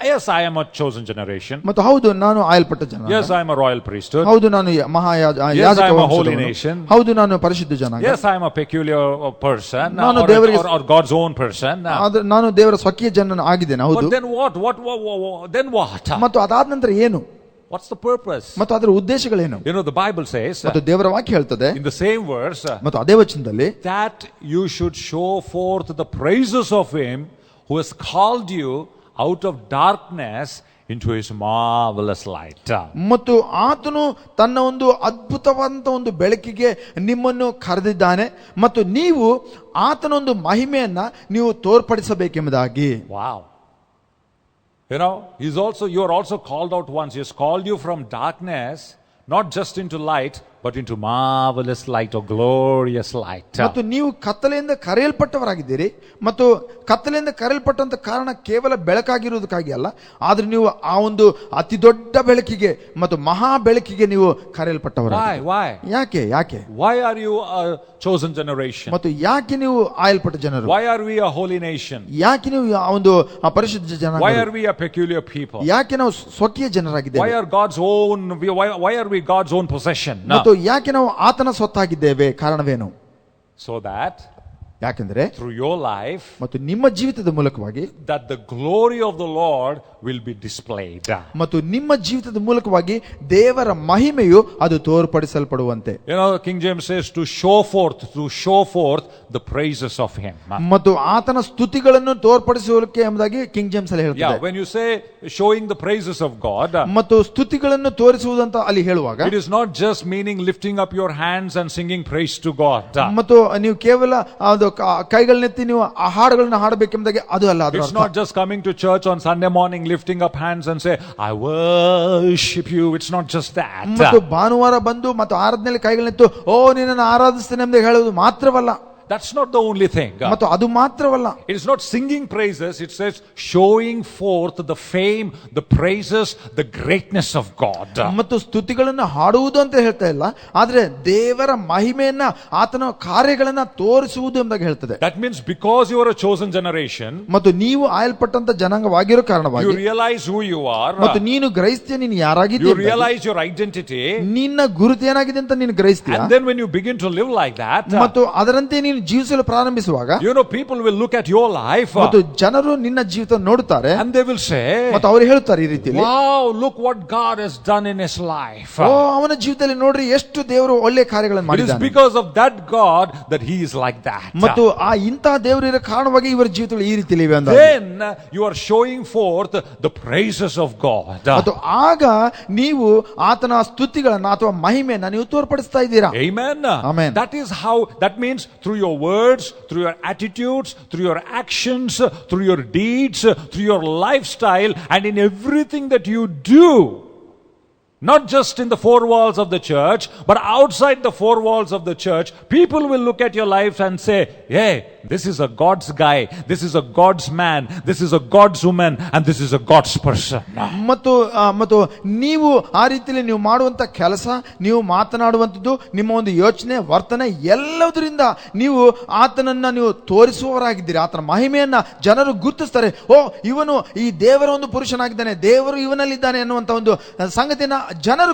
yes, I am a chosen generation. ಮತ್ತು ಹೌದು ನಾನು ಆಯಲ್ಪಟ್ಟ ಜನ, Yes, I am a royal priesthood. ಹೌದು ನಾನು Yes, I am a holy nation. ಹೌದು ನಾನು ಪರಿಶುದ್ಧ ಜನಾಂಗ, Yes, I am a peculiar person ನಾನು or, ದೇವರಿಗೆ- or God's own person. ಆದ್ರೆ ನಾನು ದೇವರ ಸ್ವಕೀಯ ಜನ ಆಗಿದ್ದೇನೆ, ಹೌದು. But then what? Then what? ಮತ್ತು ಅದಾದ ನಂತರ ಏನು What's the purpose? ಮತ್ತು ಅದರ ಉದ್ದೇಶಗಳೇನು? You know, the Bible says ಮತ್ತು ದೇವರ ವಾಕ್ಯ ಹೇಳ್ತದೆ in the same verse ಮತ್ತು ಅದೇ ವಚನದಲ್ಲಿ that you should show forth the praises of Him who has called you out of darkness into His marvelous light. ಮತ್ತು ಆತನು ತನ್ನ ಒಂದು ಅದ್ಭುತವಾದಂತ ಒಂದು ಬೆಳಕಿಗೆ ನಿಮ್ಮನ್ನು ಕರೆದಿದ್ದಾನೆ ಮತ್ತು ನೀವು ಆತನ ಒಂದು ಮಹಿಮೆಯನ್ನ ನೀವು ತೋರ್ಪಡಿಸಬೇಕೆಂಬುದಾಗಿ. Wow. You know, you are also called out once. He has called you from darkness, not just into light, but into marvelous light or glorious light. ಮತ್ತು ನೀವು ಕತ್ತಲೆಯಿಂದ ಕರೆಯಲ್ಪಟ್ಟವರಾಗಿದ್ದೀರಿ ಮತ್ತು ಕತ್ತಲೆಯಿಂದ ಕರೆಯಲ್ಪಟ್ಟಂತ ಕಾರಣ ಕೇವಲ ಬೆಳಕಾಗಿರುವುದಕ್ಕಾಗಿ ಅಲ್ಲ, ಆದ್ರೆ ನೀವು ಆ ಒಂದು ಅತಿ ದೊಡ್ಡ ಬೆಳಕಿಗೆ ಮತ್ತು ಮಹಾ ಬೆಳಕಿಗೆ ನೀವು ಕರೆಯಲ್ಪಟ್ಟವರು. Why? ಯಾಕೆ Why are you a chosen generation? ಮತ್ತು ಯಾಕೆ ನೀವು ಆಯಲ್ಪಟ್ಟ ಜನರು? Why are we a holy nation? ಯಾಕೆ ನೀವು ಆ ಒಂದು ಪರಿಶುದ್ಧ ಜನ? Why are we a peculiar people? ಯಾಕೆ ನಾವು ಸ್ವಕೀಯ Why ಜನರಾಗಿದ್ದೇವೆ? are God's own? Why are we God's own possession? ಮತ್ತು ಯಾಕೆ ನಾವು ಆತನ ಸ್ವತ್ತಾಗಿದ್ದೇವೆ? ಕಾರಣವೇನು? So that ಯಾಕೆಂದ್ರೆ through your life, ಮತ್ತು ನಿಮ್ಮ ಜೀವಿತದ ಮೂಲಕವಾಗಿ that the glory of the Lord will be displayed. ಮತ್ತು ನಿಮ್ಮ ಜೀವಿತದ ಮೂಲಕವಾಗಿ ದೇವರ ಮಹಿಮೆಯು ಅದು ತೋರ್ಪಡಿಸಲ್ಪಡುವಂತೆ. You know, King James says to show forth the praises of Him. ಮತ್ತು ಆತನ ಸ್ತುತಿಗಳನ್ನು ತೋರ್ಪಡಿಸುವುದಕ್ಕೆ ಎಂಬುದಾಗಿ ಕಿಂಗ್ ಜೇಮ್ಸ್ ಅಲ್ಲಿ Yeah, ಹೇಳ್ತಾರೆ. when you say showing the praises of God, ಮತ್ತು ಸ್ತುತಿಗಳನ್ನು ತೋರಿಸುವುದಂತ ಅಲ್ಲಿ ಹೇಳುವಾಗ it is not just meaning lifting up your hands and singing praise to God. ಮತ್ತು ನೀವು ಕೇವಲ ಅದು ಕೈಗಳನ್ನೆತ್ತಿ ನೀವು ಆ ಹಾಡುಗಳನ್ನ ಹಾಡಬೇಕೆಂಬುದಾಗಿ ಅದು ಅಲ್ಲ. ಅದರ It's ಅರ್ಥ not just coming to church on Sunday morning, lifting up hands and say, I worship you. It's not just that. ಮತ್ತು ಭಾನುವಾರ ಬಂದು ಮತ್ತು ಆರಾಧನೆಯಲ್ಲಿ ಕೈಗಳನ್ನೆತ್ತು ಓ ನಿನ್ನನ್ನು ಆರಾಧಿಸ್ತೇನೆ ಎಂಬುದಾಗಿ ಹೇಳುವುದು ಮಾತ್ರವಲ್ಲ. That's not the only thing. ಮತ್ತು ಅದು ಮಾತ್ರವಲ್ಲ. It is not singing praises. It says showing forth the fame, the praises, the greatness of God. ಮತ್ತು ಸ್ತುತಿಗಳನ್ನು ಹಾಡುವುದು ಅಂತ ಹೇಳ್ತಾ ಇಲ್ಲ, ಆದ್ರೆ ದೇವರ ಮಹಿಮೆಯನ್ನ ಆತನ ಕಾರ್ಯಗಳನ್ನ ತೋರಿಸುವುದು ಎಂಬುದಾಗಿ ಹೇಳ್ತದೆ. That means because you are a chosen generation, ಮತ್ತು ನೀವು ಆಯಲ್ಪಟ್ಟಂತ ಜನಾಂಗವಾಗಿರೋ ಕಾರಣವಾಗಿ you realize who you are. ಮತ್ತು ನೀನು ಗ್ರಹಿಸ್ತೀಯ ನೀನು You ಯಾರಾಗಿದ್ದೀಯ, realize your identity. ನಿನ್ನ ಗುರುತು ಏನಾಗಿದೆ ಅಂತ ನೀನು ಗ್ರಹಿಸ್ತೀಯ. And then when you begin to live like that, ಮತ್ತು ಅದರಂತೆ ನೀನು ಜೀವಿಸಲು ಪ್ರಾರಂಭಿಸುವಾಗ you know, people will look at your life ಮತ್ತು ಜನರು ನಿನ್ನ ಜೀವಿತ ನೋಡುತ್ತಾರೆ and they will say, ಮತ್ತು ಅವರು ಹೇಳುತ್ತಾರೆ ಈ ರೀತಿಯಲ್ಲಿ, wow, look what God has done in his life. ಓ ಅವನ ಜೀವಿತದಲ್ಲಿ ನೋಡ್ರಿ ಎಷ್ಟು ದೇವರು ಒಳ್ಳೆ ಕಾರ್ಯಗಳನ್ನು It is ಮಾಡಿದ್ದಾನೆ. because of that God that he is like that. ಮತ್ತು ಆ ಇಂತಹ ದೇವರು ಇರೋ ಕಾರಣವಾಗಿ ಇವರ ಜೀವಿತಗಳು ಈ ರೀತಿಯಲ್ಲಿ ಇವೆ ಅಂದಾಗ Then you are showing forth the praises of God. ಮತ್ತು ಆಗ ನೀವು ಆತನ ಸ್ತುತಿಗಳನ್ನ ಅಥವಾ ಮಹಿಮೆಯನ್ನ ನೀವು ತೋರ್ಪಡಿಸ್ತಾ ಇದ್ದೀರಾ. Amen. Amen. That means through your words, through your attitudes, through your actions, through your deeds, through your lifestyle, and in everything that you do. Not just in the four walls of the church, but outside the four walls of the church, people will look at your life and say, hey, this is a God's guy, this is a God's man, this is a God's woman, and this is a God's person. ಮತ್ತು ನೀವು ಆ ರೀತಿಯಲ್ಲಿ ನೀವು ಮಾಡುವಂತ ಕೆಲಸ, ನೀವು ಮಾತನಾಡುವಂಥದ್ದು, ನಿಮ್ಮ ಒಂದು ಯೋಚನೆ, ವರ್ತನೆ ಎಲ್ಲದರಿಂದ ನೀವು ಆತನನ್ನ ನೀವು ತೋರಿಸುವವರಾಗಿದ್ದೀರಿ. ಆತನ ಮಹಿಮೆಯನ್ನ ಜನರು ಗುರುತಿಸ್ತಾರೆ. ಓ, ಇವನು ಈ ದೇವರ ಒಂದು ಪುರುಷನಾಗಿದ್ದಾನೆ, ದೇವರು ಇವನಲ್ಲಿದ್ದಾನೆ ಅನ್ನುವಂತ ಒಂದು ಸಂಗತಿಯನ್ನ ಜನರು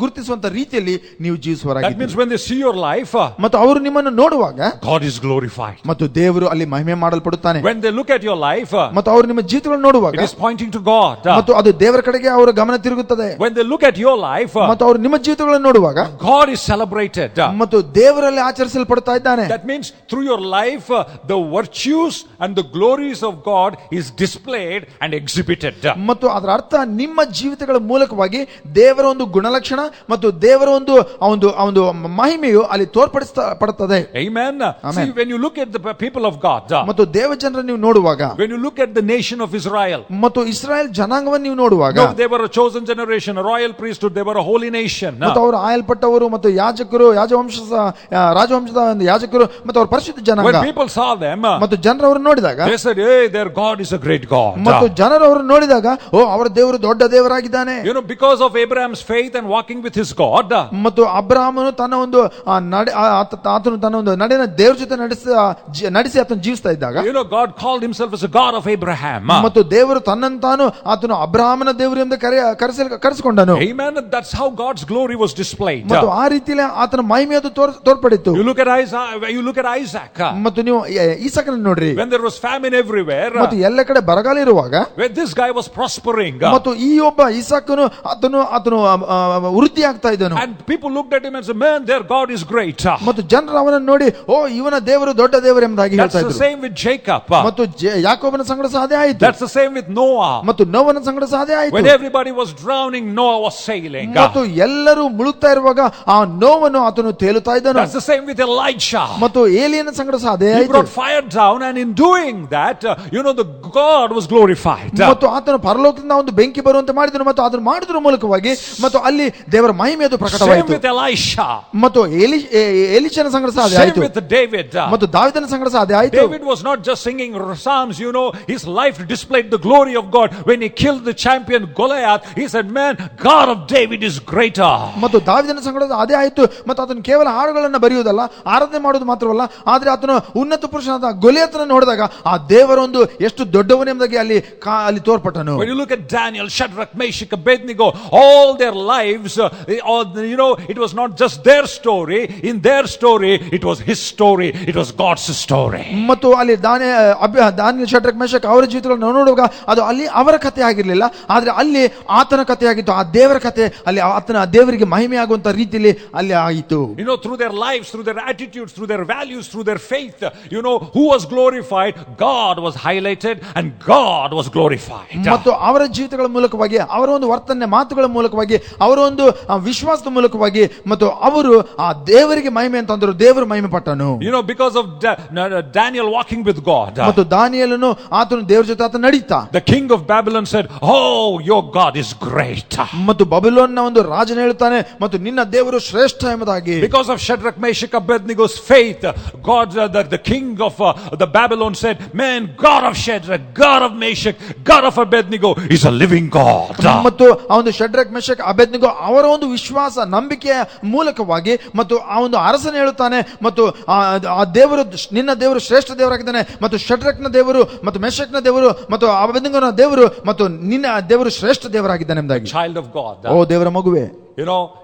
ಗುರುತಿಸುವಂತ ರೀತಿಯಲ್ಲಿ ನೀವು ಜೀವಿಸುವವರಾಗಿದ್ದೀರಿ. That means when they see your life, ಮತ್ತು ಅವರು ನಿಮ್ಮನ್ನು ನೋಡುವಾಗ God is glorified. ಮತ್ತು ದೇವರು ಅಲ್ಲಿ ಮಹಿಮೆ ಮಾಡಲ್ಪಡುತ್ತಾನೆ. When they look at your life, ಮತ್ತು ಅವರು ನಿಮ್ಮ ಜೀವಿತಗಳನ್ನು ನೋಡುವಾಗ it is pointing to God. ಮತ್ತು ಅದು ದೇವರ ಕಡೆಗೆ ಅವರ ಗಮನ ತಿರುಗುತ್ತದೆ. When they look at your life, ಮತ್ತು ಅವರು ನಿಮ್ಮ ಜೀವಿತಗಳನ್ನು ನೋಡುವಾಗ God is celebrated. ಮತ್ತು ದೇವರಲ್ಲಿ ಆಚರಿಸಲ್ಪಡ್ತಾ ಇದ್ದಾನೆ. That means through your life, the virtues and the glories of God is displayed and exhibited. ಮತ್ತು ಅದರ ಅರ್ಥ ನಿಮ್ಮ ಜೀವಿತಗಳ ಮೂಲಕವಾಗಿ ದೇವರ ಒಂದು ಗುಣಲಕ್ಷಣ ಮತ್ತು ದೇವರ ಒಂದು ಮಹಿಮೆಯು ಅಲ್ಲಿ ತೋರ್ಪಡಿಸಲ್ಪಡುತ್ತದೆ. Amen. See, when you look at the people of God, ಮತ್ತು ದೇವ ಜನರನ್ನು ನೀವು ನೋಡುವಾಗ, when you look at the nation of Israel, ಮತ್ತು ಇಸ್ರಾಯೇಲ್ ಜನಾಂಗವನ್ನು ನೀವು ನೋಡುವಾಗ, they were a chosen generation, a royal priesthood, they were a holy nation. ಮತ್ತು ಅವರು ಆಯಲ್ಪಟ್ಟವರು ಮತ್ತು ಯಾಜಕರು, ರಾಜವಂಶದ ಒಂದು ಯಾಜಕರು ಮತ್ತು ಅವರು ಪರಿಶುದ್ಧ ಜನಾಂಗ. When people saw them, ಮತ್ತು ಜನರು ಅವರನ್ನು ನೋಡಿದಾಗ they said, hey, their God is a great God. ಮತ್ತು ಜನರು ಅವರನ್ನು ನೋಡಿದಾಗ, ಓ, ಅವರ ದೇವರು ದೊಡ್ಡ ದೇವರಾಗಿದ್ದಾನೆ. You know, because of Abraham's faith and walking with his God, ಮತ್ತು ಅಬ್ರಹಾಮನು ತನ್ನ ಒಂದು ಆತನು ತನ್ನ ಒಂದು ನಡೆನ ದೇವರ ಜೊತೆ ನಡೆಸಿ ಆತನು ಜೀವಿಸ್ತಾ ಇದ್ದಾಗ, you know, God called himself as a God of Abraham. ಮತ್ತು ದೇವರು ತನ್ನಂತಾನು ಆತನು ಅಬ್ರಹಾಮನ ದೇವರು ಎಂದು ಕರೆಸಿಕೊಂಡನು. Amen. That's how God's glory was displayed. ಮತ್ತು ಆ ರೀತಿಯಲ್ಲಿ ಆತನ ಮಹಿಮೆಯದು ತೋರ್ಪಡಿತು. You look at Isaac. ಮತ್ತು ನೀವು ಈಸಾಕನನ್ನು ನೋಡ್ರಿ. When there was famine everywhere, ಮತ್ತು ಎಲ್ಲ ಕಡೆ ಬರಗಾಲ ಇರುವಾಗ, when this guy was prospering, ಮತ್ತು ಈ ಒಬ್ಬ ಈಸಾಕನು ಆತನು ವೃದ್ಧಿ ಆಗ್ತಾ ಇದ್ದನು. and people looked at him and said, man, their God is great. ಮತ್ತು ಜನರು ಅವನನ್ನು ನೋಡಿ, ಓ, ಇವನ ದೇವರು ದೊಡ್ಡ ದೇವರು ಎಂಬುದಾಗಿ ಹೇಳ್ತಾ That's ಇದ್ರು. the same with Jacob. ಮತ್ತು ಯಾಕೋಬನ ಸಂಗಡ ಸಾಧ್ಯ ಆಯಿತು. That's the same with Noah. ಮತ್ತು ನೋವನ ಸಂಗಡ ಸಾಧ್ಯ ಆಯಿತು. When everybody was drowning, Noah was sailing. ಮತ್ತು ಎಲ್ಲರೂ ಮುಳುಗ್ತಾ ಇರುವಾಗ ಆ ನೋವನ್ನು ಆತನು ತೇಲುತ್ತಾ ಇದ್ದನು. That's the same with Elijah. ಮತ್ತು ಏಲಿಯನ ಸಂಗಡ ಸಾಧ್ಯ He ಆಯಿತು. brought fire down, and in doing that, the God was glorified. ಮತ್ತು ಆತನು ಪರಲೋಕದಿಂದ ಒಂದು ಬೆಂಕಿ ಬರುವಂತೆ ಮಾಡಿದನು ಮತ್ತು ಅದನ್ನು ಮಾಡಿದ್ರ ಮೂಲಕವಾಗಿ ಮತ್ತು ಅಲ್ಲಿ ದೇವರ ಮಹಿಮೆಯದು Same ಪ್ರಕಟವಾಯಿತು. with Elisha. ಮತ್ತು ಎಲಿಷನ ಸಂಗಡ ಸಾಧ್ಯ Same ಆಯಿತು. with David. ಮತ್ತು ದಾವೀದನ ಸಂಗಡ ಸಾಧ್ಯ ಆಯಿತು. David was not just singing psalms, his life displayed the glory of God. When he killed the champion Goliath, he said, man, God of David is greater. ಮತ್ತು ದಾವೀದನ ಸಂಗಡ ಅದೇ ಆಯಿತು. ಮತ್ತು ಆತನು ಕೇವಲ ಹಾಡುಗಳನ್ನು ಬರೆಯುವುದಲ್ಲ, ಆರಾಧನೆ ಮಾಡುವುದು ಮಾತ್ರವಲ್ಲ, ಆದರೆ ಆತನು ಉನ್ನತ ಪುರುಷನಾದ ಗೊಲಿಯಾತನ ನೋಡಿದಾಗ ಆ ದೇವರೊಂದು ಎಷ್ಟು ದೊಡ್ಡವನೆಂಬುದಾಗಿ ಅಲ್ಲಿ ತೋರ್ಪಟ್ಟನು. When you look at Daniel, Shadrach, Meshach, Abednego, all their lives, it was not just their story. In their story, it was his story. It was God's story. ಮತ್ತು ಅಲ್ಲಿ ದಾನಿಯೇಲ್, ಶದ್ರಕ್, ಮೇಷಕ್ ಅವರ ಜೀವಿತಗಳನ್ನು ನೋಡುವಾಗ ಅದು ಅಲ್ಲಿ ಅವರ ಕಥೆ ಆಗಿರಲಿಲ್ಲ, ಆದ್ರೆ ಅಲ್ಲಿ ಆತನ ಕಥೆ ಆಗಿತ್ತು. ಆ ದೇವರ ಕಥೆ ಅಲ್ಲಿ ಆತನ ದೇವರಿಗೆ ಮಹಿಮೆ ಆಗುವಂತ ರೀತಿಯಲ್ಲಿ ಅಲ್ಲಿ ಆಯಿತು. Through their lives, through their attitudes, through their values, through their faith, who was glorified? God was highlighted and God was glorified. ಮತ್ತು ಅವರ ಜೀವಿತಗಳ ಮೂಲಕವಾಗಿ, ಅವರ ಒಂದು ವರ್ತನೆ ಮಾತುಗಳ ಮೂಲಕವಾಗಿ, ಅವರ ಒಂದು ವಿಶ್ವಾಸದ ಮೂಲಕವಾಗಿ ಮತ್ತು ಅವರು ಆ ದೇವರಿಗೆ ಮಹಿಮೆ ಅಂತಂದ್ರು, ದೇವರು ಮಹಿಮೆ ಪಟ್ಟನು. Because of Daniel walking with God, ಮತ್ತು ದಾನಿಯೇಲನು ಆತನು ದೇವರ ಜೊತೆ ಆತ ನಡೀತಾ, the king of Babylon said, oh, your God is great. ಮತ್ತು ಬಾಬಿಲೋನ್ನ ಒಂದು ರಾಜನ ಹೇಳ್ತಾನೆ, ಮತ್ತು ನಿನ್ನ ದೇವರು ಶ್ರೇಷ್ಠ ಎಂಬುದಾಗಿ. Because of Shadrach, Meshach, Abednego's faith, God, the king of the Babylon said, man, God of Shadrach, God of Meshach, God of Abednego is a living God. ಮತ್ತು ಅವನು ಶದ್ರಕ್, ಮೆಷಕ್, ಅಬೇದ್ನೆಗೋ ಅವರ ಒಂದು ವಿಶ್ವಾಸ ನಂಬಿಕೆಯ ಮೂಲಕವಾಗಿ ಮತ್ತು ಆ ಒಂದು ಅರಸನ ಹೇಳುತ್ತಾನೆ, ಮತ್ತು ಆ ದೇವರು, ನಿನ್ನ ದೇವರು ಶ್ರೇಷ್ಠ ದೇವರಾಗಿದ್ದಾನೆ, ಮತ್ತು ಶದ್ರಕ್ನ ದೇವರು ಮತ್ತು ಮೆಷಕ್ನ ದೇವರು ಮತ್ತು ಅಬೇದ್ನೆಗೋನ ದೇವರು ಮತ್ತು ನಿನ್ನ ದೇವರು ಶ್ರೇಷ್ಠ ದೇವರಾಗಿದ್ದಾನೆ ಎಂಬುದಾಗಿ. Child of God. ಓ ದೇವರ ಮಗುವೆ,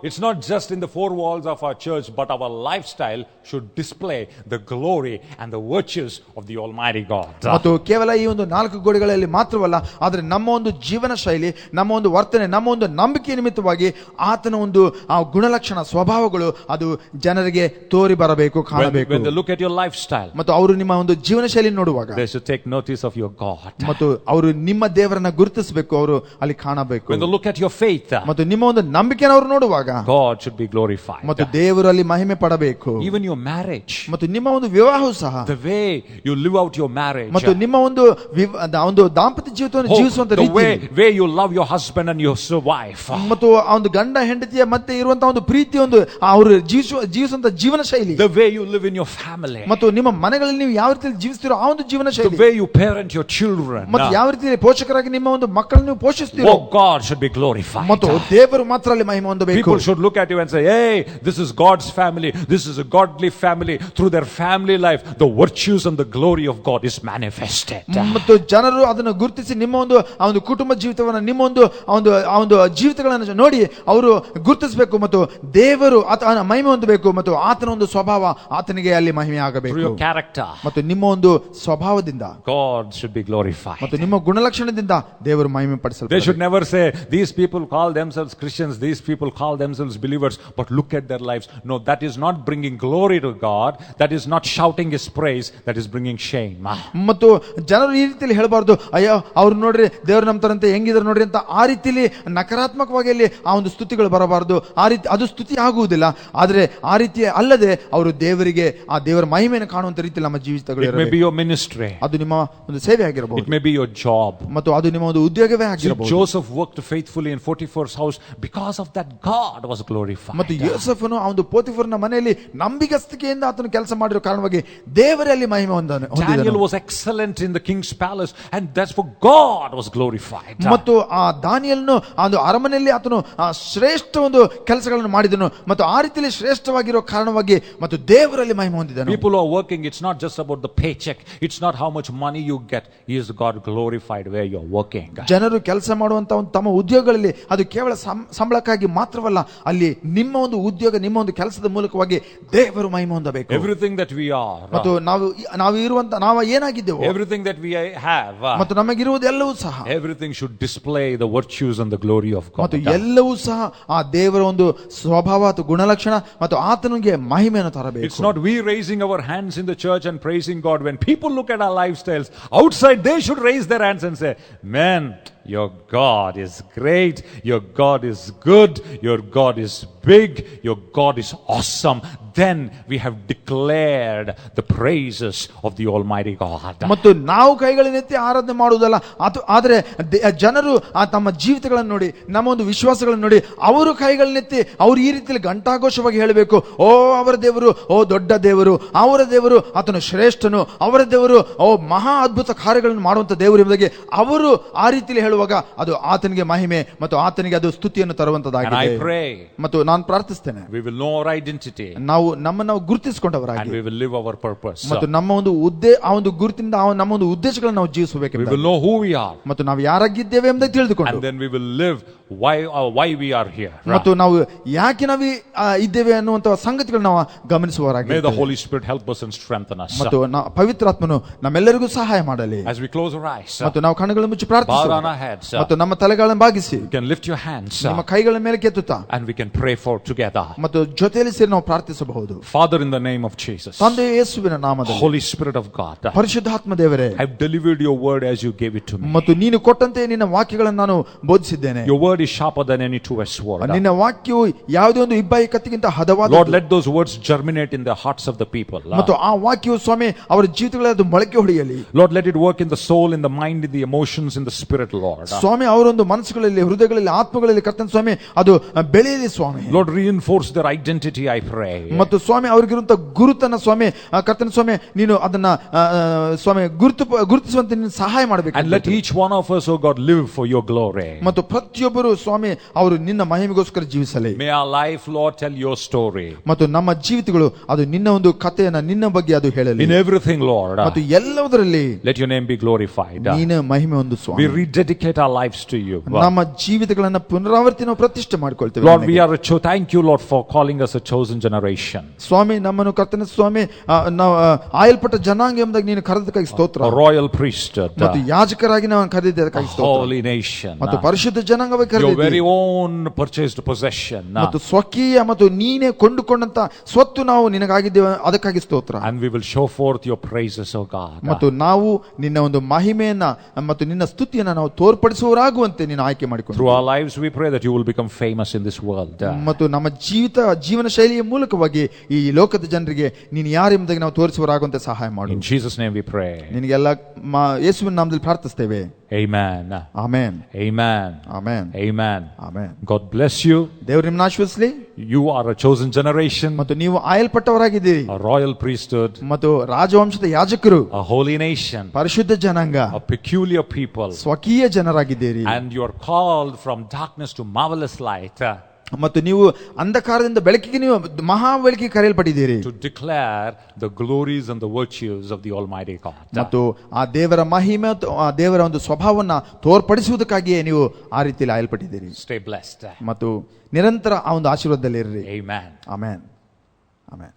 it's not just in the four walls of our church, but our lifestyle should display the glory and the virtues of the Almighty God. ಮತ್ತು ಕೇವಲ ಈ ಒಂದು ನಾಲ್ಕು ಗೋಡೆಗಳಲ್ಲಿ ಮಾತ್ರವಲ್ಲ, ಆದರೆ ನಮ್ಮ ಒಂದು ಜೀವನ ಶೈಲಿ, ನಮ್ಮ ಒಂದು ವರ್ತನೆ, ನಮ್ಮ ಒಂದು ನಂಬಿಕೆ ನಿಮಿತ್ತವಾಗಿ ಆತನ ಒಂದು ಆ ಗುಣಲಕ್ಷಣ, ಸ್ವಭಾವಗಳು ಅದು ಜನರಿಗೆ ತೋರಿ ಬರಬೇಕು, ಕಾಣಬೇಕು. When they look at your lifestyle, ಮತ್ತು ಅವರು ನಿಮ್ಮ ಒಂದು ಜೀವನ ಶೈಲಿ ನೋಡುವಾಗ they should take notice of your God. ಮತ್ತು ಅವರು ನಿಮ್ಮ ದೇವರನ್ನ ಗುರುತಿಸಬೇಕು, ಅವರು ಅಲ್ಲಿ ಕಾಣಬೇಕು. When they look at your faith, ಮತ್ತು ನಿಮ್ಮ ಒಂದು ನಂಬಿಕೆಯನ್ನು ಅವ್ರು ನೋಡುವಾಗ God should be glorified. ಮತ್ತು ದೇವರು ಅಲ್ಲಿ ಮಹಿಮೆ ಪಡಬೇಕು. Even your marriage, ಮತ್ತು ನಿಮ್ಮ ಒಂದು ವಿವಾಹವು ಸಹ, the way you live out your marriage, ಮತ್ತು ನಿಮ್ಮ ಒಂದು ಒಂದು ದಾಂಪತ್ಯ ಜೀವಿತವನ್ನು ಜೀವಿಸುವಂತ the ರೀತಿ, way you love your husband and your wife, ಮತ್ತು ಆ ಒಂದು ಗಂಡ ಹೆಂಡತಿಯ ಮಧ್ಯೆ ಇರುವಂತಹ ಒಂದು ಪ್ರೀತಿ, ಒಂದು ಅವರು ಜೀವಿಸುವಂತ ಜೀವನ ಶೈಲಿ, the way you live in your family, ಮತ್ತು ನಿಮ್ಮ ಮನೆಗಳಲ್ಲಿ ನೀವು ಯಾವ ರೀತಿ ಜೀವಿಸ್ತೀರೋ ಆ ಒಂದು ಜೀವನ the ಶೈಲಿ, way you parent your children, ಮತ್ತು ಯಾವ ರೀತಿ ಪೋಷಕರಾಗಿ ನಿಮ್ಮ ಒಂದು ಮಕ್ಕಳನ್ನು ನೀವು ಪೋಷಿಸ್ತೀರೋ, oh, God should be glorified. ಮತ್ತು ದೇವರು ಮಾತ್ರ ಅಲ್ಲಿ ಮಹಿಮೆ ಹೊಂದಬೇಕು. People should look at you and say, hey, this is God's family, this is a godly family. Through their family life, the virtues and the glory of God is manifested. ಮತ್ತು ಜನರು ಅದನ್ನು ಗುರುತಿಸಿ ನಿಮ್ಮ ಒಂದು ಆ ಒಂದು ಕುಟುಂಬ ಜೀವಿತವನ್ನ, ನಿಮ್ಮ ಒಂದು ಆ ಒಂದು ಜೀವಿತಗಳನ್ನು ನೋಡಿ ಅವರು ಗುರುತಿಸಬೇಕು, ಮತ್ತು ದೇವರು ಆತನ ಮಹಿಮೆ ಹೊಂದಬೇಕು, ಮತ್ತು ಆತನ ಒಂದು ಸ್ವಭಾವ ಆತನಿಗೆ ಅಲ್ಲಿ ಮಹಿಮೆ ಆಗಬೇಕು. Through your character, ಮತ್ತು ನಿಮ್ಮ ಒಂದು ಸ್ವಭಾವದಿಂದ God should be glorified. ಮತ್ತು ನಿಮ್ಮ ಗುಣಲಕ್ಷಣದಿಂದ ದೇವರು ಮಹಿಮೆ They ಪಡಿಸಲ್ಪಡಬೇಕು. should never say, these people call themselves Christians, these people call themselves believers, but look at their lives. No, that is not bringing glory to God. That is not shouting His praise. That is bringing shame. ಮತ್ತು ಜನರು ಈ ರೀತಿಯಲ್ಲಿ ಹೇಳಬಾರ್ದು, ಅಯ್ಯೋ ಅವ್ರು ನೋಡ್ರಿ ದೇವ್ರು ನಂಬ್ತಾರಂತೆ, ಹೆಂಗಿದ್ರು ನೋಡ್ರಿ ಅಂತ ಆ ರೀತಿಯಲ್ಲಿ ನಕಾರಾತ್ಮಕವಾಗಿ ಅಲ್ಲಿ ಆ ಒಂದು ಸ್ತುತಿಗಳು ಬರಬಾರದು. ಆ ರೀತಿ ಅದು ಸ್ತುತಿ ಆಗುವುದಿಲ್ಲ. ಆದ್ರೆ ಆ ರೀತಿ ಅಲ್ಲದೆ ಅವರು ದೇವರಿಗೆ ಆ ದೇವರ ಮಹಿಮೆಯನ್ನು ಕಾಣುವಂತ ರೀತಿಯಲ್ಲಿ ನಮ್ಮ ಜೀವಿತಗಳು It may be your ministry. ಅದು ನಿಮ್ಮ ಒಂದು ಸೇವೆ ಆಗಿರಬಹುದು, It may be your job. ಮತ್ತು ಅದು ನಿಮ್ಮ ಒಂದು ಉದ್ಯೋಗವೇ See, ಆಗಿರಬಹುದು. Joseph worked faithfully in Potiphar's house. Because of that, God was glorified. ಮತ್ತು ಯೋಸೇಫನು ಆ ಒಂದು ಪೋತಿಫರನ ಮನೆಯಲ್ಲಿ ನಂಬಿಗಸ್ತಿಕೆಯಿಂದ ಆತನು ಕೆಲಸ ಮಾಡಿರೋ ಕಾರಣವಾಗಿ ದೇವರೇ ಅಲ್ಲಿ ಮಹಿಮೆ Daniel was excellent in the king's palace, and that's for God was glorified. ಮತ್ತು ಆ ದಾನಿಯೇಲನು ಆ ಒಂದು ಅರಮನೆಯಲ್ಲಿ ಆತನು ಶ್ರೇಷ್ಠ ಒಂದು ಕೆಲಸಗಳನ್ನು ಮಾಡಿದನು, ಮತ್ತು ಆ ರೀತಿಯಲ್ಲಿ ಶ್ರೇಷ್ಠವಾಗಿರೋ ಕಾರಣವಾಗಿ ಮತ್ತು ದೇವರಲ್ಲಿ ಮಹಿಮೆ ಹೊಂದಿದನು. People who are working, it's not just about the paycheck, it's not how much money you get. Is God glorified where you're working? ಜನರು ಕೆಲಸ ಮಾಡುವಂತ ಒಂದು ತಮ್ಮ ಉದ್ಯೋಗಗಳಲ್ಲಿ ಅದು ಕೇವಲ ಸಂಬಳಕ್ಕಾಗಿ ಮಾತ್ರವಲ್ಲ, ಅಲ್ಲಿ ನಿಮ್ಮ ಒಂದು ಉದ್ಯೋಗ, ನಿಮ್ಮ ಒಂದು ಕೆಲಸದ ಮೂಲಕವಾಗಿ ದೇವರು ಮಹಿಮೆ ಹೊಂದಬೇಕು. Everything that we are, ಮತ್ತು ನಾವು ಇರುವಂತ ನಾವು ಏನಾಗಿದ್ದೇವೆ, everything that we have, ಮತ್ತು ನಮಗಿರುವುದೆಲ್ಲವೂ ಸಹ, everything should display the virtues and the glory of God. ಮತ್ತು ಎಲ್ಲವೂ ಸಹ ಆ ದೇವರ ಒಂದು ಸ್ವಭಾವ ಅಥವಾ ಗುಣಲಕ್ಷಣ ಮತ್ತು ಆತನಿಗೆ ಮಹಿಮೆಯನ್ನು ತರಬೇಕು. It's not we raising our hands in the church and praising God. When people look at our lifestyles outside, they should raise their hands and say, man, your God is great, your God is good, your God is big, your God is awesome. Then we have declared the praises of the Almighty God. ಮತ್ತು ನಾವು ಕೈಗಳನ್ನೆತ್ತಿ ಆರಾಧನೆ ಮಾಡುವುದಲ್ಲ, ಆದರೆ ಜನರು ಆ ತಮ್ಮ ಜೀವಿತಗಳನ್ನು ನೋಡಿ, ನಮ್ಮ ಒಂದು ವಿಶ್ವಾಸಗಳನ್ನು ನೋಡಿ, ಅವರು ಕೈಗಳನ್ನೆತ್ತಿ ಅವರು ಈ ರೀತಿಯಲ್ಲಿ ಘಂಟಾಘೋಷವಾಗಿ ಹೇಳಬೇಕು, ಓ ಅವರ ದೇವರು, ಓ ದೊಡ್ಡ ದೇವರು, ಅವರ ದೇವರು ಆತನು ಶ್ರೇಷ್ಠನು, ಅವರ ದೇವರು ಓ ಮಹಾ ಅದ್ಭುತ ಕಾರ್ಯಗಳನ್ನು ಮಾಡುವಂತ ದೇವರು ಎಂಬುದಾಗಿ ಅವರು ಆ ರೀತಿಯಲ್ಲಿ ಹೇಳುವಾಗ ಅದು ಆತನಿಗೆ ಮಹಿಮೆ ಮತ್ತು ಆತನಿಗೆ ಅದು ಸ್ತುತಿಯನ್ನು ತರುವಂತದ್ದಾಗಿದೆ. ಮತ್ತು ನಾನು ಪ್ರಾರ್ಥಿಸ್ತೇನೆ, we will know our identity, ನಾವು ನಮ್ಮನ್ನು ಗುರುತಿಸಿಕೊಂಡವರಾಗಿ, and we will live our purpose, ಮತ್ತು ನಮ್ಮ ಒಂದು ಆ ಒಂದು ಗುರುತಿನಿಂದ ನಮ್ಮ ಒಂದು ಉದ್ದೇಶಗಳನ್ನು ನಾವು ಜೀವಿಸಬೇಕು. we will know who we are, ಮತ್ತು ನಾವು ಯಾರಾಗಿದ್ದೇವೆ ಎಂಬುದನ್ನು ತಿಳಿದುಕೊಂಡು, and then we will live why we are here, ಮತ್ತು ನಾವು ಯಾಕೆ ನಾವು ಇದ್ದೇವೆ ಅನ್ನುವಂತ ಸಂಗತಿಗಳನ್ನು ನಾವು ಗಮನಿಸುವವರಾಗಿ. May the Holy Spirit help us and strengthen us. ಮತ್ತು ಪವಿತ್ರಾತ್ಮನು ನಮ್ಮೆಲ್ಲರಿಗೂ ಸಹಾಯ ಮಾಡಲಿ. As we close our eyes, ಮತ್ತು ನಾವು ಕಣ್ಣುಗಳನ್ನು ಮುಚ್ಚಿ ಪ್ರಾರ್ಥಿಸೋಣ, bow on our heads, ಮತ್ತು ನಮ್ಮ ತಲೆಗಳನ್ನು ಬಾಗಿಸಿ, you can lift your hands, ನಿಮ್ಮ ಕೈಗಳ ಮೇಲೆ ಕೆತ್ತುತ್ತಾ, and we can pray for together. ಮತ್ತು ಜೊತೆಯಲ್ಲಿ ಸೇರಿ ನಾವು ಪ್ರಾರ್ಥಿಸಬಹುದು. Father, in the name of Jesus, ತಂದೆ ಯೇಸುವಿನ ನಾಮದಲ್ಲಿ, Holy Spirit of God, ಪರಿಶುದ್ಧಾತ್ಮ ದೇವರೇ, I've delivered your word as you gave it to me. ಮತ್ತು ನೀನು ಕೊಟ್ಟಂತೆ ನಿನ್ನ ವಾಕ್ಯಗಳನ್ನು ನಾನು ಬೋಧಿಸಿದ್ದೇನೆ. Your word is sharper than any two-edged sword. ನಿನ್ನ ವಾಕ್ಯವು ಯಾವುದೇ ಒಂದು ಇಬ್ಬಾಯಿ ಕತ್ತಿಗಿಂತ ಹದವಾದ. Lord, let those words germinate in the hearts of the people. ಮತ್ತು ಆ ವಾಕ್ಯವು ಸ್ವಾಮಿ ಅವರ ಜೀವಿತಗಳಲ್ಲಿ ಅದು ಮೊಳಕೆ ಹೊಡೆಯಲಿ. Lord, let it work in the soul, in the mind, in the emotions, in the spirit, Lord. ಸ್ವಾಮಿ ಅವರೊಂದು ಮನಸ್ಸುಗಳಲ್ಲಿ, ಹೃದಯಗಳಲ್ಲಿ, ಆತ್ಮಗಳಲ್ಲಿ ಕರ್ತನ ಸ್ವಾಮಿ ಅದು ಬೆಳೆಯಲಿ ಸ್ವಾಮಿ. Lord, reinforce their identity, I pray. ಮತ್ತು ಸ್ವಾಮಿ ಅವರಿಗಿರುವಂತ ಗುರುತನ್ನ ಸ್ವಾಮಿ ಕರ್ತನ ಸ್ವಾಮಿ ನೀನು ಅದನ್ನ ಸ್ವಾಮಿ ಗುರುತಿಸುವಂತೆ ನೀನು ಸಹಾಯ ಮಾಡಬೇಕು. And let each one of us, oh God, live for your glory. ಮತ್ತು ಪ್ರತಿಯೊಬ್ಬರು ಸ್ವಾಮಿ ಅವರು ನಿನ್ನ ಮಹಿಮೆಗೋಸ್ಕರ ಜೀವಿಸಲಿ. May our life, Lord, tell your story. ಮತ್ತು ನಮ್ಮ ಜೀವಿತಗಳು ಅದು ನಿನ್ನ ಒಂದು ಕಥೆಯನ್ನ, ನಿನ್ನ ಬಗ್ಗೆ ಅದು ಹೇಳಲಿ. In everything, Lord, ಮತ್ತು ಎಲ್ಲದರಲ್ಲಿ let your name be glorified. ನೀನು ಮಹಿಮೆ ಹೊಂದು ಸ್ವಾಮಿ. We rededicate our lives to you. ನಮ್ಮ ಜೀವಿತಗಳನ್ನ ಪುನರಾವರ್ತಿ ನಾವು ಪ್ರತಿಷ್ಠೆ ಮಾಡಿಕೊಳ್ತೇವೆ. Lord, we are thank you, Lord, for calling us a chosen generation. generation. ಸ್ವಾಮಿ, ನಮ್ಮನ್ನು ಕರ್ತನ ಸ್ವಾಮಿ ನಾವು ಆಯಲ್ಪಟ್ಟ ಜನಾಂಗ ಎಂಬುದಾಗಿ ನೀನು ಕರೆದಕ್ಕಾಗಿ ಸ್ತೋತ್ರ. A royal priesthood. ಮತ್ತು ಯಾಜಕರಾಗಿ ನಾವು ಕರೆದಿದ್ದಕ್ಕಾಗಿ A ಸ್ತೋತ್ರ. holy nation. ಮತ್ತು ಪರಿಶುದ್ಧ ಜನಾಂಗವಾಗಿ Your very ಕರೆದಿದ್ದೀವಿ. own purchased possession. ಮತ್ತು ಸ್ವಕೀಯ ಮತ್ತು ನೀನೇ ಕೊಂಡುಕೊಂಡಂತ ಸ್ವತ್ತು ನಾವು ನಿನಗಾಗಿದ್ದೇವೆ, ಅದಕ್ಕಾಗಿ ಸ್ತೋತ್ರ. And we will show forth your praises, O God. ಮತ್ತು ನಾವು ನಿನ್ನ ಒಂದು ಮಹಿಮೆಯನ್ನ ಮತ್ತು ನಿನ್ನ ಸ್ತುತಿಯನ್ನ ನಾವು ತೋರ್ಪಡಿಸುವವರಾಗುವಂತೆ ನೀನು ಆಯ್ಕೆ ಮಾಡಿಕೊಂಡು Through our lives we pray that you will become famous in this world. ಮತ್ತು ನಮ್ಮ ಜೀವನ ಶೈಲಿಯ ಮೂಲಕವಾಗಿ ಈ ಲೋಕದ ಜನರಿಗೆ ನೀನು ಯಾರೆಂಬುದಾಗಿ ನಾವು ತೋರಿಸುವರಾಗುವಂತೆ ಸಹಾಯ ಮಾಡು. In Jesus' name we pray. ನಿನಗೆಲ್ಲ ಯೇಸುವಿನ ನಾಮದಲ್ಲಿ ಪ್ರಾರ್ಥಿಸ್ತೇವೆ. Amen. Amen. Amen. Amen. Amen. Amen. God bless you. ದೇವರು ನಿಮ್ಮನ್ನ ಆಶೀರ್ವದಿಸಲಿ. You are a chosen generation. ಮತ್ತು ನೀವು ಆಯಲ್ಪಟ್ಟವರಾಗಿದ್ದೀರಿ. A royal priesthood. ಮತ್ತು ರಾಜವಂಶದ ಯಾಜಕರು. A holy nation. ಪರಿಶುದ್ಧ ಜನಾಂಗ. A peculiar people. ಸ್ವಕೀಯ ಜನರಾಗಿದ್ದೀರಿ. And you are called from darkness to marvelous light. ಮತ್ತು ನೀವು ಅಂಧಕಾರದಿಂದ ಬೆಳಕಿಗೆ ನೀವು ಮಹಾ ಬೆಳಕಿಗೆ ಕರೆಯಲ್ಪಟ್ಟಿದ್ದೀರಿ. To declare the glories and the virtues of the Almighty God. ಮತ್ತು ಆ ದೇವರ ಮಹಿಮೆ ಆ ದೇವರ ಒಂದು ಸ್ವಭಾವವನ್ನ ತೋರ್ಪಡಿಸುವುದಕ್ಕಾಗಿಯೇ ನೀವು ಆ ರೀತಿಯಲ್ಲಿ ಆಯಲ್ಪಟ್ಟಿದ್ದೀರಿ. Stay blessed. ಮತ್ತು ನಿರಂತರ ಆ ಒಂದು ಆಶೀರ್ವಾದದಲ್ಲಿ ಇರ್ರಿ. Amen. ಆಮೆನ್. ಆಮೆನ್.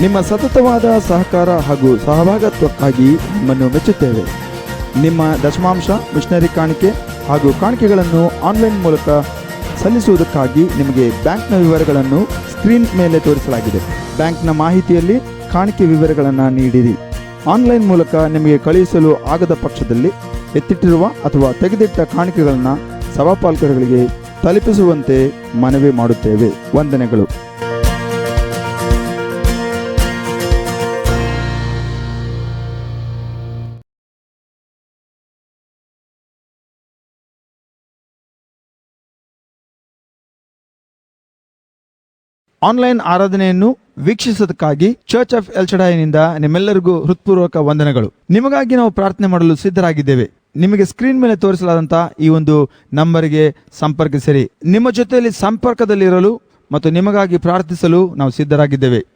ನಿಮ್ಮ ಸತತವಾದ ಸಹಕಾರ ಹಾಗೂ ಸಹಭಾಗಿತ್ವಕ್ಕಾಗಿ ನಿಮ್ಮನ್ನು ಮೆಚ್ಚುತ್ತೇವೆ. ನಿಮ್ಮ ದಶಮಾಂಶ, ಮಿಷನರಿ ಕಾಣಿಕೆ ಹಾಗೂ ಕಾಣಿಕೆಗಳನ್ನು ಆನ್ಲೈನ್ ಮೂಲಕ ಸಲ್ಲಿಸುವುದಕ್ಕಾಗಿ ನಿಮಗೆ ಬ್ಯಾಂಕ್ನ ವಿವರಗಳನ್ನು ಸ್ಕ್ರೀನ್ ಮೇಲೆ ತೋರಿಸಲಾಗಿದೆ. ಬ್ಯಾಂಕ್ನ ಮಾಹಿತಿಯಲ್ಲಿ ಕಾಣಿಕೆ ವಿವರಗಳನ್ನು ನೀಡಿರಿ. ಆನ್ಲೈನ್ ಮೂಲಕ ನಿಮಗೆ ಕಳುಹಿಸಲು ಆಗದ ಪಕ್ಷದಲ್ಲಿ ಎತ್ತಿಟ್ಟಿರುವ ಅಥವಾ ತೆಗೆದಿಟ್ಟ ಕಾಣಿಕೆಗಳನ್ನು ಸಭಾಪಾಲಕರುಗಳಿಗೆ ತಲುಪಿಸುವಂತೆ ಮನವಿ ಮಾಡುತ್ತೇವೆ. ವಂದನೆಗಳು. ಆನ್ಲೈನ್ ಆರಾಧನೆಯನ್ನು ವೀಕ್ಷಿಸುವುದಕ್ಕಾಗಿ ಚರ್ಚ್ ಆಫ್ ಎಲ್ ಶಡಾಯ್ನಿಂದ ನಿಮ್ಮೆಲ್ಲರಿಗೂ ಹೃತ್ಪೂರ್ವಕ ವಂದನೆಗಳು. ನಿಮಗಾಗಿ ನಾವು ಪ್ರಾರ್ಥನೆ ಮಾಡಲು ಸಿದ್ಧರಾಗಿದ್ದೇವೆ. ನಿಮಗೆ ಸ್ಕ್ರೀನ್ ಮೇಲೆ ತೋರಿಸಲಾದಂತಹ ಈ ಒಂದು ನಂಬರ್ಗೆ ಸಂಪರ್ಕಿಸಿರಿ. ನಿಮ್ಮ ಜೊತೆಯಲ್ಲಿ ಸಂಪರ್ಕದಲ್ಲಿರಲು ಮತ್ತು ನಿಮಗಾಗಿ ಪ್ರಾರ್ಥಿಸಲು ನಾವು ಸಿದ್ಧರಾಗಿದ್ದೇವೆ.